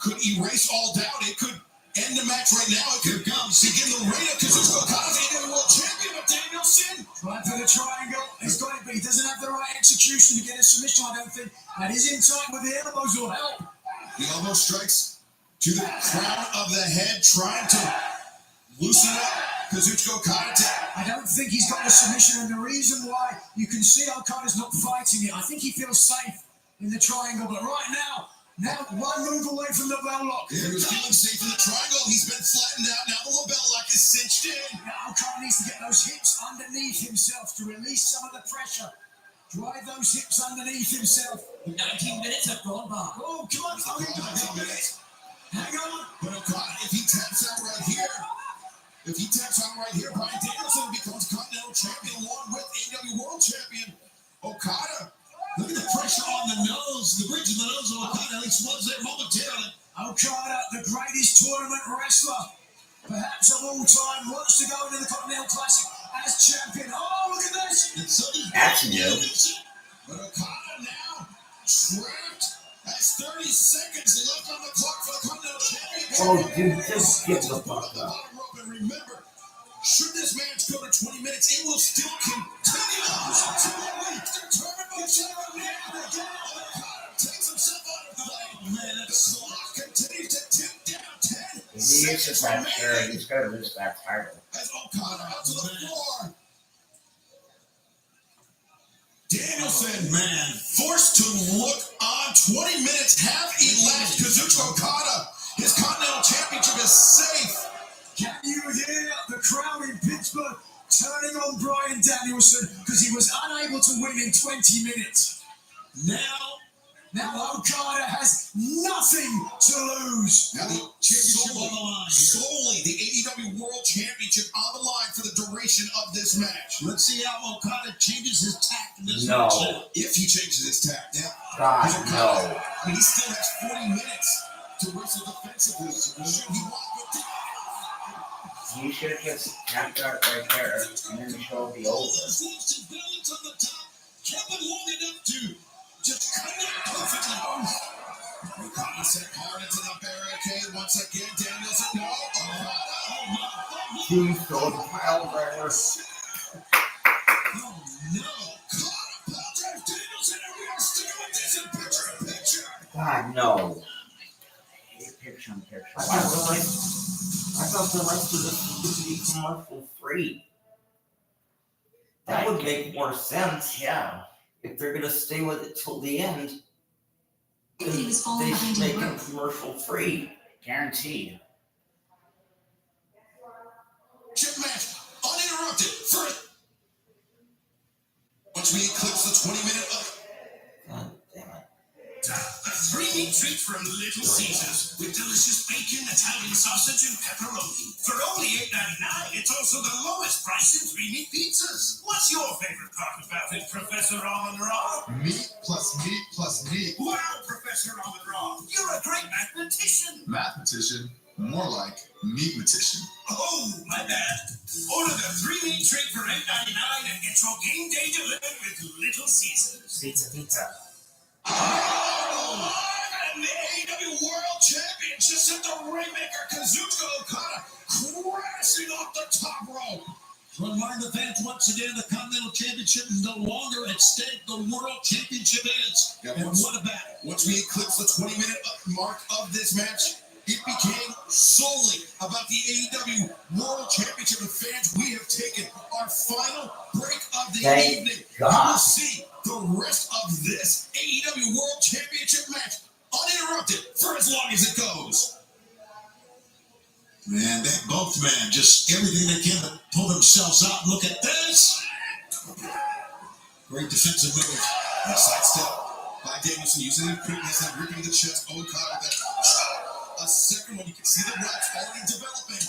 could erase all doubt. It could end the match right now. It could come. Seeking the reign of Kazuchika Okada, the world champion of Danielson. Trying for the triangle. He's got it, but he doesn't have the right execution to get a submission, I don't think. And he's in time with the elbows will help. The elbow strikes to the crown of the head, trying to loosen up Kazuchika Okada. I don't think he's got the submission, and the reason why you can see Okada's not fighting it. I think he feels safe in the triangle, but right now one move away from the bell lock. He was feeling safe in the triangle. He's been flattened out. Now the label lock is cinched in. Now Okada needs to get those hips underneath himself to release some of the pressure. Drive those hips underneath himself. 19 minutes have gone by. Oh, come on, 19 minutes. Hang on. But Okada, if he taps out right here, Bryan Danielson becomes Continental Champion along with AEW World Champion. Okada, look at the pressure on the nose, the bridge of the nose of Okada. He swells there momentarily. Okada, the greatest tournament wrestler, perhaps of all time, wants to go into the Continental Classic as champion. Oh, look at this. And so That's new. But Okada now trapped. Has 30 seconds left on the clock for the Continental Championship. Oh, dude, just give the fuck up. And remember, should this match go to 20 minutes, it will still continue. Takes himself out of the way. Man, the clock continues to tick down 10. If he uses that shirt, he's going to lose that title. As Okada out to the floor. Danielson, man, forced to look on. 20 minutes have elapsed. Kazuchika Okada, his Continental Championship is safe. Can you hear the crowd in Pittsburgh turning on Bryan Danielson because he was unable to win in 20 minutes? Now Okada has nothing to lose. Now the championship on the line. Solely the AEW World Championship on the line for the duration of this match. Let's see how Okada changes his tact in this match. If he changes his tact. Yeah. God, no. I mean, he still has 40 minutes to wrestle defensively. Should he want to? You should have just tapped out right there, and then the show will be over. Lost his balance on the top. Kept it long enough to just cut it perfectly. Okada set hard into the barricade. Once again, Danielson. No. Two sword pile driver. Oh, no. Okada pile drive Danielson, and we are sticking with this in picture. God, no. Picture in picture. I thought the rest of this would be commercial free. That would make more sense, Yeah. if they're gonna stay with it till the end. They should make them commercial free. Guaranteed. Chip match uninterrupted for once we eclipse the 20-minute God damn it. A three-meat treat from Little Caesars with delicious bacon, Italian sausage, and pepperoni. For only $8.99, it's also the lowest price in three-meat pizzas. What's your favorite part about it, Professor Almond-Ra? Meat plus meat plus meat. Wow, Professor Almond-Ra, you're a great mathematician. Mathematician, more like meatmatician. Oh, my bad. Order the three-meat treat for $8.99 and get your game day delivered with Little Caesars. Pizza. Oh, and the AEW World Championship sent the Rainmaker Kazuchika Okada crashing off the top rope. To remind the fans once again, the Continental Championship is no longer at stake. The World Championship is. And what about it? Once we eclipse the 20-minute mark of this match, it became solely about the AEW World Championship. And fans, we have taken our final break of the evening. God. You will see the rest of this AEW World Championship match uninterrupted for as long as it goes. Man, they both, man, just everything they can to pull themselves out. Look at this. Great defensive move. And a sidestep by Danielson using his quickness and ripping the chest. Okada with that. A second one, you can see the reps already developing.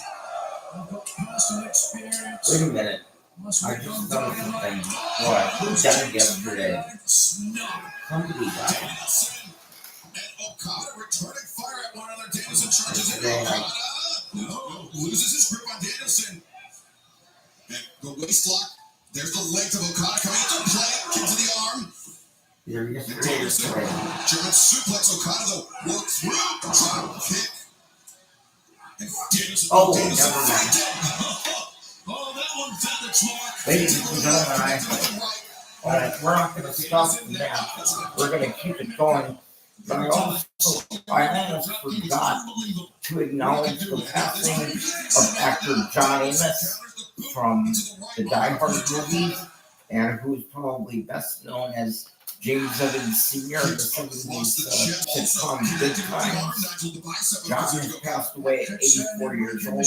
I've got personal experience. Wait a minute. I just noticed something. What? Who died yesterday? Somebody died. Danielson and Okada returning fire at one another. Danielson charges in. Today, Okada loses his grip on Danielson. And the waist lock. There's the length of Okada coming into play. Kick to the arm. They're And yesterday. Danielson, German suplex. Okada though work through. Drop kick. And Danielson. Oh, Danielson never mind. Oh, that one found its mark. Ladies and gentlemen, we're not going to stop now. We're going to keep it going. But I almost forgot to acknowledge the passing of actor John Amos from the Die Hard movies, and who's probably best known as James Evans Sr. in the 70s sitcom Good Times. John has passed away at 84 years old,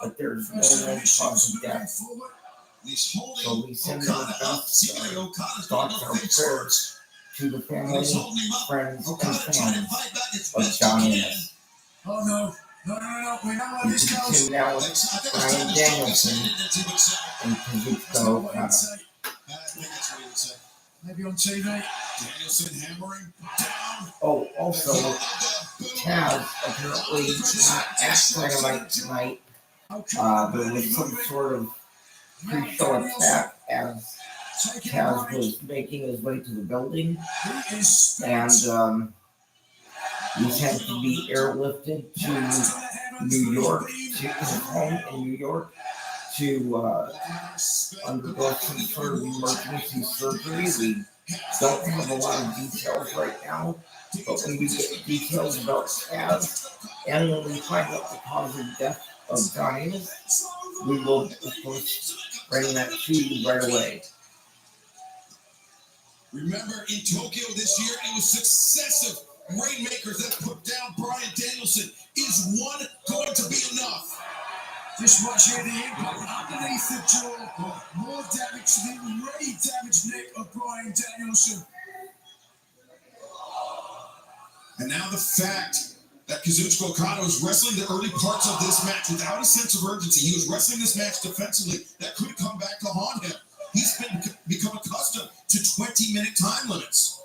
but there's no known cause of death. So we send our best thoughts and prayers to the family, friends, and fans of John Amos. Oh no. No. We know where We this goes. continue now with Brian Danielson and Kazuchika Okada. I think that's what he would say. Maybe on TV. Danielson hammering down. Oh, also, Taz apparently not at Dynamite tonight. There was some sort of pre-show attack as Taz was making his way to the building, and he had to be airlifted to New York, to his home in New York, to undergo some sort of emergency surgery. We don't have a lot of details right now, but when we get details about Taz, and when we find out the cause of death of John Amos, we will, of course, bring that to you right away. Remember, in Tokyo this year, it was successive Rainmakers that put down Brian Danielson. Is one going to be enough? Just watch here the impact underneath the jaw. More damage to the already damaged neck of Brian Danielson. And now the fact that Kazuchika Okada was wrestling the early parts of this match without a sense of urgency. He was wrestling this match defensively. That could come back to haunt him. He's become accustomed to 20-minute time limits.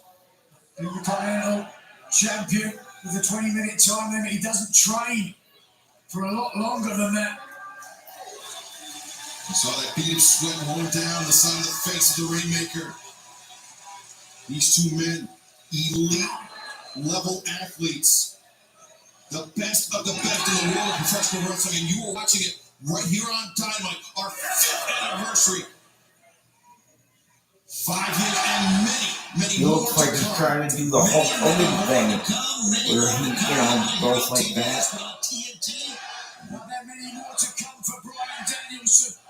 The Continental Champion with a 20-minute time limit. He doesn't train for a lot longer than that. You saw that bead of sweat rolling down the side of the face of the Rainmaker. These two men, elite level athletes, the best of the best in the world of professional wrestling, and you are watching it right here on Dynamite, our 5th anniversary. 5 years and many He more looks like to he's come. trying to do the Hulk Hogan thing, where he, goes like that. Not that many more to come for Brian Danielson.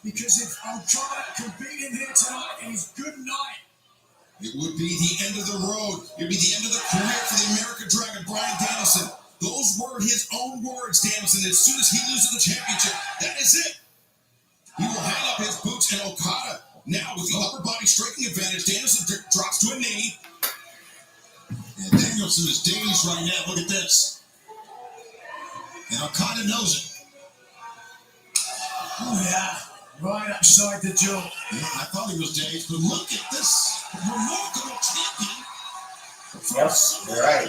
Because if Okada can beat him here tonight, it is good night. It would be the end of the road. It would be the end of the career for the American Dragon, Bryan Danielson. Those were his own words, Danielson. As soon as he loses the championship, that is it. He will hang up his boots, and Okada, now with the upper body striking advantage, Danielson drops to a knee. And Danielson is dazed right now. Look at this. And Okada knows it. Oh, yeah. Right upside the jaw. Yeah, I thought he was dazed, but look at this remarkable champion. Yes, you're right.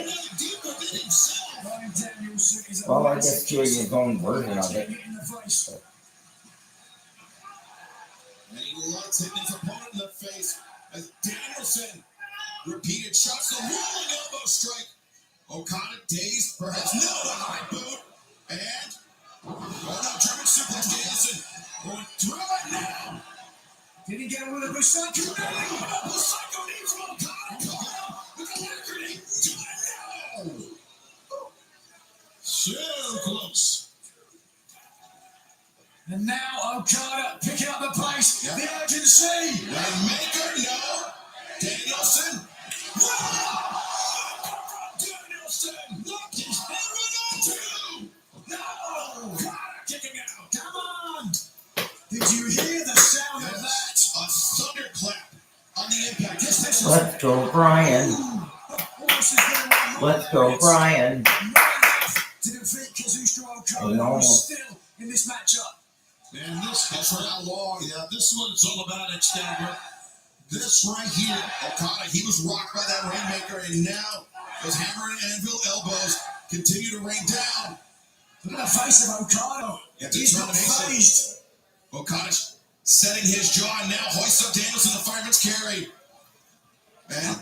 Bryan Danielson is a Well, I guess doing his own version of it. in the face. And he loves hitting his opponent in the face as Danielson repeated shots, the rolling elbow strike. Okada dazed, perhaps no, the high boot, and no, German suplex. Danielson going through it now. Did he get rid of Busaiku? No, Busaiku needs from Okada. With alacrity, do it now. So close. And now Okada picking up the pace, the urgency. Rainmaker, no. Danielson. Danielson, look, he's hammering on two. No, Okada kicking out. Come on. Did you hear the sound of that? A thunderclap on the impact. Let's go, Bryan. Let's go, Bryan. To defeat Kazuchika Okada, who's still in this matchup. And that's for how long? Yeah, this is what it's all about, Excalibur. This right here, Okada, he was rocked by that Rainmaker, and now those hammer and anvil elbows continue to rain down. Look at the face of Okada. He's not phased. Okada's setting his jaw, and now hoists up Danielson, the fireman's carry. And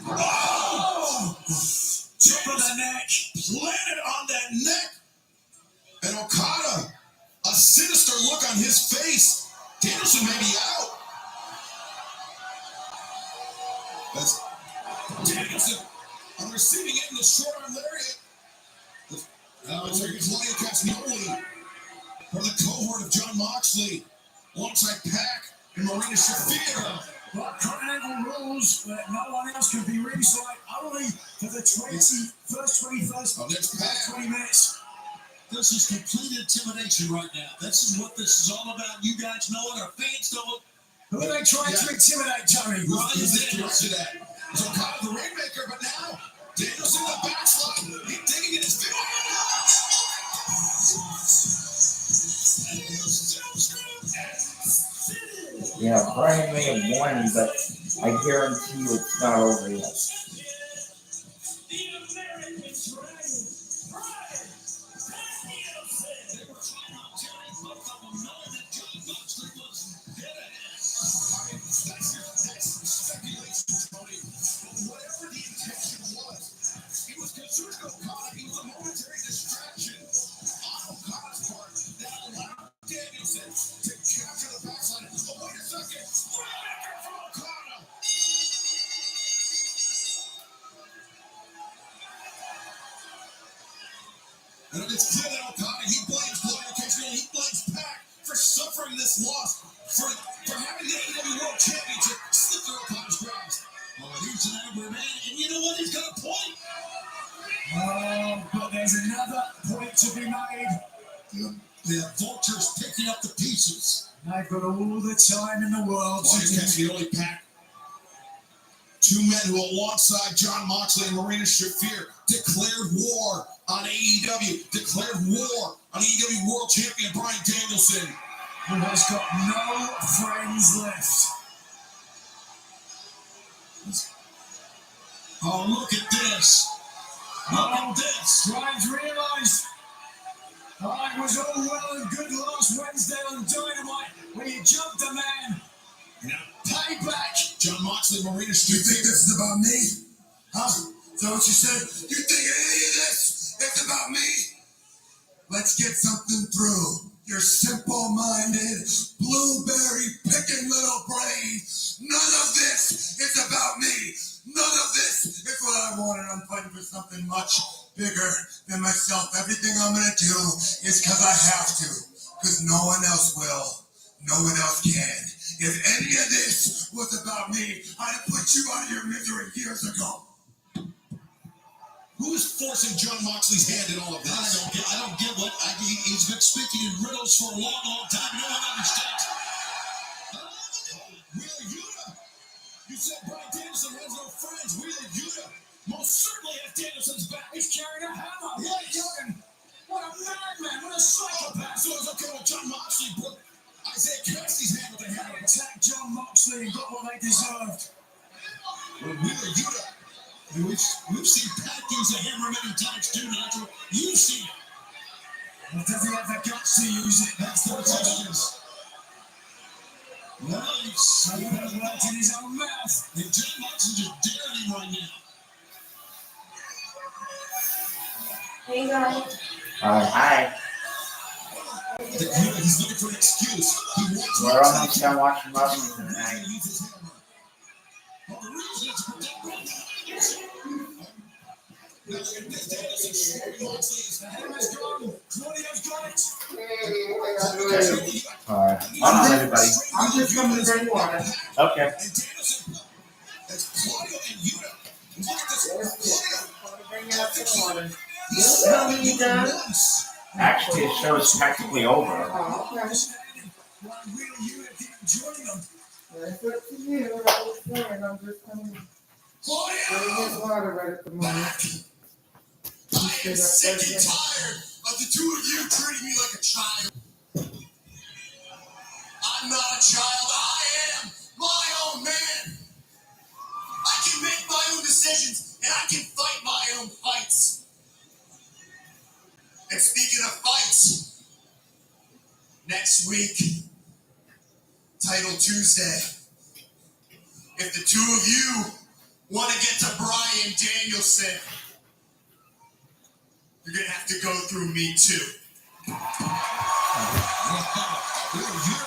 Tip of the neck. Planted on that neck. And Okada, a sinister look on his face. Danielson may be out. That's Danielson on the receiving end of the short arm lariat. It's Claudio Castagnoli for the cohort of Jon Moxley alongside Pac and Marina Shafir. But Continental rules that no one else can be ringside only for the 20 minutes. This is complete intimidation right now. This is what this is all about. You guys know it. Our fans know it. Who are they trying to intimidate, Tony? Who's Danielson to that? It's Okada the Rainmaker, but now Danielson the backslide. He's digging in his feet. Yeah, Bryan may have won, but I guarantee you it's not over yet. Whatever the intention was, it was Kazuchika Okada. He was a momentary distraction on Okada's part that allowed Danielson to capture the backside. Oh, wait a second. Rainmaker from Okada. And it's clear that Okada, he blames Claudio Castagnoli, he blames Pac for suffering this loss, for having the AEW World Championship slip through Okada's grasp. Oh, he's an angry man, and you know what? He's got a point. Oh, but there's another point to be made. The Vulture's picking up the pieces. They've got all the time in the world Claudio to do. Castagnoli, Pac. Two men who, alongside Jon Moxley and Marina Shafir, declared war on AEW, declared war on AEW World Champion Bryan Danielson. Who has got no friends left. Oh, look at this. Look at this. Bryan's realised it was all well and good last Wednesday on Dynamite where you jumped a man. Now, payback. Jon Moxley, Marina Shafir. You think this is about me? Huh? Is that what you said? You think any of this is about me? Let's get something through. Your simple-minded, blueberry-picking little brain. None of this is about me. None of this is what I want, and I'm fighting for something much bigger than myself. Everything I'm going to do is because I have to, because no one else will. No one else can. If any of this was about me, I'd have put you out of your misery years ago. Who's forcing John Moxley's hand in all of this? I don't get what. He's been speaking in riddles for a long, long time. No one understands. Wheeler Yuta. You said Brian Danielson has no friends. Wheeler Yuta most certainly has Danielson's back. He's carrying a hammer. What Yogan? What a madman. What a psychopath. So it's okay with John Moxley, but Isaiah Cassidy's hand with the hammer. Attacked John Moxley and got what they deserved. Well, Wheeler Yuta. We've seen Pat use a hammer many times too, Nitro. You've seen it. Well, does he have the guts to use it? That's the question. Nice. He has words in his own mouth. And John Moxley just daring him right now. Hey guys. Hi. He's looking for an excuse. He wants We're almost done watching wrestling tonight. Alright. Hold on, everybody. I'm just coming to drink water. Okay. Tell me you done. Actually, the show is practically over. Oh, okay. That's up to you. I was saying, I'm just coming. Getting his water right at the moment. I am sick and tired of the two of you treating me like a child. I'm not a child. I am my own man. I can make my own decisions and I can fight my own fights. And speaking of fights, next week, Title Tuesday. If the two of you want to get to Brian Danielson, you're going to have to go through me too. You're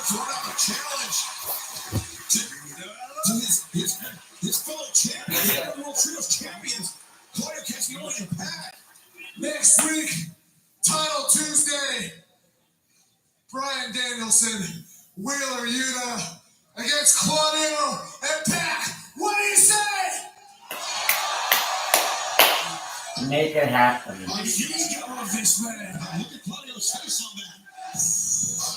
throwing out a challenge to his fellow champion, the World Trios champions, Claudio Castagnoli and Pat. Next week, Title Tuesday, Brian Danielson, Wheeler Yuta against Claudio and Pat. What do you say? Make it happen. A huge guy of this man. Look at Claudio's face on that. A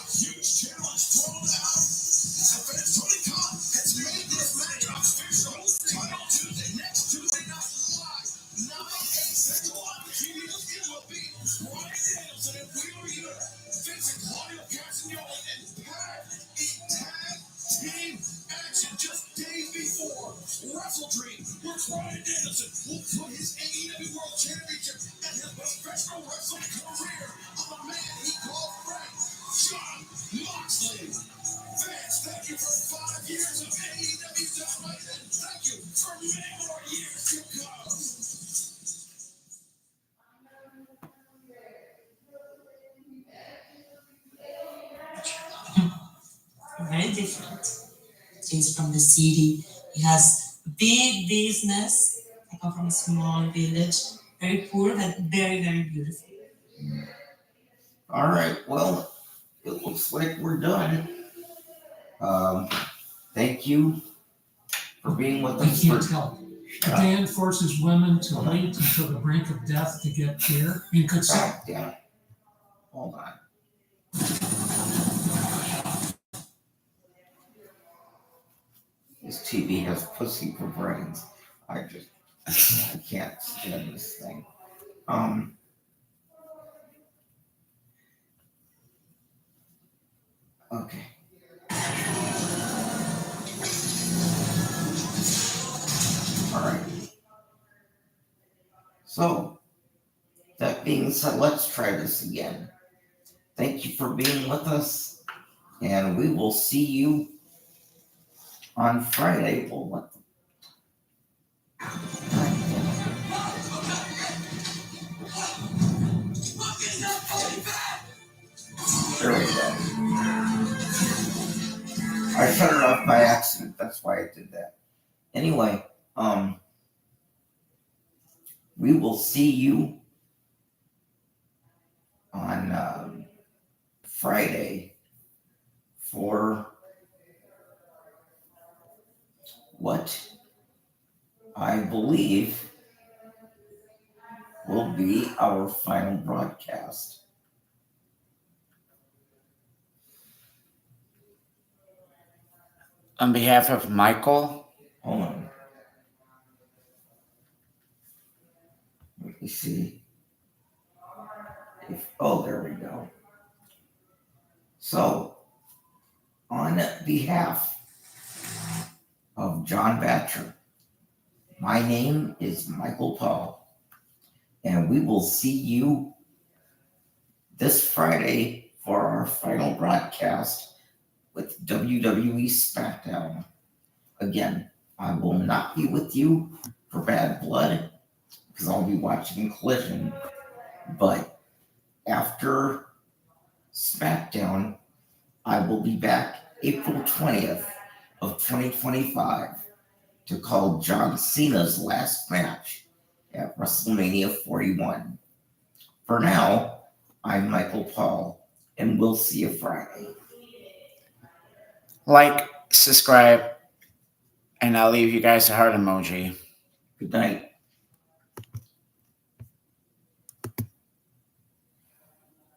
huge challenge thrown out. Defense Tony Khan has made this match official. Title Tuesday, next Tuesday night live. 9/8 Central on TV. It will be Brian Danielson and Wheeler Yuta facing Claudio Castagnoli and Pat in tag team action just days before Wrestle Dream, where Brian Danielson will put his AEW World Championship and his professional wrestling career on a man he called friend, John Moxley. Fans, thank you for 5 years of AEW Dynamite, and thank you for many more years to come. Very different. He's from the city. He has big business. I come from a small village, very poor, but very, very beautiful. All right. Well, it looks like we're done. Thank you for being with I us. can't tell. Dan forces women to wait until the brink of death to get care in consent. Oh, damn it. Hold on. This TV has pussy for brains. I can't stand this thing. Okay. All right. So, that being said, let's try this again. Thank you for being with us, and we will see you on Friday. Well, what the... There we go. I shut it off by accident. That's why I did that. Anyway, we will see you on, 'em. Friday for what I believe will be our final broadcast. On behalf of Michael, Hold on. Let me see. There we go. So, on behalf of John Batcher, my name is Michael Paul, and we will see you this Friday for our final broadcast with WWE SmackDown. Again, I will not be with you for Bad Blood because I'll be watching Collision, but after SmackDown, I will be back April 20th of 2025 to call John Cena's last match at WrestleMania 41. For now, I'm Michael Paul, and we'll see you Friday. like, subscribe, and I'll leave you guys a heart emoji. Good night.